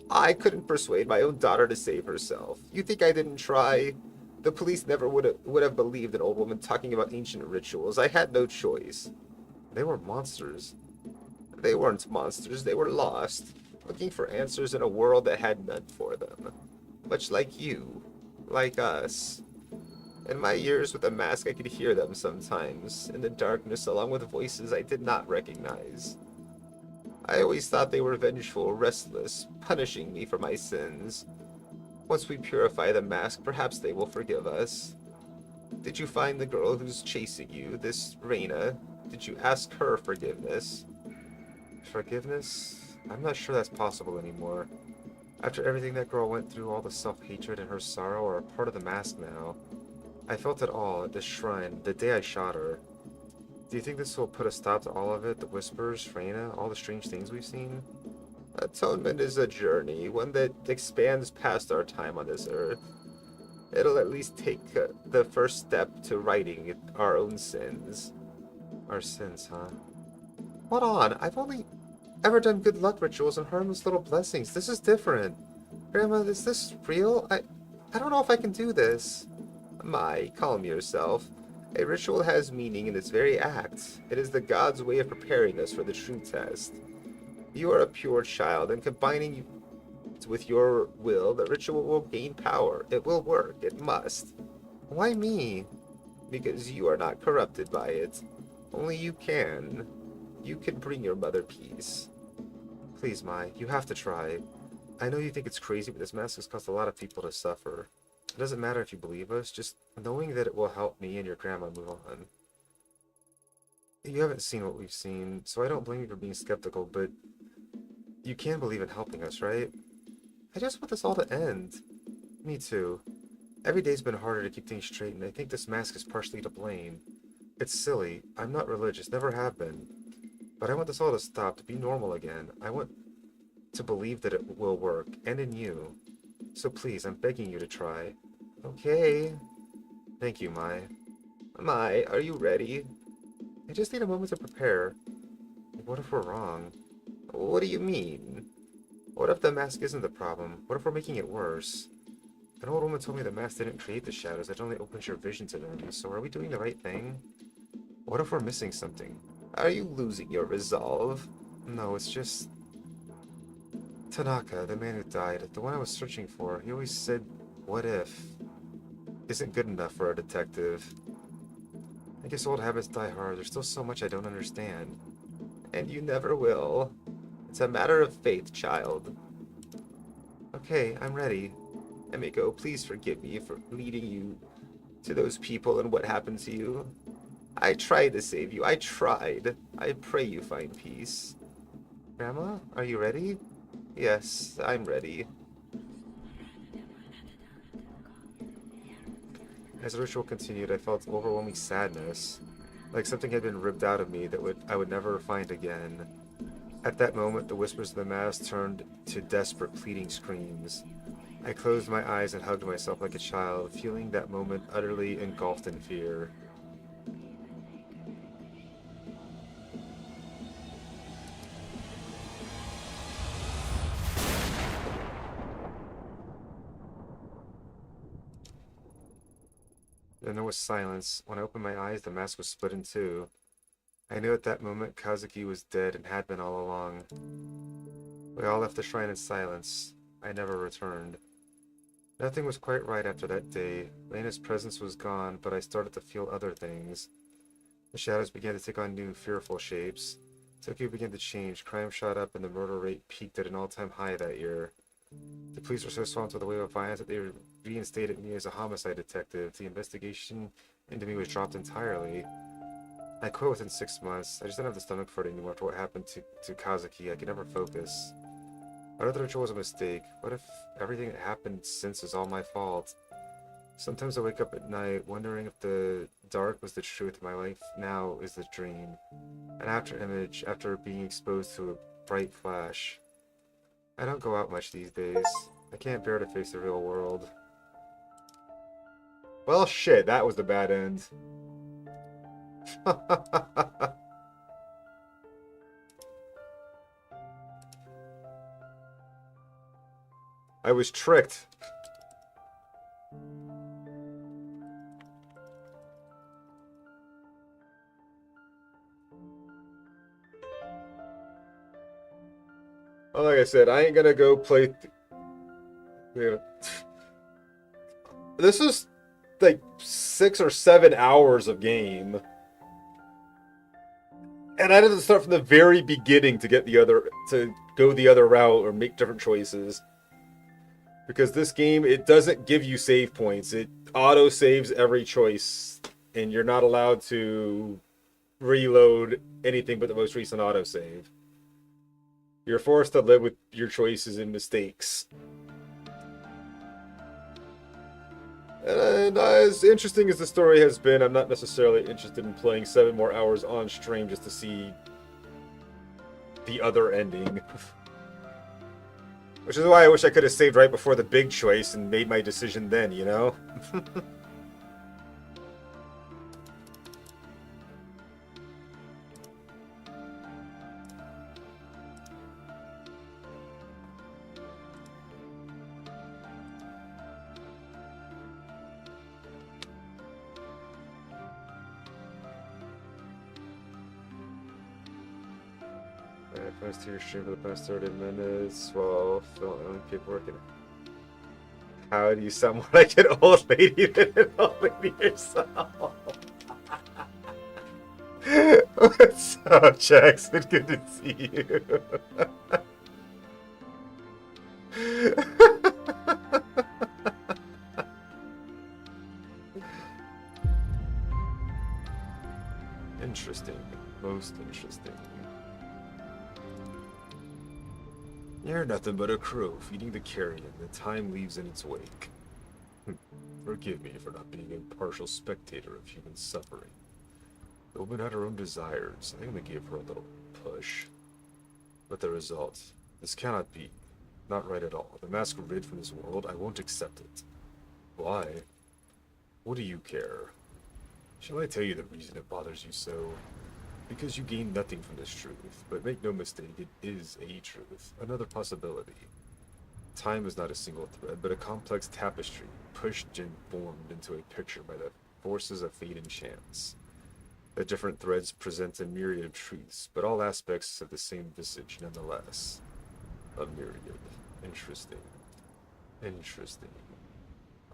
I couldn't persuade my own daughter to save herself. You think I didn't try? The police never would have believed an old woman talking about ancient rituals. I had no choice. They were monsters. They weren't monsters, they were lost, looking for answers in a world that had none for them. Much like you. Like us. In my years with the mask, I could hear them sometimes, in the darkness, along with voices I did not recognize. I always thought they were vengeful, restless, punishing me for my sins. Once we purify the mask, perhaps they will forgive us. Did you find the girl who's chasing you, this Reina? Did you ask her forgiveness? Forgiveness? I'm not sure that's possible anymore. After everything that girl went through, all the self-hatred and her sorrow are a part of the mask now. I felt it all at this shrine, the day I shot her. Do you think this will put a stop to all of it? The whispers, Freyna, all the strange things we've seen? Atonement is a journey, one that expands past our time on this earth. It'll at least take the first step to righting our own sins. Our sins, huh? Hold on, I've only ever done good luck rituals and harmless little blessings. This is different. Grandma, is this real? I don't know if I can do this. Mai, calm yourself. A ritual has meaning in its very act. It is the god's way of preparing us for the true test. You are a pure child, and combining with your will, the ritual will gain power. It will work. It must. Why me? Because you are not corrupted by it. Only you can. You can bring your mother peace. Please, Mai, you have to try. I know you think it's crazy, but this mask has caused a lot of people to suffer. It doesn't matter if you believe us, just knowing that it will help me and your grandma move on. You haven't seen what we've seen, so I don't blame you for being skeptical, but you can believe in helping us, right? I just want this all to end. Me too. Every day's been harder to keep things straight, and I think this mask is partially to blame. It's silly. I'm not religious, never have been. But I want this all to stop, to be normal again. I want to believe that it will work, and in you. So please, I'm begging you to try. Okay. Thank you, Mai. Mai, are you ready? I just need a moment to prepare. What if we're wrong? What do you mean? What if the mask isn't the problem? What if we're making it worse? An old woman told me the mask didn't create the shadows, it only opens your vision to them. So are we doing the right thing? What if we're missing something? Are you losing your resolve? No, it's just... Tanaka, the man who died, the one I was searching for, he always said, what if? Isn't good enough for a detective. I guess old habits die hard. There's still so much I don't understand. And you never will. It's a matter of faith, child. Okay, I'm ready. Emiko, please forgive me for leading you to those people and what happened to you. I tried to save you. I tried. I pray you find peace. Grandma, are you ready? Yes, I'm ready. As the ritual continued, I felt overwhelming sadness, like something had been ripped out of me that I would never find again. At that moment, the whispers of the mass turned to desperate, pleading screams. I closed my eyes and hugged myself like a child, feeling that moment utterly engulfed in fear. Then there was silence. When I opened my eyes, the mask was split in two. I knew at that moment Kazuki was dead and had been all along. We all left the shrine in silence. I never returned. Nothing was quite right after that day. Lena's presence was gone, but I started to feel other things. The shadows began to take on new, fearful shapes. Tokyo began to change. Crime shot up and the murder rate peaked at an all-time high that year. The police were so swamped with a wave of violence that they reinstated me as a homicide detective. The investigation into me was dropped entirely. I quit within 6 months. I just didn't have the stomach for it anymore after what happened to Kazuki. I could never focus. What if the ritual was a mistake? What if everything that happened since is all my fault? Sometimes I wake up at night wondering if the dark was the truth, my life now is the dream. An after image after being exposed to a bright flash. I don't go out much these days. I can't bear to face the real world. Well, shit, that was the bad end. I was tricked. Well, like I said, I ain't gonna go play... Yeah. This is like 6 or 7 hours of game. And I had to start from the very beginning to go the other route or make different choices. Because this game, it doesn't give you save points. It auto saves every choice, and you're not allowed to reload anything but the most recent autosave. You're forced to live with your choices and mistakes. And as interesting as the story has been, I'm not necessarily interested in playing 7 more hours on stream just to see the other ending. Which is why I wish I could have saved right before the big choice and made my decision then, you know? I first to your stream for the past 30 minutes while filling paperwork. And how do you sound more like an old lady than an old lady yourself? What's up, Jackson? Good to see you. Interesting. Most interesting. You're nothing but a crow feeding the carrion. The time leaves in its wake. Forgive me for not being an impartial spectator of human suffering. The woman had her own desires. I only gave her a little push. But the result, this cannot be. Not right at all. The mask rid from this world, I won't accept it. Why? What do you care? Shall I tell you the reason it bothers you so? Because you gain nothing from this truth, but make no mistake, it is a truth, another possibility. Time is not a single thread, but a complex tapestry, pushed and formed into a picture by the forces of fate and chance. The different threads present a myriad of truths, but all aspects of the same visage nonetheless. A myriad. Interesting. Interesting.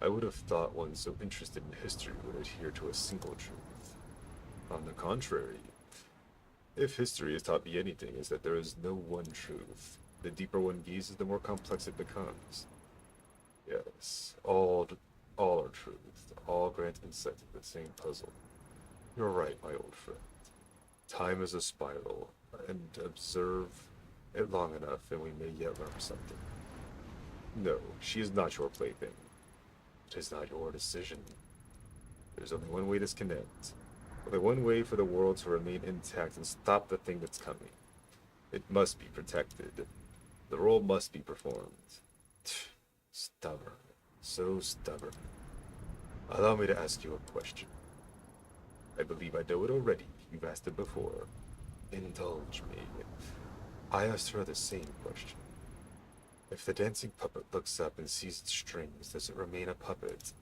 I would have thought one so interested in history would adhere to a single truth. On the contrary, if history has taught me anything, is that there is no one truth. The deeper one gazes, the more complex it becomes. Yes, all are truth. All grant insight to the same puzzle. You're right, my old friend. Time is a spiral, and observe it long enough, and we may yet learn something. No, she is not your plaything. It is not your decision. There's only one way to connect. Only one way for the world to remain intact and stop the thing that's coming. It must be protected. The role must be performed. Stubborn. So stubborn. Allow me to ask you a question. I believe I know it already. You've asked it before. Indulge me. I asked her the same question. If the dancing puppet looks up and sees its strings, does it remain a puppet?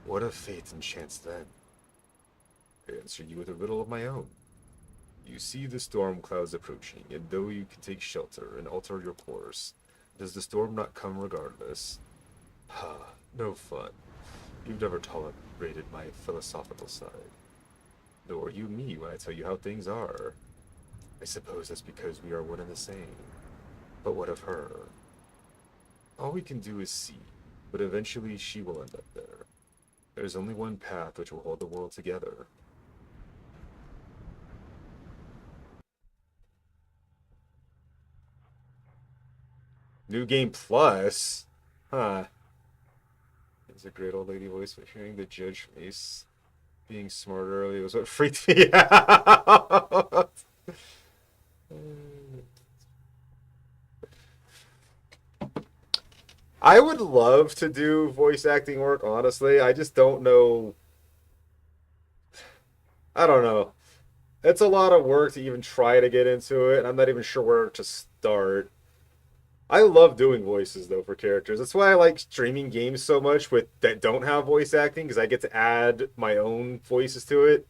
What of fate and chance then? I answer you with a riddle of my own. You see the storm clouds approaching, and though you can take shelter and alter your course, does the storm not come regardless? Ha, no fun. You've never tolerated my philosophical side. Nor you me when I tell you how things are. I suppose that's because we are one and the same. But what of her? All we can do is see, but eventually she will end up there. There's only one path which will hold the world together. New Game Plus? Huh. It's a great old lady voice, but hearing the judge face being smart early was what freaked me out. I would love to do voice acting work, honestly. I just don't know. I don't know. It's a lot of work to even try to get into it, and I'm not even sure where to start. I love doing voices though for characters. That's why I like streaming games so much with that don't have voice acting, because I get to add my own voices to it,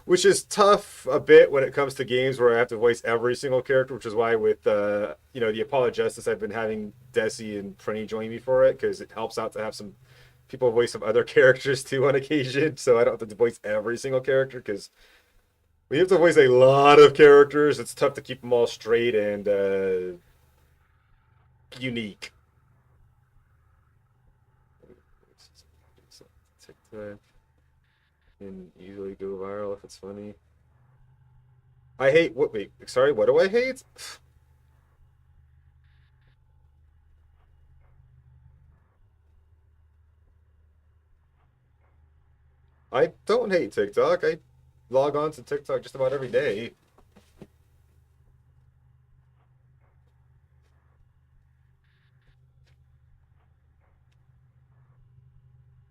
which is tough a bit when it comes to games where I have to voice every single character, which is why with the Apollo Justice, I've been having Desi and Prenny join me for it, because it helps out to have some people voice some other characters too on occasion, so I don't have to voice every single character, because We have to voice a lot of characters. It's tough to keep them all straight and unique. TikTok can easily go viral if it's funny. I hate what? Wait, sorry. What do I hate? I don't hate TikTok. I log on to TikTok just about every day.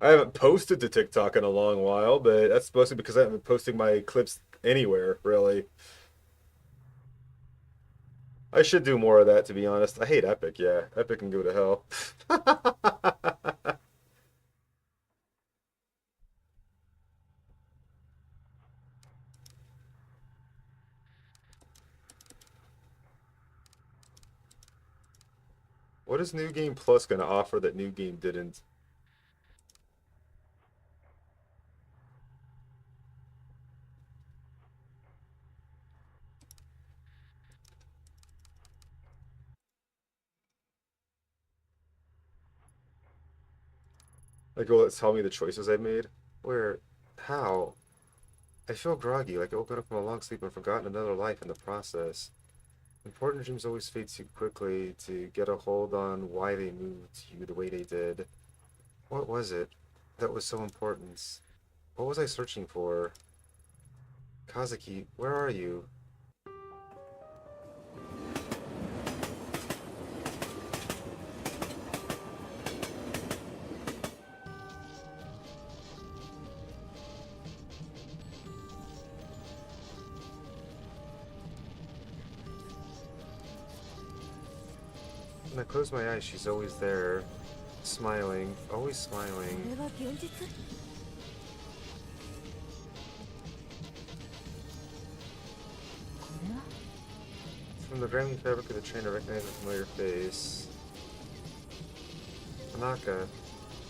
I haven't posted to TikTok in a long while, but that's mostly because I haven't been posting my clips anywhere, really. I should do more of that, to be honest. I hate Epic, yeah. Epic can go to hell. What is New Game Plus going to offer that New Game didn't? Like, will it tell me the choices I made? Where? How? I feel groggy, like I woke up from a long sleep and forgotten another life in the process. Important dreams always fade too quickly to get a hold on why they moved you the way they did. What was it that was so important? What was I searching for? Kazuki, where are you? When I close my eyes, she's always there, smiling, always そ smiling. れは現実？ これは？ From the grimy fabric of the train, I recognize a familiar face. Tanaka,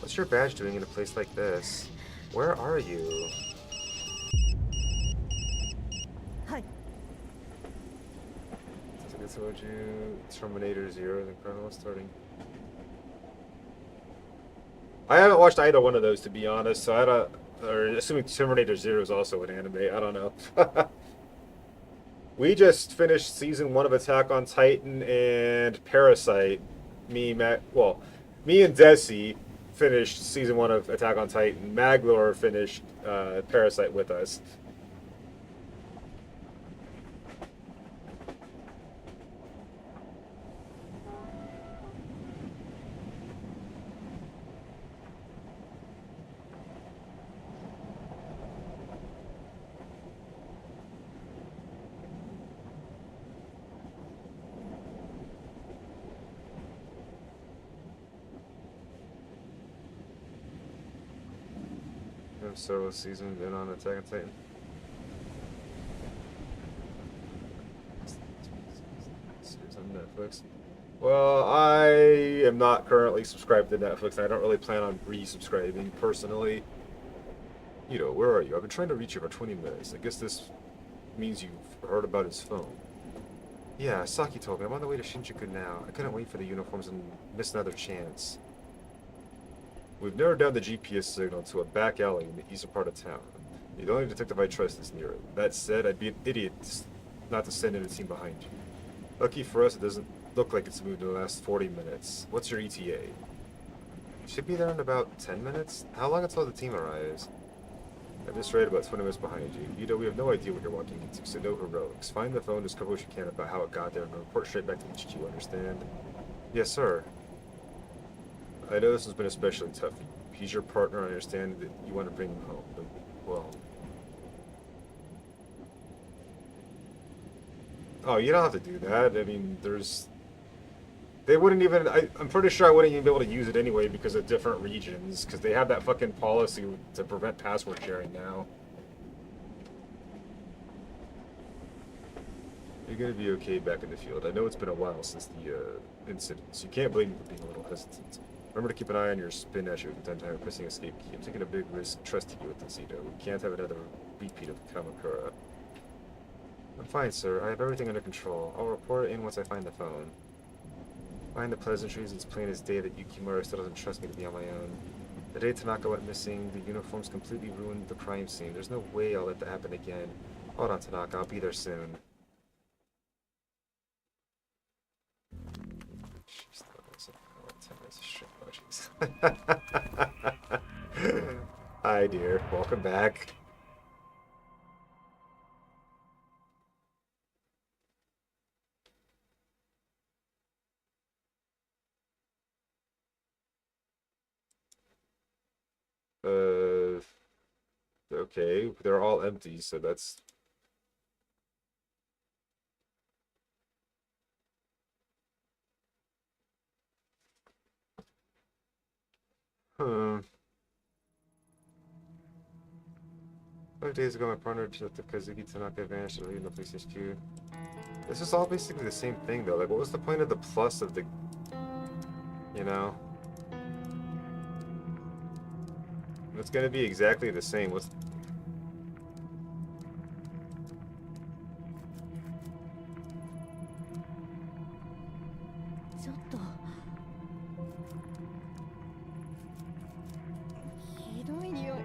what's your badge doing in a place like this? Where are you? はい。 I told you, Terminator Zero, the Chrono starting. I haven't watched either one of those, to be honest, so I don't. Or assuming Terminator Zero is also an anime, I don't know. We just finished season 1 of Attack on Titan and Parasite. Me, me and Desi finished season 1 of Attack on Titan. Maglor finished Parasite with us. I've several seasons in on Attack on Titan. Series on Netflix. Well, I am not currently subscribed to Netflix. I don't really plan on resubscribing personally. Where are you? I've been trying to reach you for 20 minutes. I guess this means you've heard about his phone. Yeah, Saki told me. I'm on the way to Shinjuku now. I couldn't wait for the uniforms and miss another chance. We've narrowed down the GPS signal to a back alley in the eastern part of town. The only detective I trust is near it. That said, I'd be an idiot not to send in a team behind you. Lucky for us, it doesn't look like it's moved in the last 40 minutes. What's your ETA? Should be there in about 10 minutes? How long until the team arrives? I'm just right about 20 minutes behind you. We have no idea what you're walking into, so no heroics. Find the phone, discover what you can about how it got there, and report straight back to HQ, understand? Yes, sir. I know this has been especially tough. He's your partner, I understand that you want to bring him home, but, well... Oh, you don't have to do that. I mean, they wouldn't even... I'm pretty sure I wouldn't even be able to use it anyway because of different regions, because they have that fucking policy to prevent password sharing now. You're gonna be okay back in the field. I know it's been a while since the incident, so you can't blame me for being a little hesitant. Remember to keep an eye on your spin as you attempt to pressing escape key. I'm taking a big risk trusting you with the Zito. We can't have another repeat of Kamakura. I'm fine, sir. I have everything under control. I'll report it in once I find the phone. Behind the pleasantries, it's plain as day that Yukimura still doesn't trust me to be on my own. The day Tanaka went missing, the uniforms completely ruined the crime scene. There's no way I'll let that happen again. Hold on, Tanaka. I'll be there soon. Jeez, that was 10 minutes of shit. Oh, jeez. Hi, dear. Welcome back. Okay. They're all empty, so that's... Huh. 5 days ago, my partner took the Kazuki Tanaka vanished and leaving the police HQ. This is all basically the same thing, though. Like, what was the point of the plus of the... You know? It's gonna be exactly the same. What's...ちょっとひどい匂い。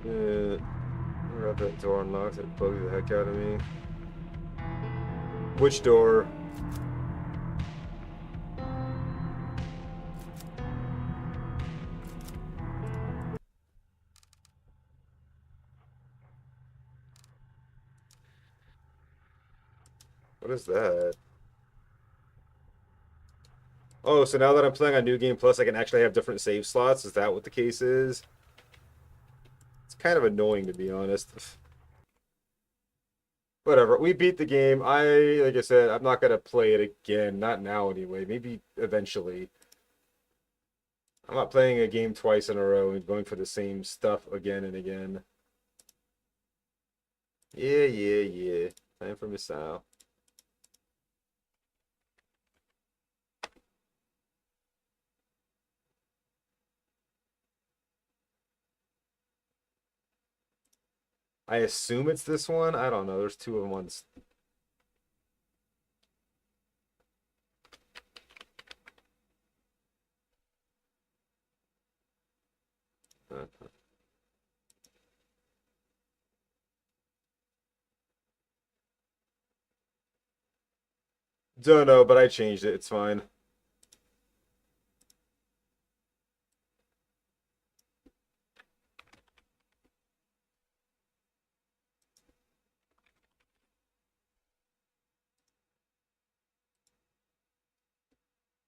I got that door unlocked. It bugged the heck out of me. Which door? What is that? Oh, so now that I'm playing on New Game Plus, I can actually have different save slots? Is that what the case is? It's kind of annoying, to be honest. Whatever, we beat the game. Like I said, I'm not gonna play it again. Not now, anyway. Maybe eventually. I'm not playing a game twice in a row and going for the same stuff again and again. Yeah. Time for Misao. I assume it's this one. I don't know. There's two of them on. Don't know, but I changed it. It's fine.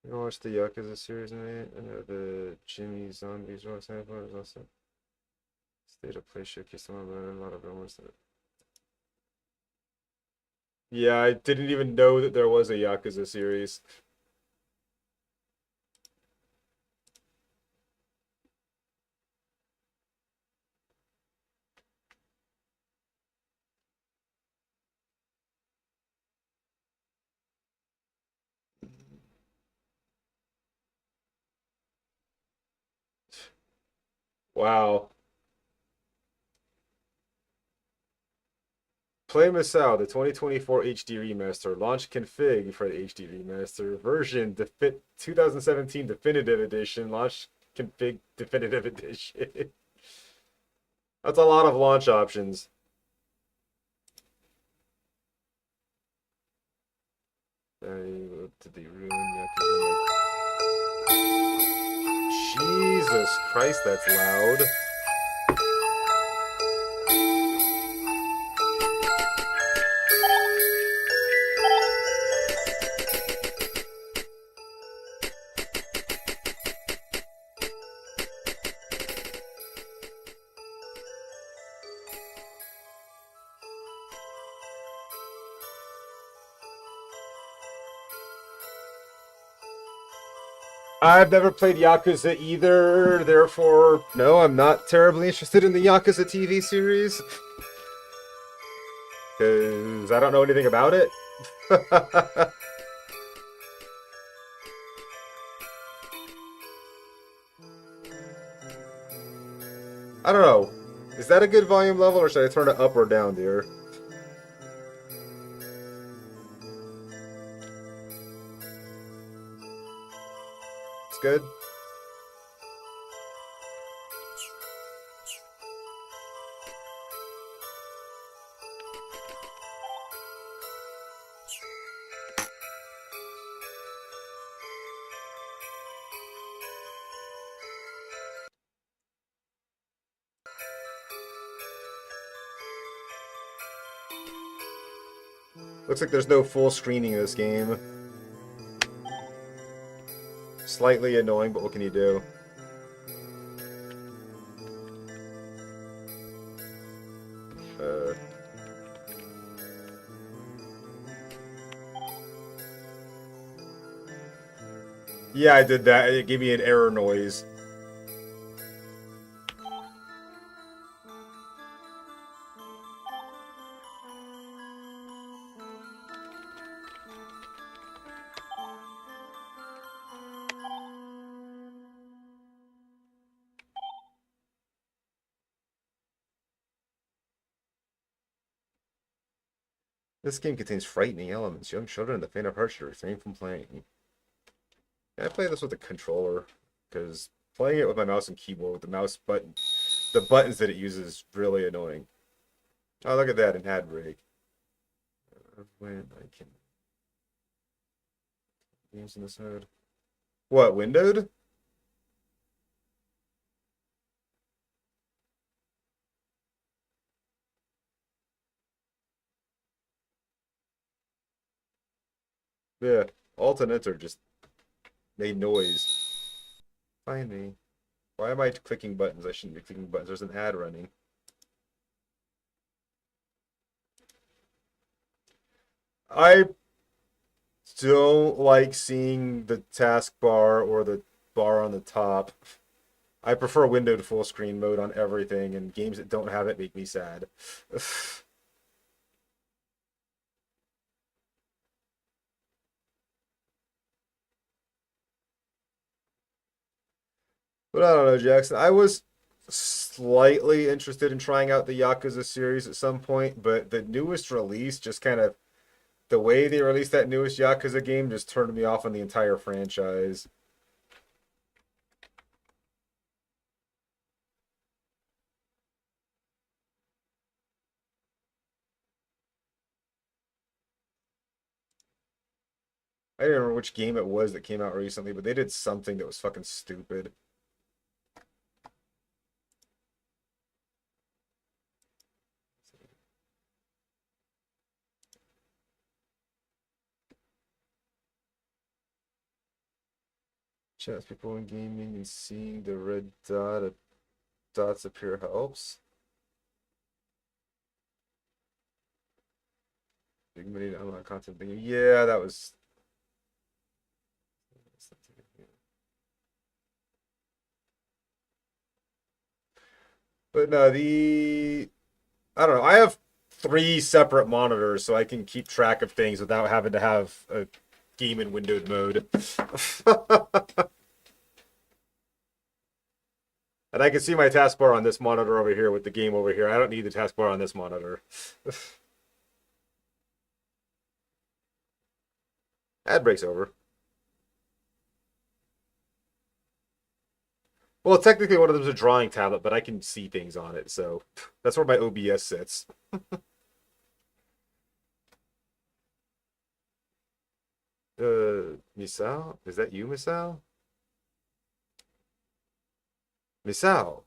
You watch the Yakuza series, mate? I know the Jimmy Zombies Rock Sample is also state of play showcase some of a lot of rumors that. Yeah, I didn't even know that there was a Yakuza series. Wow. Play Misao, the 2024 HD remaster. Launch config for the HD remaster. Version 2017 definitive edition. Launch config definitive edition. That's a lot of launch options. To the ruin Yakuza. Jesus Christ, that's loud. I've never played Yakuza either, therefore, no, I'm not terribly interested in the Yakuza TV series. Because I don't know anything about it. I don't know. Is that a good volume level, or should I turn it up or down, dear? It's good. Looks like there's no full screening of this game. Slightly annoying, but what can you do? Uh... Yeah, I did that. It gave me an error noise. This game contains frightening elements. Young children and the faint of heart should refrain from playing. Can I play this with a controller? Because playing it with my mouse and keyboard with the mouse button, the buttons that it uses is really annoying. Oh, look at that, an ad break. When I can... Games in this mode. What, windowed? Yeah, Alt and Enter just made noise. Find me. Why am I clicking buttons? I shouldn't be clicking buttons. There's an ad running. I don't like seeing the taskbar or the bar on the top. I prefer windowed full screen mode on everything, and games that don't have it make me sad. But I don't know, Jackson. I was slightly interested in trying out the Yakuza series at some point, but the newest release just kind of the way they released that newest Yakuza game just turned me off on the entire franchise. I don't remember which game it was that came out recently, but they did something that was fucking stupid. Chats people in gaming and seeing the red dots appear helps. Big money to unlock content thing. Yeah, that was. But no, I don't know. I have 3 separate monitors, so I can keep track of things without having to have a game in windowed mode. And I can see my taskbar on this monitor over here with the game over here. I don't need the taskbar on this monitor. Ad break's over. Well, technically one of them's a drawing tablet, but I can see things on it, so that's where my OBS sits. Misao? Is that you, Misao? Misao?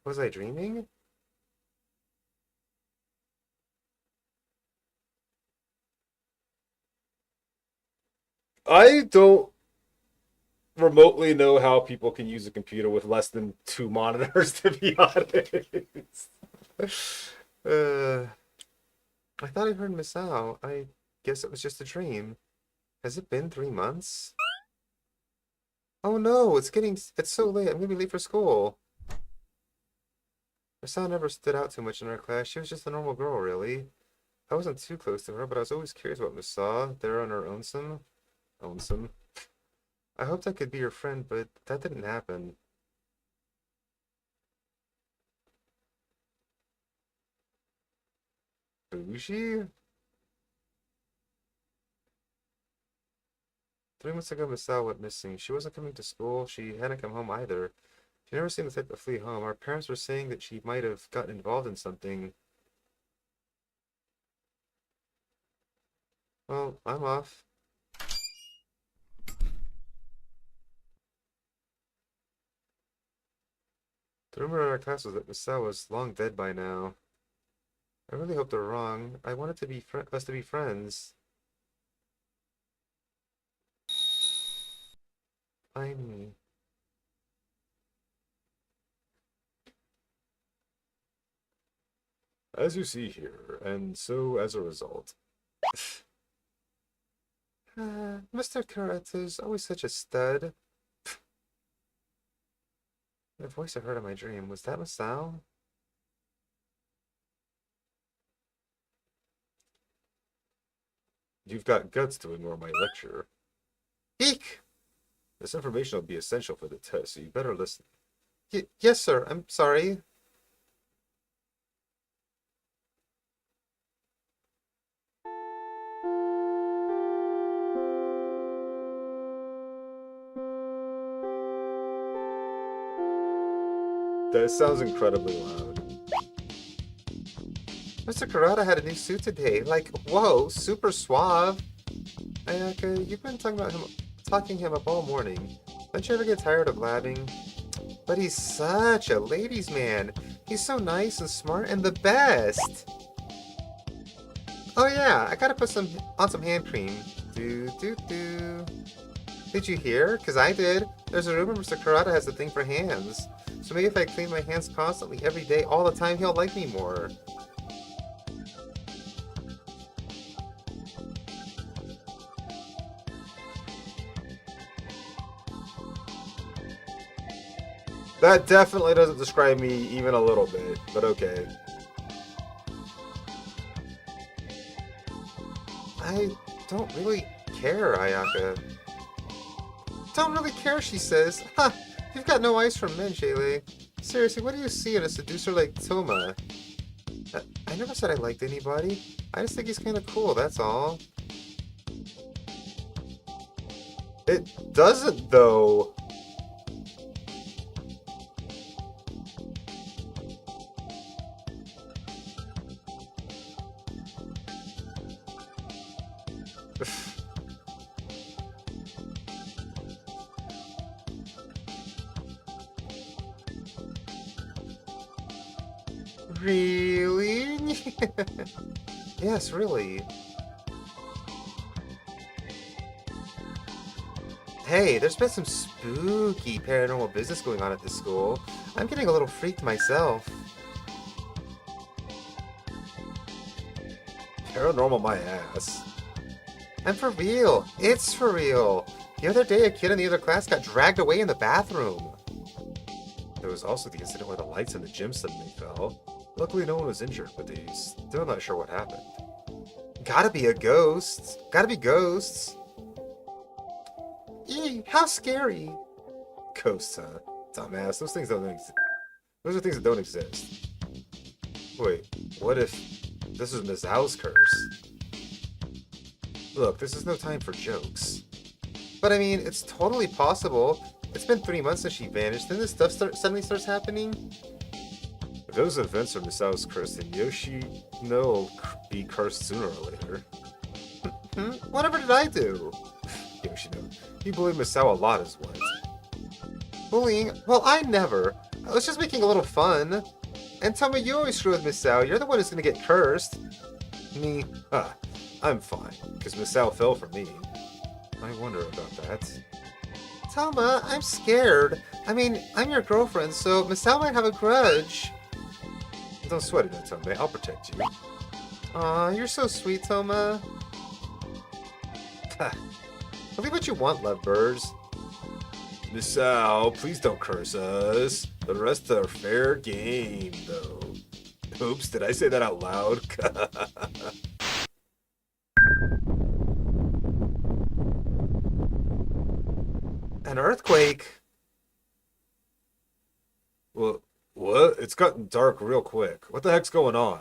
Was I dreaming? I don't remotely know how people can use a computer with less than 2 monitors, to be honest. I thought I heard Misao. I guess it was just a dream. Has it been 3 months? Oh no, it's so late. I'm gonna be late for school. Misao never stood out too much in our class. She was just a normal girl, really. I wasn't too close to her, but I was always curious about Misao. There on her own. Own. I hoped I could be your friend, but that didn't happen. Bougie? 3 months ago, Misao went missing. She wasn't coming to school. She hadn't come home either. She never seemed the type to flee home. Our parents were saying that she might have gotten involved in something. Well, I'm off. The rumor in our class was that Misao was long dead by now. I really hope they're wrong. I wanted to be us to be friends. I'm... As you see here, and so as a result. Mr. Kurata's always such a stud. The voice I heard in my dream, was that Misao? You've got guts to ignore my lecture. Eek! This information will be essential for the test, so you better listen. Yes, sir. I'm sorry. That sounds incredibly loud. Mr. Kurata had a new suit today. Like, whoa, super suave. Ayaka, you've been talking him up all morning. Don't you ever get tired of blabbing? But he's such a ladies' man. He's so nice and smart and the best. Oh yeah, I gotta put on some hand cream. Do. Did you hear? Cause I did. There's a rumor Mr. Kurata has a thing for hands. So maybe if I clean my hands constantly, every day, all the time, he'll like me more. That definitely doesn't describe me even a little bit, but okay. I don't really care, Ayaka. Don't really care, she says. Ha! You've got no eyes for men, Shaylee. Seriously, what do you see in a seducer like Toma? I never said I liked anybody. I just think he's kind of cool, that's all. It doesn't, though. Really? Yes, really. Hey, there's been some spooky paranormal business going on at this school. I'm getting a little freaked myself. Paranormal my ass. I'm for real. It's for real. The other day, a kid in the other class got dragged away in the bathroom. There was also the incident where the lights in the gym suddenly fell. Luckily, no one was injured, but they're still not sure what happened. Gotta be a ghost. Gotta be ghosts. Eee, how scary. Ghosts, huh? Dumbass, those things don't exist. Those are things that don't exist. Wait, what if this is Misao's curse? Look, this is no time for jokes. But I mean, it's totally possible. It's been 3 months since she vanished, then this stuff suddenly starts happening. If those events are Misao's curse, then Yoshino will be cursed sooner or later. Whatever did I do? Yoshino, you bullied Misao a lot is what? Bullying? Well, I never. I was just making a little fun. And tell me, you always screw with Misao. You're the one who's gonna get cursed. Me? Ah, I'm fine, because Misao fell for me. I wonder about that. Tama, I'm scared. I mean, I'm your girlfriend, so Misao might have a grudge. Don't sweat it, Otome. I'll protect you. Aw, you're so sweet, Toma. Believe what you want, lovebirds. Misao, please don't curse us. The rest are fair game, though. Oops, did I say that out loud? An earthquake? Well, what? It's gotten dark real quick. What the heck's going on?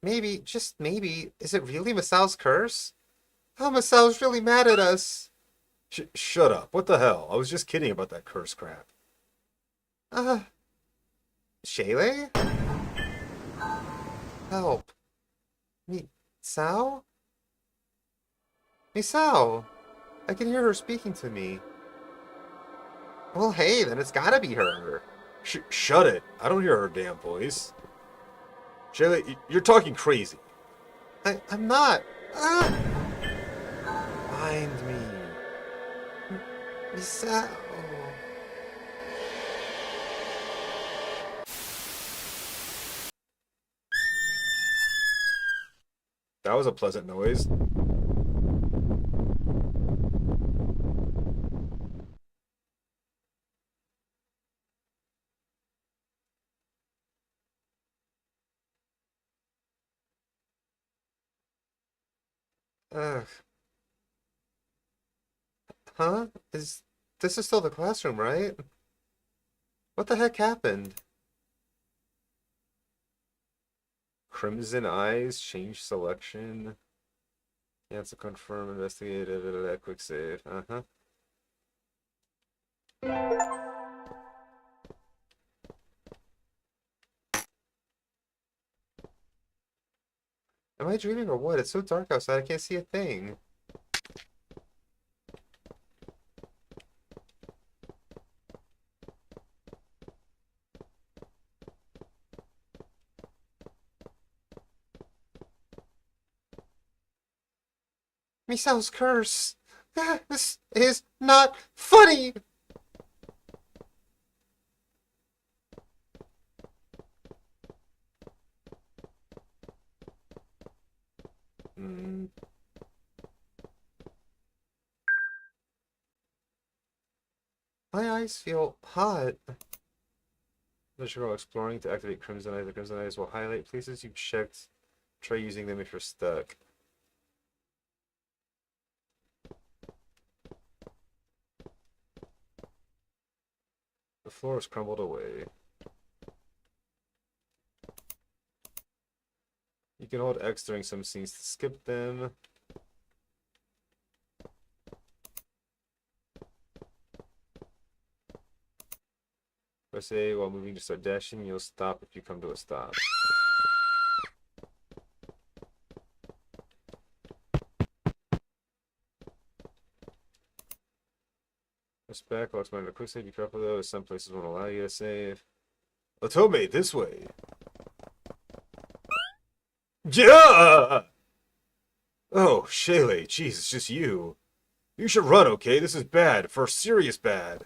Maybe, just maybe, is it really Misao's curse? Oh, Misao's really mad at us. Shut up. What the hell? I was just kidding about that curse crap. Uh, Shaylay? Help. Misao? Misao! I can hear her speaking to me. Well, hey, then it's gotta be her. Shut it. I don't hear her damn voice. Shayla, you're talking crazy. I'm not. Ah! Find me. Misao. That was a pleasant noise. Ugh. Huh? This is still the classroom, right? What the heck happened? Crimson eyes, change selection. Cancel, confirm, investigate, quick save. Uh-huh. Am I dreaming or what? It's so dark outside, I can't see a thing. Misao's curse! Ah, this is not funny! Mm. My eyes feel hot. Visual exploring to activate Crimson Eyes. The Crimson Eyes will highlight places you've checked. Try using them if you're stuck. The floor has crumbled away. You can hold X during some scenes to skip them. Press A while moving to start dashing. You'll stop if you come to a stop. Press back while exploring the quick save. Be careful though, as some places won't allow you to save. Otome, this way! Yeah! Oh, Shaylay, jeez, it's just you. You should run, okay? This is bad. For serious bad.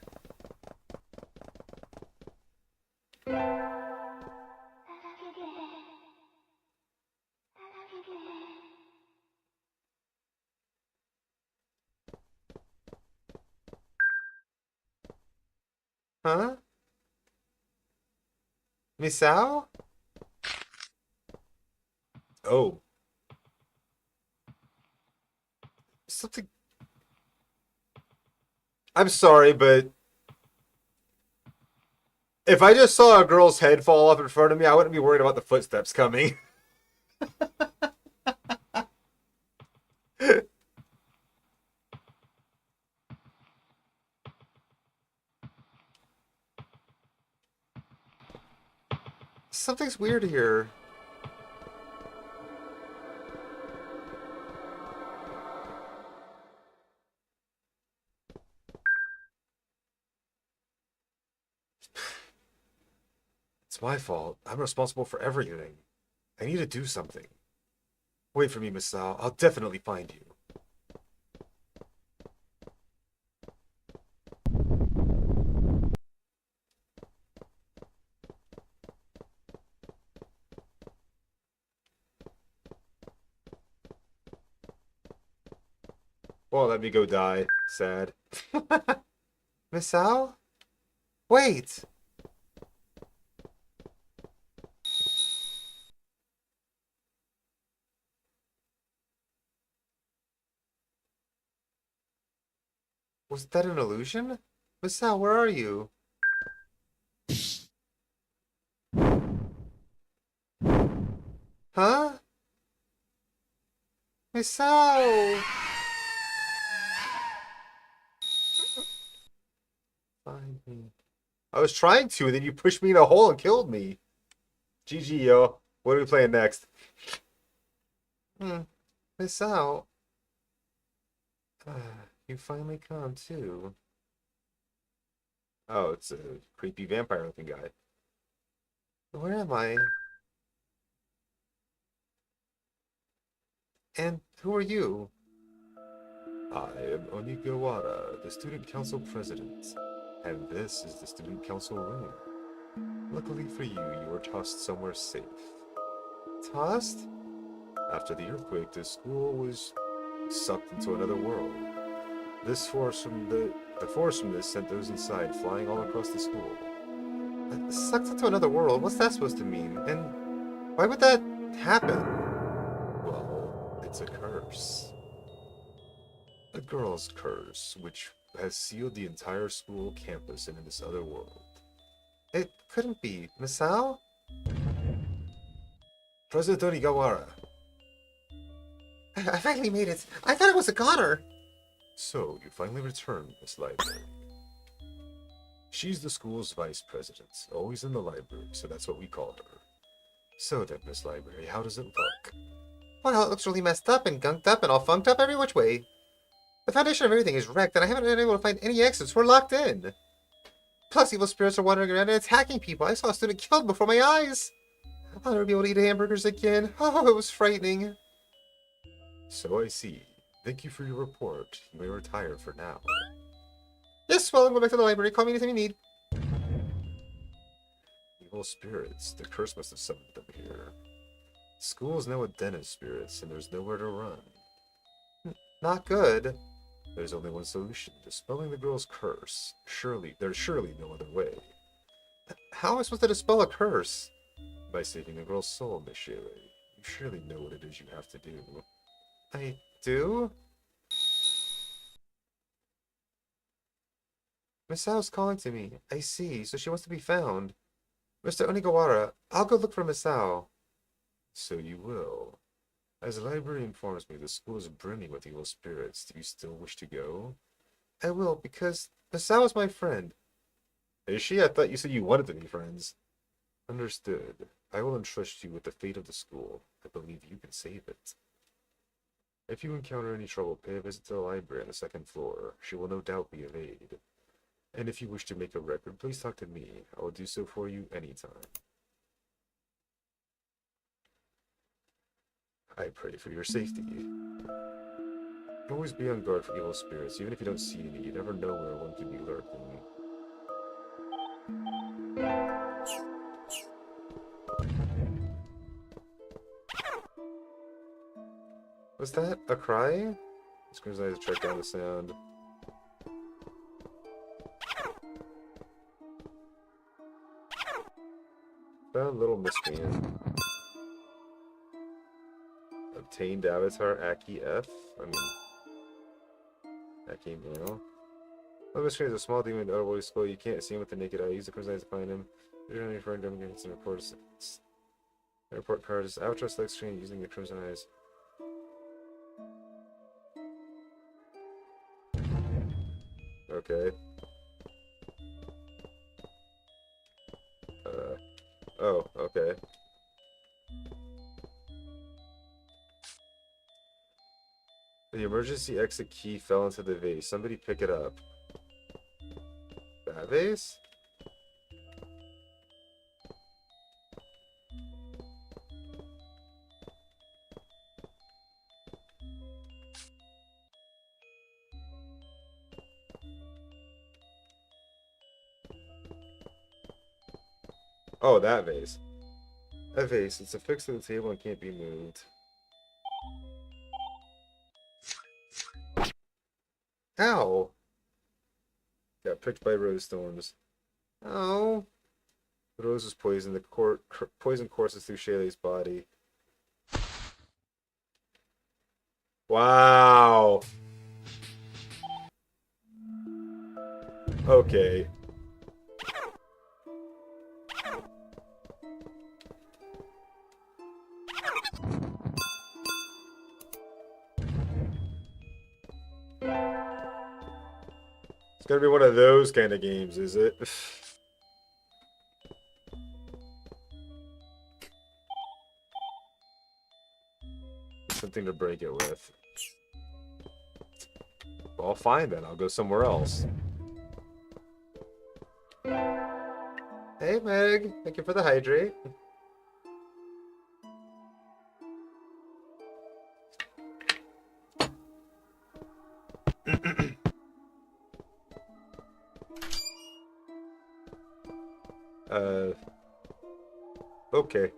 Huh? Misao? Oh. Something. I'm sorry, but if I just saw a girl's head fall off in front of me, I wouldn't be worried about the footsteps coming. Something's weird here. It's my fault. I'm responsible for everything. I need to do something. Wait for me, Misao. I'll definitely find you. Won't let me go die. Sad. Misao? Wait! Was that an illusion? Misao, where are you? Huh? Misao! Find me. I was trying to, and then you pushed me in a hole and killed me. GG, yo. What are we playing next? Misao. You finally come too. Oh, it's a creepy vampire looking guy. Where am I? And who are you? I am Onigawara, the student council president. And this is the student council room. Luckily for you, you were tossed somewhere safe. Tossed? After the earthquake, the school was sucked into another world. The force from this sent those inside flying all across the school. Sucked into another world? What's that supposed to mean? And why would that happen? Well, it's a curse. A girl's curse, which has sealed the entire school campus into this other world. It couldn't be. Misao? President Onigawara. I finally made it. I thought I was a goner. So, you finally returned, Miss Library. She's the school's vice president, always in the library, so that's what we call her. So then, Miss Library, how does it look? Well, it looks really messed up and gunked up and all funked up every which way. The foundation of everything is wrecked, and I haven't been able to find any exits. We're locked in. Plus, evil spirits are wandering around and attacking people. I saw a student killed before my eyes. I'll never be able to eat hamburgers again. Oh, it was frightening. So I see. Thank you for your report. You may retire for now. Yes, well, I'm going back to the library. Call me anything you need. Evil spirits. The curse must have summoned them here. School is now a den of spirits, and there's nowhere to run. Not good. There's only one solution. Dispelling the girl's curse. There's surely no other way. How am I supposed to dispel a curse? By saving the girl's soul, Miss Shirley. You surely know what it is you have to do. I do? Misao's calling to me. I see, so she wants to be found. Mr. Onigawara, I'll go look for Misao. So you will. As the library informs me, the school is brimming with evil spirits. Do you still wish to go? I will, because Misao is my friend. Is she? I thought you said you wanted to be friends. Understood. I will entrust you with the fate of the school. I believe you can save it. If you encounter any trouble, pay a visit to the library on the second floor. She will no doubt be of aid. And if you wish to make a record, please talk to me. I will do so for you anytime. I pray for your safety. Always be on guard for evil spirits. Even if you don't see any, you never know where one could be lurking. Was that a cry? Screams I have to track down the sound. Found little miscreant. Obtained avatar Aki F. Aki male. Little miscreant is a small demon in the otherworldly skull. You can't see him with the naked eye. Use the crimson eyes to find him. You're only referring to him against an report card is avatar select screen using the crimson eyes. Okay. Oh, okay. The emergency exit key fell into the vase. Somebody pick it up. That vase? Oh, that vase. That vase. It's affixed to the table and can't be moved. How? Got pricked by rose thorns. Oh. The rose was poisoned. Poison courses through Shaylee's body. Wow. Okay. It's gonna be one of those kind of games, is it? Something to break it with. Well, fine then. I'll go somewhere else. Hey, Meg. Thank you for the hydrate. Okay.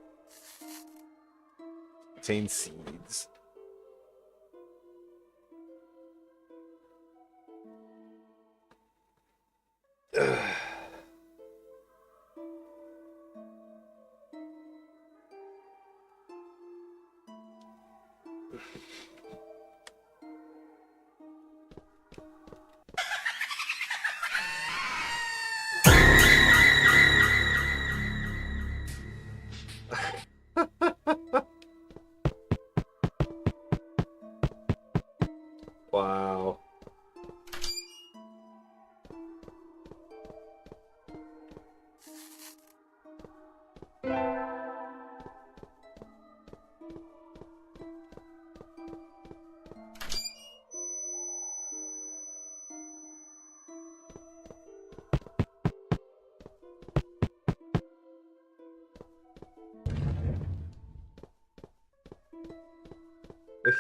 Contain seeds. Wow.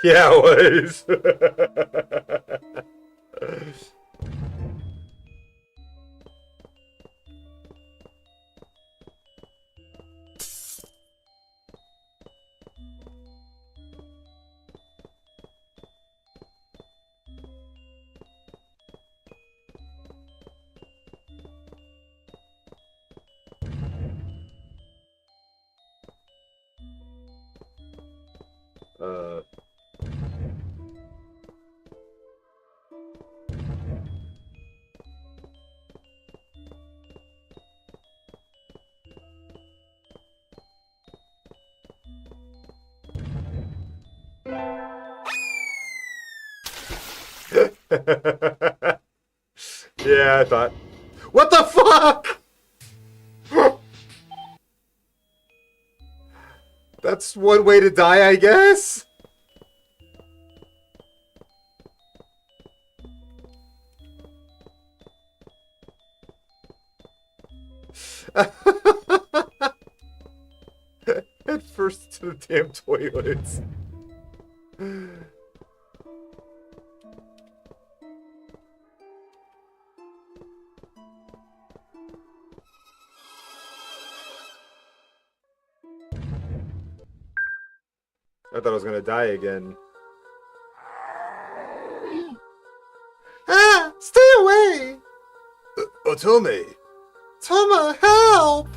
Yeah, it was. uh. Yeah, I thought. What the fuck? That's one way to die, I guess? Head first to the damn toilets. I thought I was gonna die again. Ah! Stay away! Otome! Toma, help!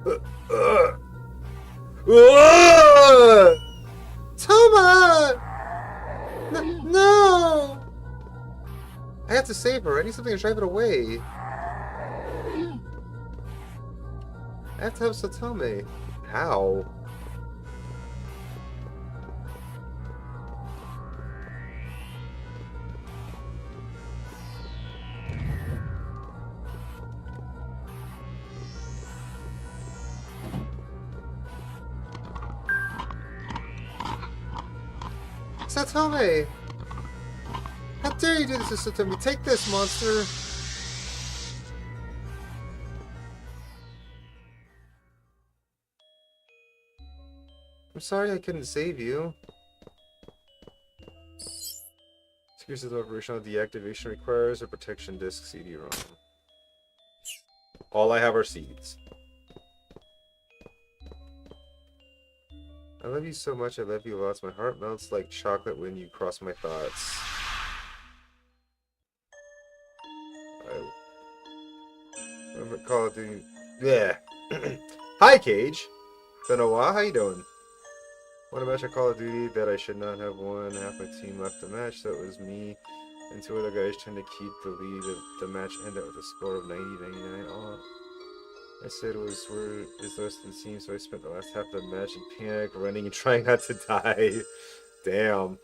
Uh, uh, Toma! No! I have to save her. I need something to drive it away. I have to help Satome. How? Satome! How dare you do this to Satome? Take this, monster! I'm sorry I couldn't save you. Security system operational deactivation requires a protection disk CD-ROM. All I have are seeds. I love you so much, I love you lots. My heart melts like chocolate when you cross my thoughts. Call of Duty. Yeah. Hi, Cage. Been a while. How you doing? Won a match of Call of Duty that I should not have won. Half my team left the match. That was me. And two other guys trying to keep the lead. The match ended with a score of 90-99. All I said was, where is the rest of the team? So I spent the last half of the match in panic, running and trying not to die. Damn.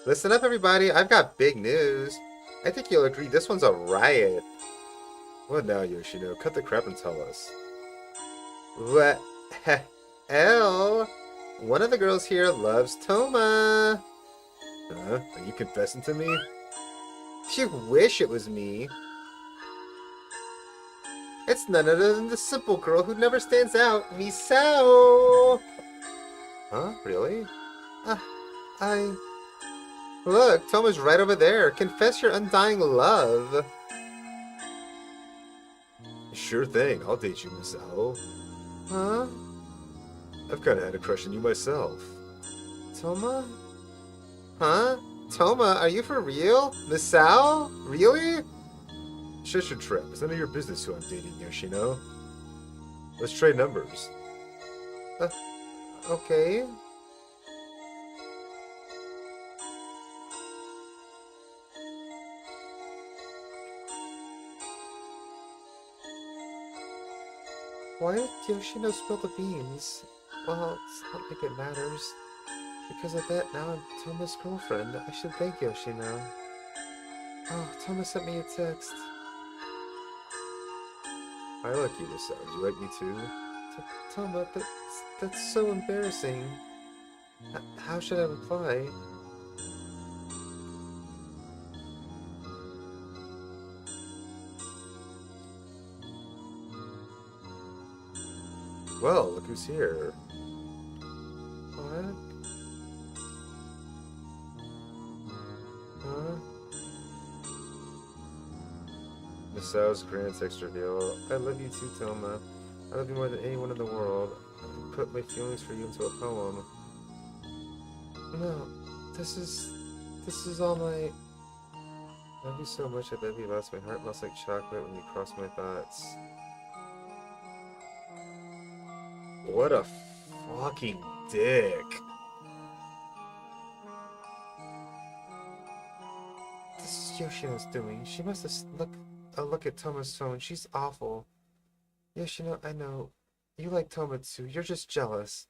Listen up, everybody. I've got big news. I think you'll agree this one's a riot. What now, Yoshino? Cut the crap and tell us. What? Hell, one of the girls here loves Toma. Huh? Are you confessing to me? You wish it was me. It's none other than the simple girl who never stands out, Misao. Huh? Really? I... Look, Toma's right over there. Confess your undying love. Sure thing. I'll date you, Misao. Huh? I've kind of had a crush on you myself. Toma? Huh? Toma, are you for real? Misao? Really? Shut your trap. It's none of your business who I'm dating, Yoshino. Let's trade numbers. Okay. Why did Yoshino spill the beans? Well, it's not like it matters. Because of that, now I'm Toma's girlfriend. I should thank Yoshino. Oh, Toma sent me a text. I like you, Misao. Do you like me too? Toma, that's so embarrassing. How should I reply? Well, look who's here. What? Huh? Misao's grand text reveal. I love you too, Toma. I love you more than anyone in the world. I put my feelings for you into a poem. No, this is all my... I love you so much, I bet you lost my heart melts like chocolate when you cross my thoughts. What a fucking dick. This is Yoshino's doing. She must have look at Toma's phone. She's awful. Yoshino, I know. You like Toma too. You're just jealous.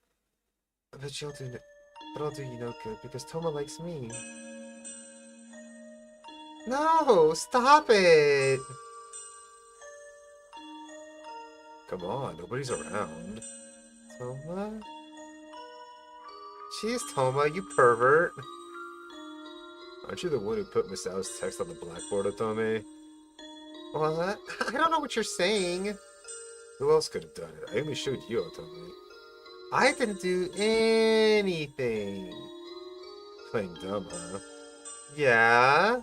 But I'll do you no good because Toma likes me. No, stop it. Come on, nobody's around. Toma? She's Toma, you pervert. Aren't you the one who put Misao's text on the blackboard, Otome? What? I don't know what you're saying. Who else could have done it? I only showed you, Otome. I didn't do anything. Playing dumb, huh? Yeah?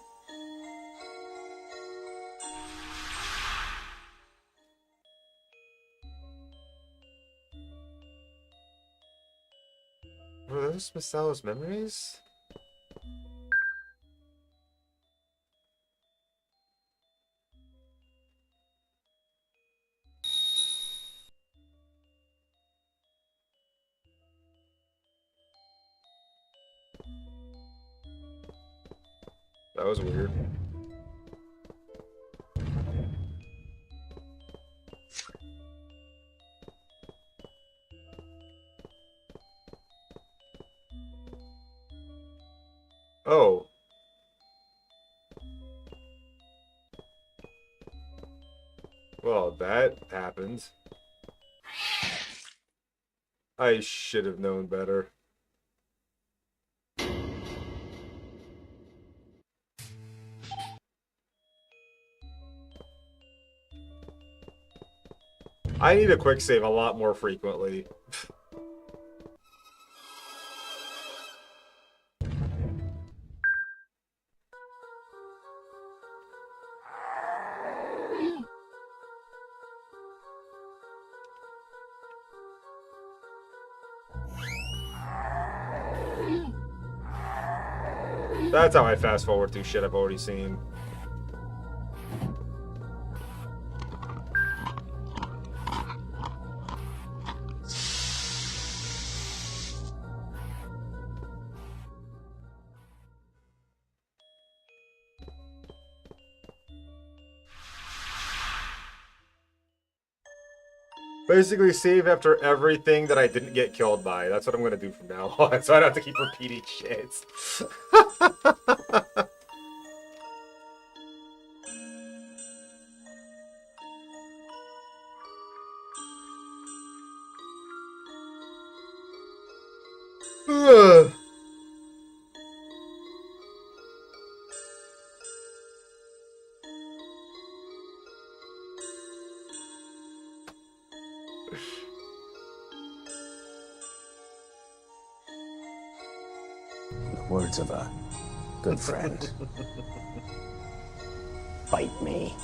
Were those Misao's memories? That was weird. Oh. Well, that happened. I should have known better. I need a quick save a lot more frequently. That's how I fast forward through shit I've already seen. Basically, save after everything that I didn't get killed by. That's what I'm gonna do from now on, so I don't have to keep repeating shit. Ugh. The words of a good friend. Fight me.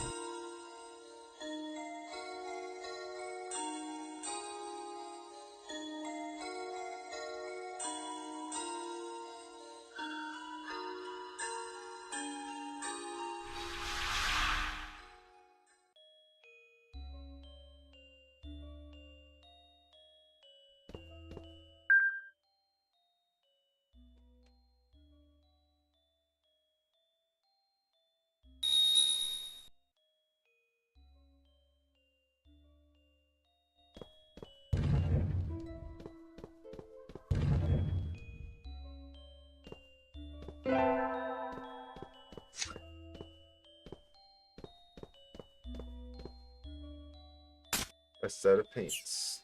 A set of paints.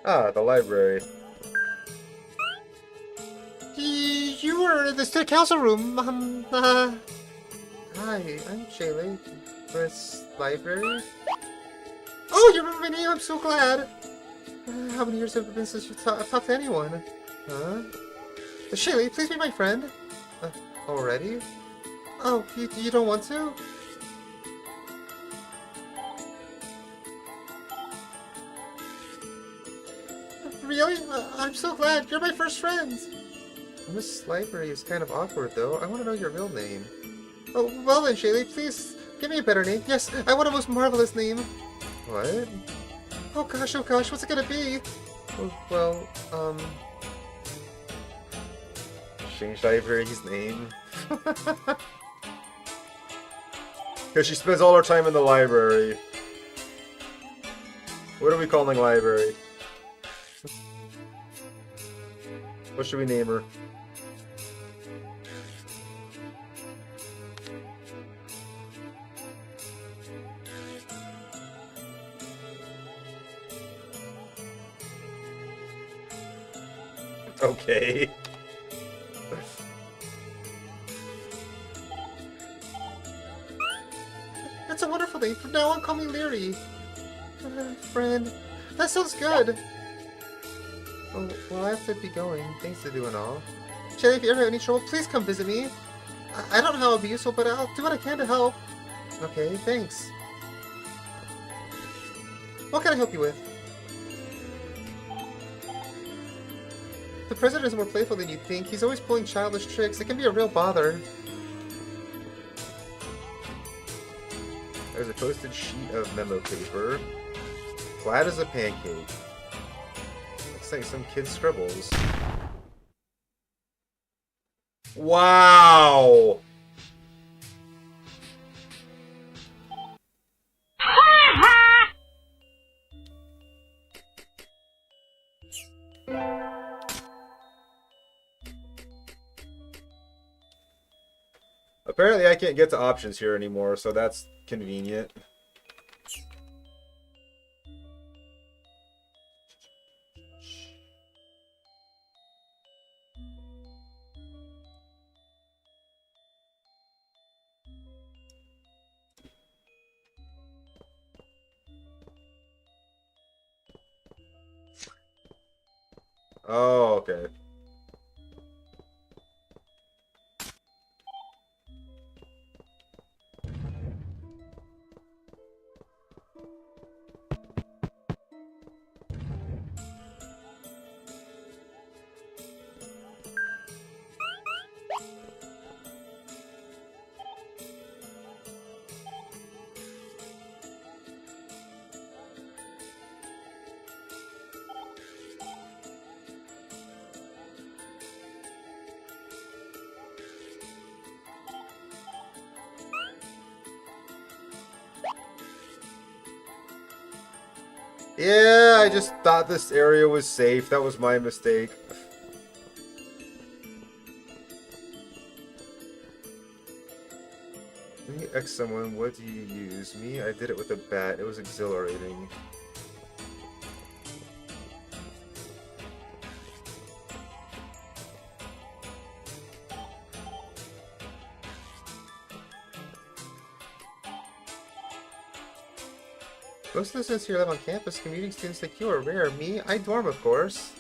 Ah, the library. You were in the student council room. Hi, I'm Shaylee. This library? Oh, you remember my name? I'm so glad. How many years have it been since I've talked to anyone? Huh? Shaylee, please be my friend. Already? Oh, you don't want to? Really? I'm so glad. You're my first friends. This library is kind of awkward, though. I want to know your real name. Oh, well then, Shaylee, please give me a better name. Yes, I want a most marvelous name. What? Oh gosh, what's it gonna be? Well, Change library's name. Because she spends all her time in the library. What are we calling library? What should we name her? Okay. that's a wonderful name. From now on, call me Leary. Friend. That sounds good. Oh, well, I have to be going. Thanks for doing all. Shaylee, if you ever have any trouble, please come visit me. I don't know how I'll be useful, but I'll do what I can to help. Okay, thanks. What can I help you with? The president is more playful than you'd think. He's always pulling childish tricks. It can be a real bother. There's a posted sheet of memo paper. Flat as a pancake. Looks like some kid's scribbles. Wow! Apparently I can't get to options here anymore, so that's convenient. Oh, okay. Yeah, I just thought this area was safe. That was my mistake. When you X someone, what do you use? Me, I did it with a bat. It was exhilarating. Most of the students here live on campus. Commuting students like you are rare. Me, I dorm, of course.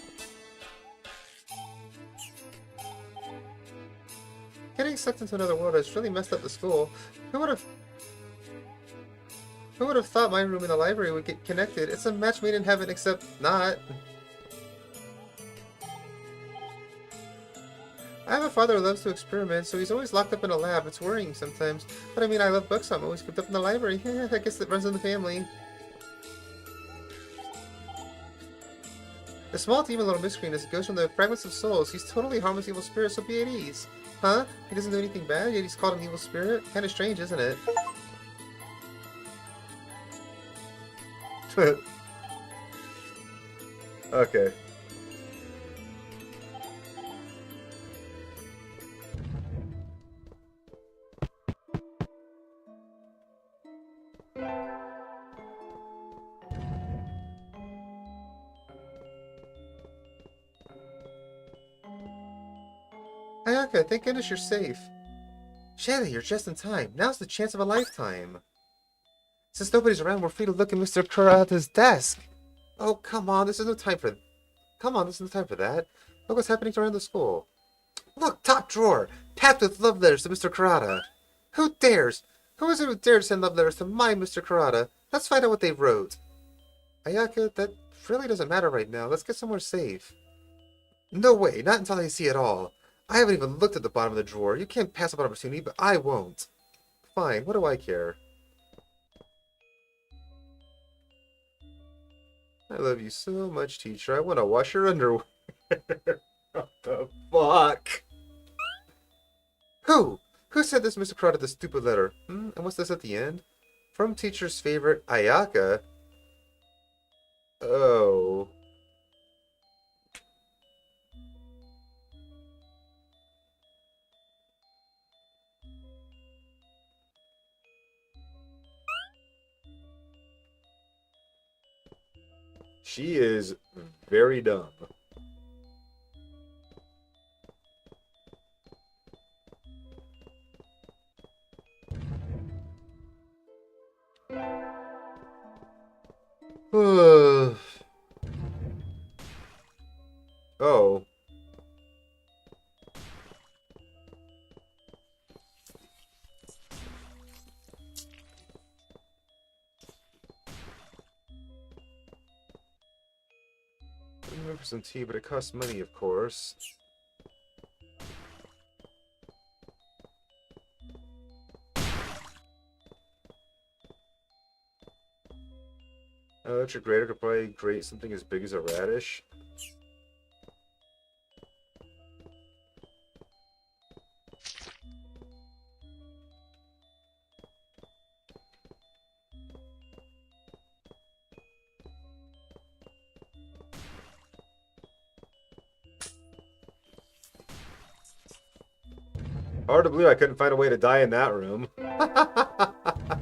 Getting sucked into another world has really messed up the school. Who would have Who would have thought my room and the library would get connected? It's a match made in heaven, except not. I have a father who loves to experiment, so he's always locked up in a lab. It's worrying sometimes. But I mean, I love books, so I'm always cooped up in the library. I guess that runs in the family. The small demon little miscreant goes from the fragments of souls. He's totally harmless evil spirit, so be at ease. Huh? He doesn't do anything bad, yet he's called an evil spirit? Kinda strange, isn't it? Okay. Ayaka, thank goodness you're safe. Shelly, you're just in time. Now's the chance of a lifetime. Since nobody's around, we're free to look at Mr. Kurata's desk. Oh, come on, this is no time for... Come on, this is no time for that. Look what's happening around the school. Look, top drawer, packed with love letters to Mr. Kurata. Who dares? Who is it who dares send love letters to my Mr. Kurata? Let's find out what they wrote. Ayaka, that really doesn't matter right now. Let's get somewhere safe. No way, not until I see it all. I haven't even looked at the bottom of the drawer. You can't pass up an opportunity, but I won't. Fine, what do I care? I love you so much, teacher. I want to wash your underwear. What the fuck? Who? Who sent this Mr. Kurata the stupid letter? And what's this at the end? From teacher's favorite, Ayaka? Oh. She is very dumb. Oh. I'm looking for some tea, but it costs money, of course. An electric grater could probably grate something as big as a radish. Hard to believe I couldn't find a way to die in that room. That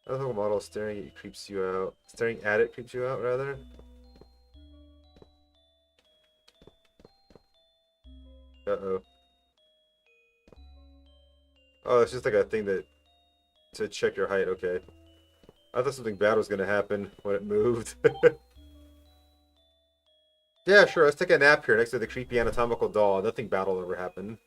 little model staring at you creeps you out. Staring at it creeps you out, rather. Uh-oh. Oh, it's just like a thing that... to check your height, okay. I thought something bad was gonna happen when it moved. Yeah, sure, let's take a nap here next to the creepy anatomical doll. Nothing bad will ever happen.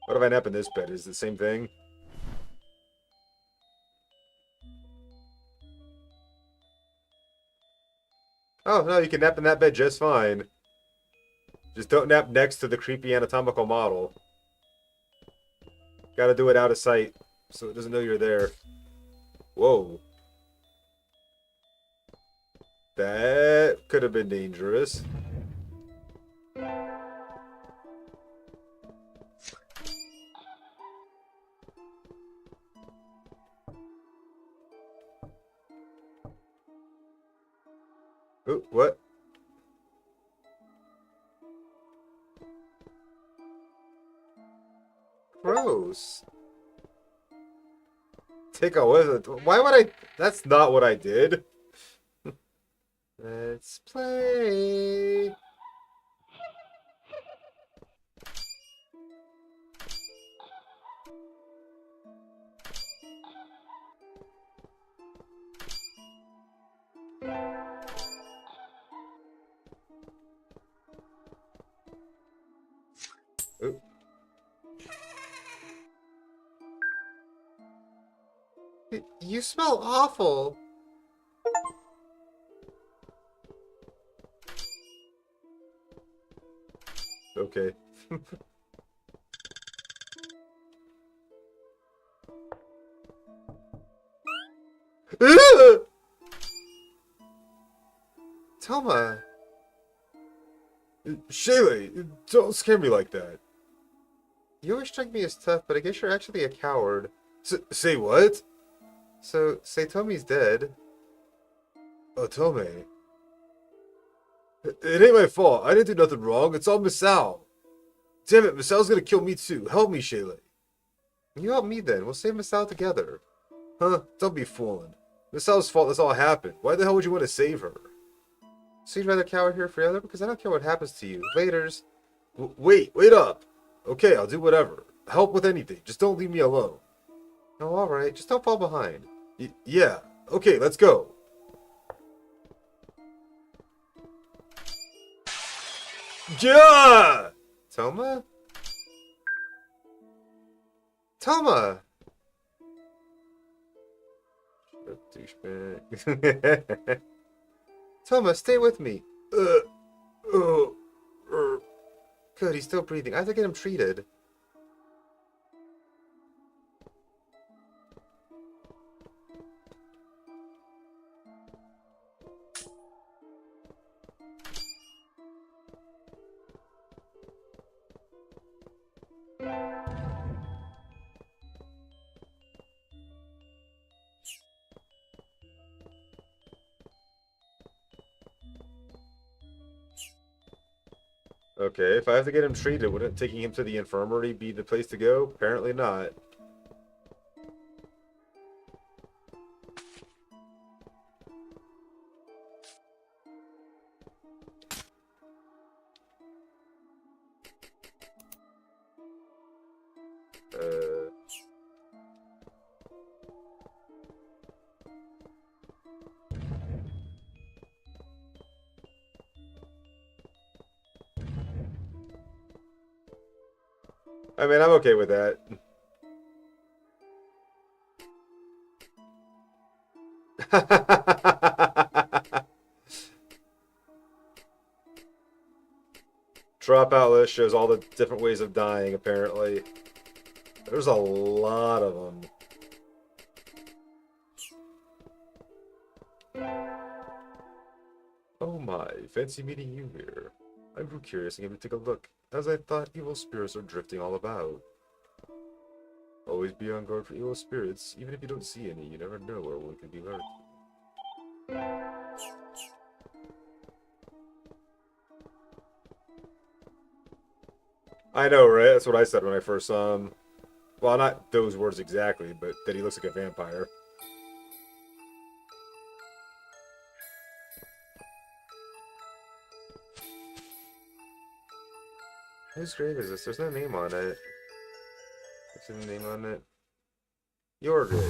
What if I nap in this bed? Is it the same thing? Oh, no, you can nap in that bed just fine. Just don't nap next to the creepy anatomical model. Gotta do it out of sight so it doesn't know you're there. Whoa. That could have been dangerous. Ooh, what? Gross. Take a what? Why would I? That's not what I did. Let's play. Ooh. You smell awful. Okay. Toma. Shaylee, don't scare me like that. You always strike me as tough, but I guess you're actually a coward. Say what? So, Saitomi's dead. Otome. It ain't my fault. I didn't do nothing wrong. It's all Misao. Damn it, Misao's gonna kill me too. Help me, Shaylee. You help me then. We'll save Misao together. Huh? Don't be fooling. Misao's fault this all happened. Why the hell would you want to save her? So you'd rather cower here forever? Because I don't care what happens to you. Laters. Wait up. Okay, I'll do whatever. Help with anything. Just don't leave me alone. Oh, alright. Just don't fall behind. Yeah. Okay, let's go. Yeah! Toma? Toma! Douchebag. Toma, stay with me. Oh, Good, he's still breathing. I have to get him treated. Okay, if I have to get him treated, wouldn't taking him to the infirmary be the place to go? Apparently not. Uh... I mean, I'm okay with that. Dropout list shows all the different ways of dying, apparently. There's a lot of them. Oh my, fancy meeting you here. I grew curious and came to take a look, as I thought evil spirits are drifting all about. Always be on guard for evil spirits, even if you don't see any, you never know where one could be lurking. I know, right? That's what I said when I first saw him. Well, not those words exactly, but that he looks like a vampire. Whose grave is this? There's no name on it. There's no name on it. Your grave.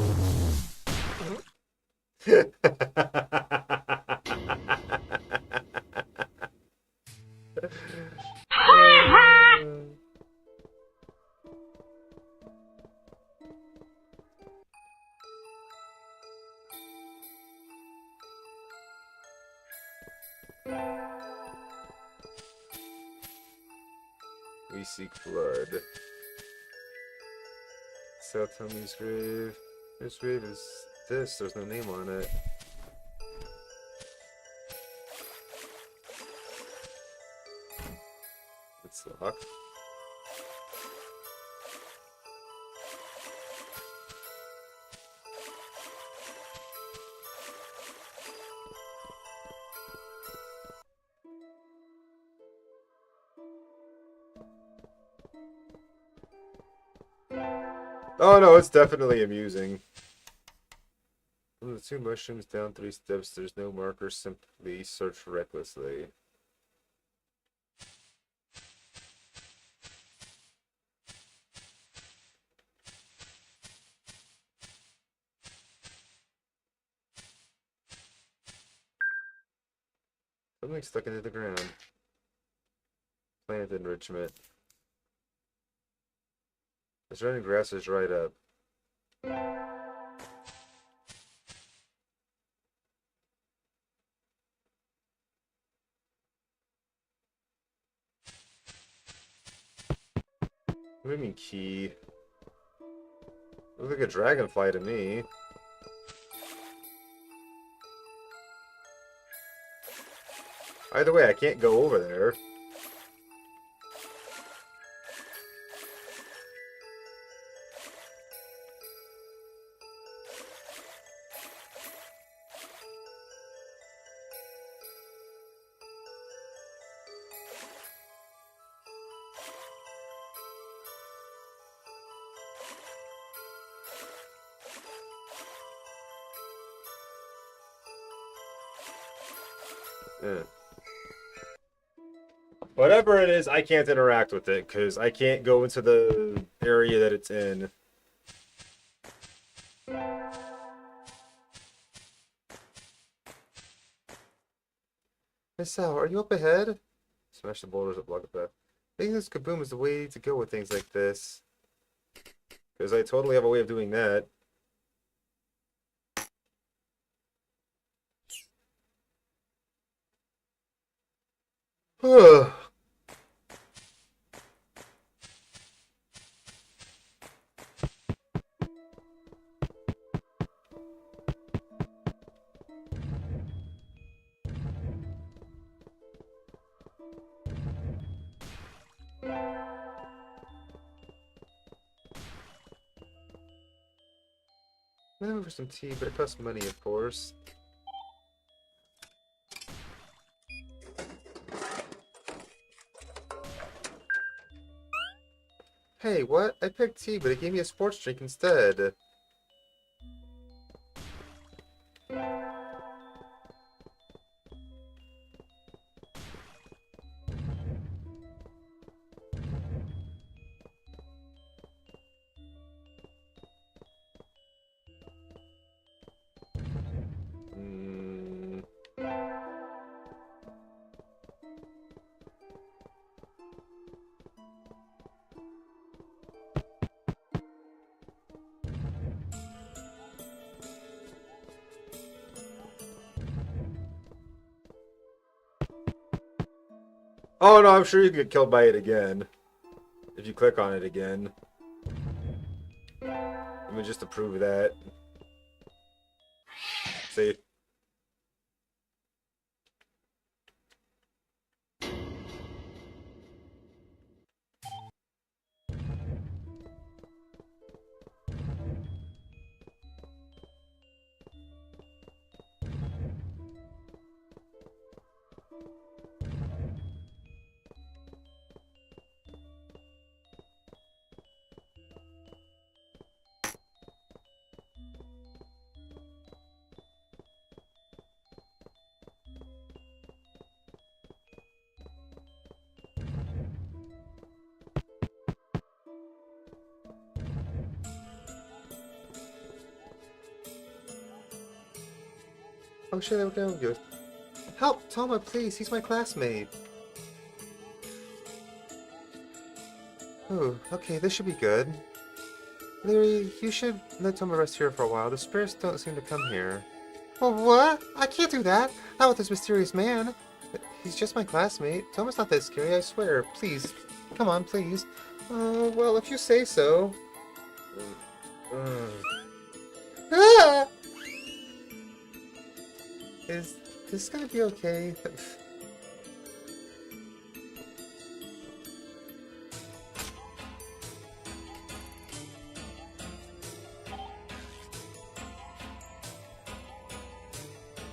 We seek blood. South Tommy's grave. Whose grave is this? There's no name on it. It's locked. Oh no, it's definitely amusing. From the 2 mushrooms down 3 steps, there's no marker, simply search recklessly. Something stuck into the ground. Plant enrichment. The surrounding grass is dried up. What do you mean key? Looks like a dragonfly to me. Either way, I can't go over there. Yeah. Whatever it is, I can't interact with it because I can't go into the area that it's in. Misao, are you up ahead? Smash the boulders that block the path. I think this kaboom is the way to go with things like this. Because I totally have a way of doing that. I'm looking for some tea, but it costs money, of course. Hey, what? I picked tea, but it gave me a sports drink instead. Hmm. Oh no, I'm sure you can get killed by it again. If you click on it again. I mean, just to prove that. See? Oh shit, there we go. Good. Help, Toma, please. He's my classmate. Ooh, okay, this should be good. Leary, you should let Toma rest here for a while. The spirits don't seem to come here. Oh, what? I can't do that. Not with this mysterious man. He's just my classmate. Toma's not that scary, I swear. Please. Come on, please. Oh, well, if you say so. Ah! Is this gonna be okay?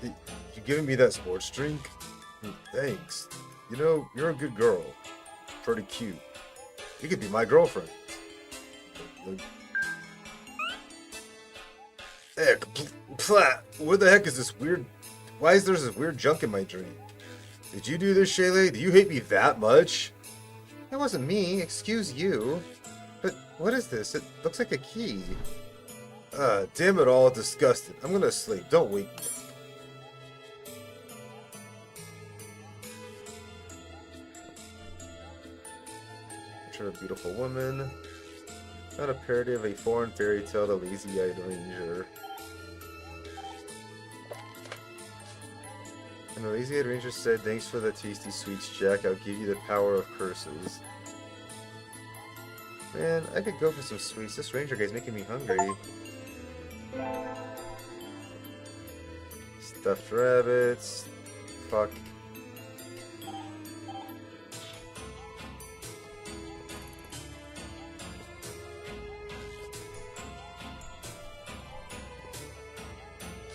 You giving me that sports drink? Thanks. You know, you're a good girl. Pretty cute. You could be my girlfriend. Heck, what the heck is this weird... Why is there this weird junk in my drink? Did you do this, Shaylee? Do you hate me that much? It wasn't me, excuse you. But what is this? It looks like a key. Damn it all, disgusted. I'm gonna sleep. Don't wake me. Picture of a beautiful woman. Not a parody of a foreign fairy tale, The Lazy-Eyed Ranger. And the Lazy-Eyed Ranger said, "Thanks for the tasty sweets, Jack. I'll give you the power of curses." Man, I could go for some sweets. This ranger guy's making me hungry. Stuffed rabbits. Fuck.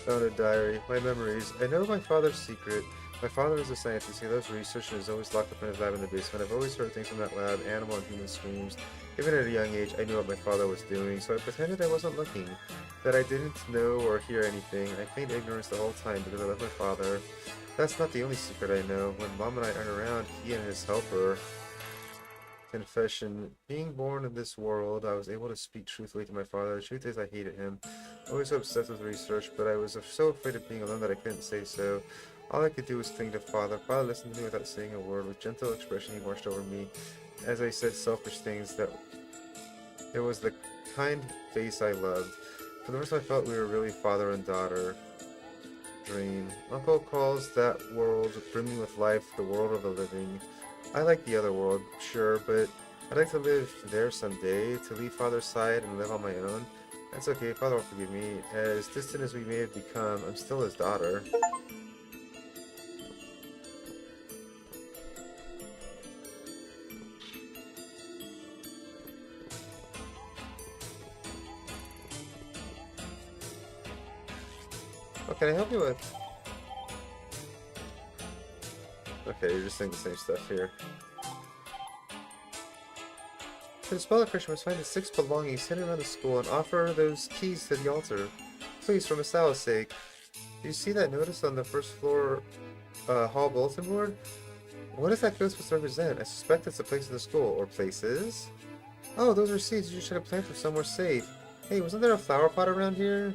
Found a diary. My memories. I know my father's secret. My father is a scientist. He loves research and is always locked up in his lab in the basement. I've always heard things from that lab, animal and human screams. Even at a young age, I knew what my father was doing, so I pretended I wasn't looking, that I didn't know or hear anything. I feigned ignorance the whole time because I love my father. That's not the only secret I know. When Mom and I aren't around, he and his helper... Confession. Being born in this world, I was able to speak truthfully to my father. The truth is I hated him. Always so obsessed with research, but I was so afraid of being alone that I couldn't say so. All I could do was cling to Father. Father listened to me without saying a word. With gentle expression, he watched over me. As I said selfish things, that it was the kind face I loved. For the rest, I felt we were really father and daughter. Dream. Uncle calls that world brimming with life the world of the living. I like the other world, sure, but I'd like to live there someday, to leave Father's side and live on my own. That's okay, Father will forgive me. As distant as we may have become, I'm still his daughter. What can I help you with? Okay, you're just saying the same stuff here. To dispel the pressure, must find the 6 belongings hidden around the school and offer those keys to the altar. Please, for Misao's sake. Do you see that notice on the first floor hall bulletin board? What is that ghost supposed to represent? I suspect it's a place in the school. Or places? Oh, those are seeds you should have planted them somewhere safe. Hey, wasn't there a flower pot around here?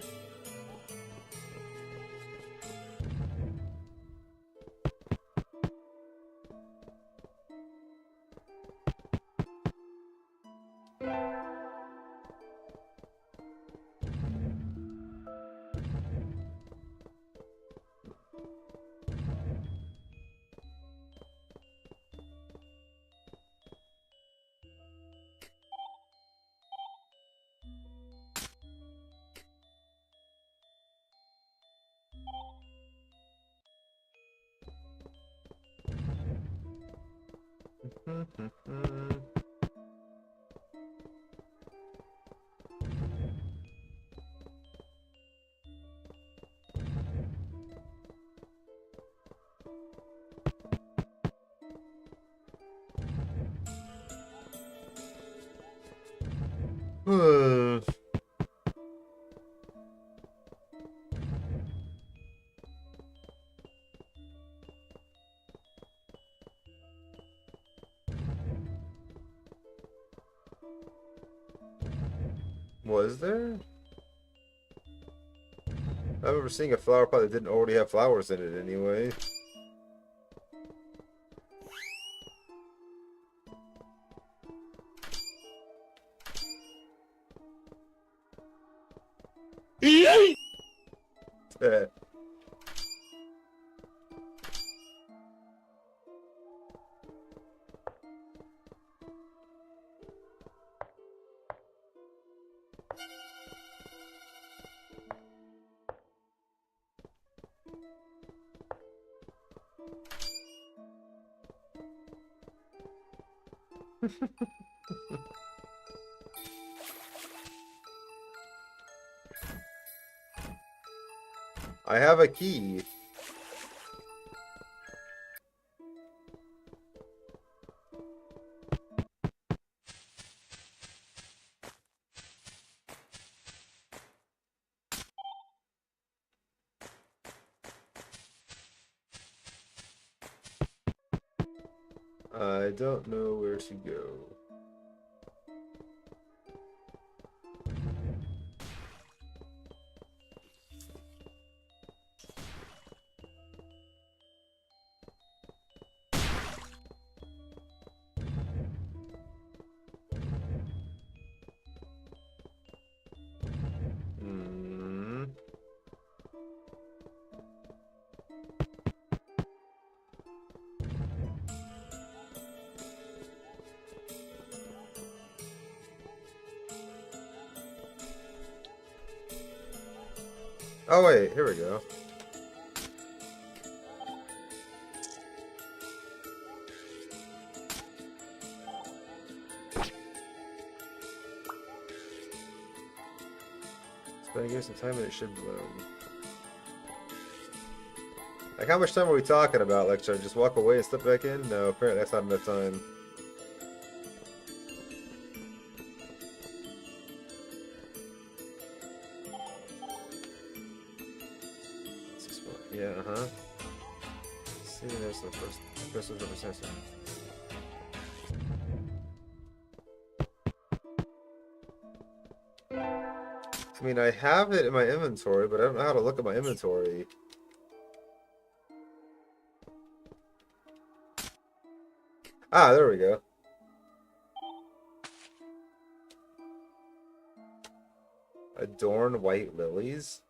Was there? I remember seeing a flower pot that didn't already have flowers in it anyway. Eh. I have a key. I don't know where to go. Hmm. Oh wait, here we go. Spending here some time and it should bloom. Like, how much time are we talking about? Like, should I just walk away and step back in? No, apparently that's not enough time. Yeah, uh-huh. See, there's the first crystals represents. I mean, I have it in my inventory, but I don't know how to look at my inventory. Ah, there we go. Adorn white lilies?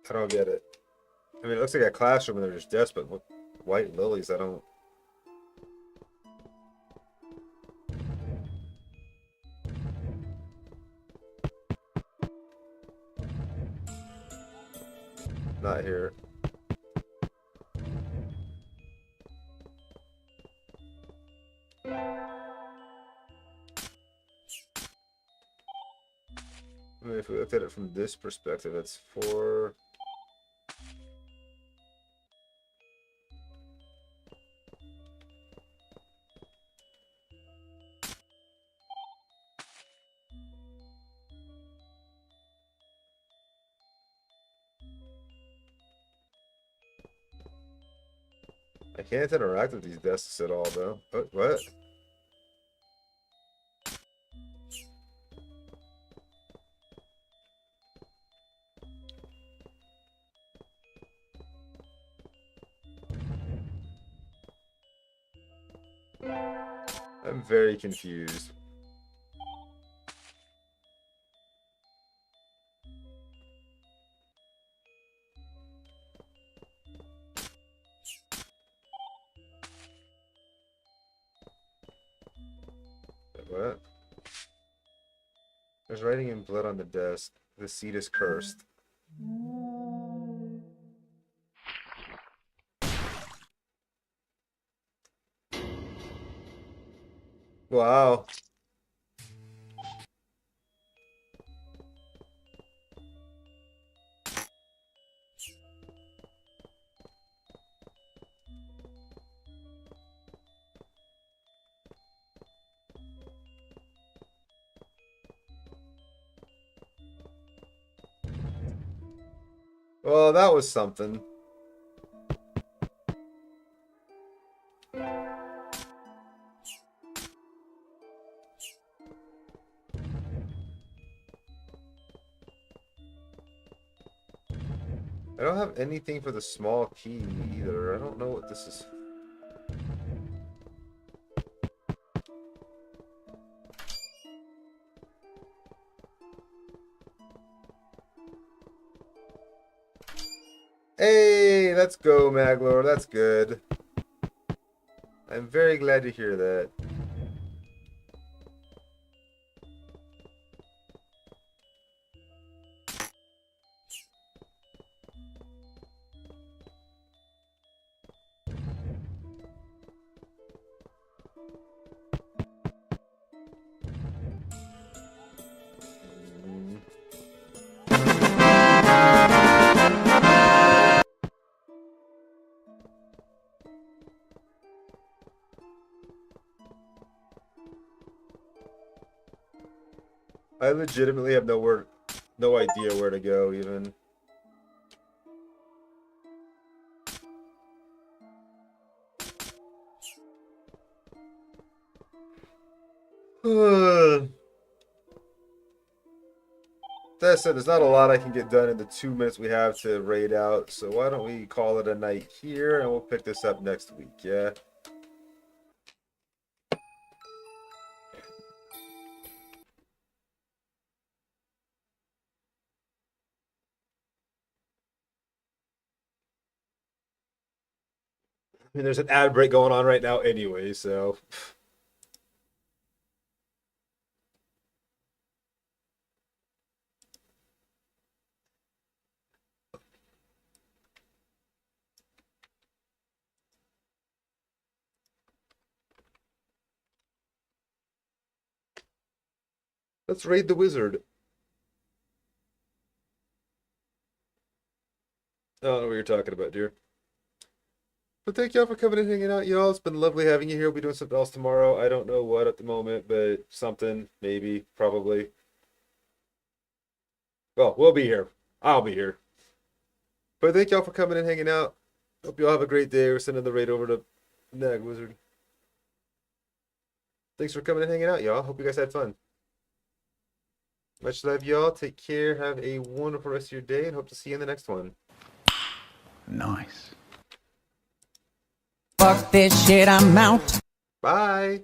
I don't get it. I mean, it looks like a classroom and there's desks, but with white lilies, I don't... Not here. I mean, if we looked at it from this perspective, it's 4... I can't interact with these desks at all, though. What? I'm very confused. What? There's writing in blood on the desk. The seat is cursed. Wow. Well, that was something. I don't have anything for the small key either. I don't know what this is. Hey, let's go, Maglor. That's good. I'm very glad to hear that. I legitimately have no idea where to go even. That said, there's not a lot I can get done in the 2 minutes we have to raid out, so why don't we call it a night here and we'll pick this up next week, yeah? I mean, there's an ad break going on right now anyway, so. Let's raid the wizard. I don't know what you're talking about, dear. But thank y'all for coming and hanging out, y'all. It's been lovely having you here. We'll be doing something else tomorrow. I don't know what at the moment, but something, maybe, probably. Well, we'll be here. I'll be here. But thank y'all for coming and hanging out. Hope y'all have a great day. We're sending the raid over to Nag Wizard. Thanks for coming and hanging out, y'all. Hope you guys had fun. Much love, y'all. Take care. Have a wonderful rest of your day, and hope to see you in the next one. Nice. Fuck this shit, I'm out. Bye.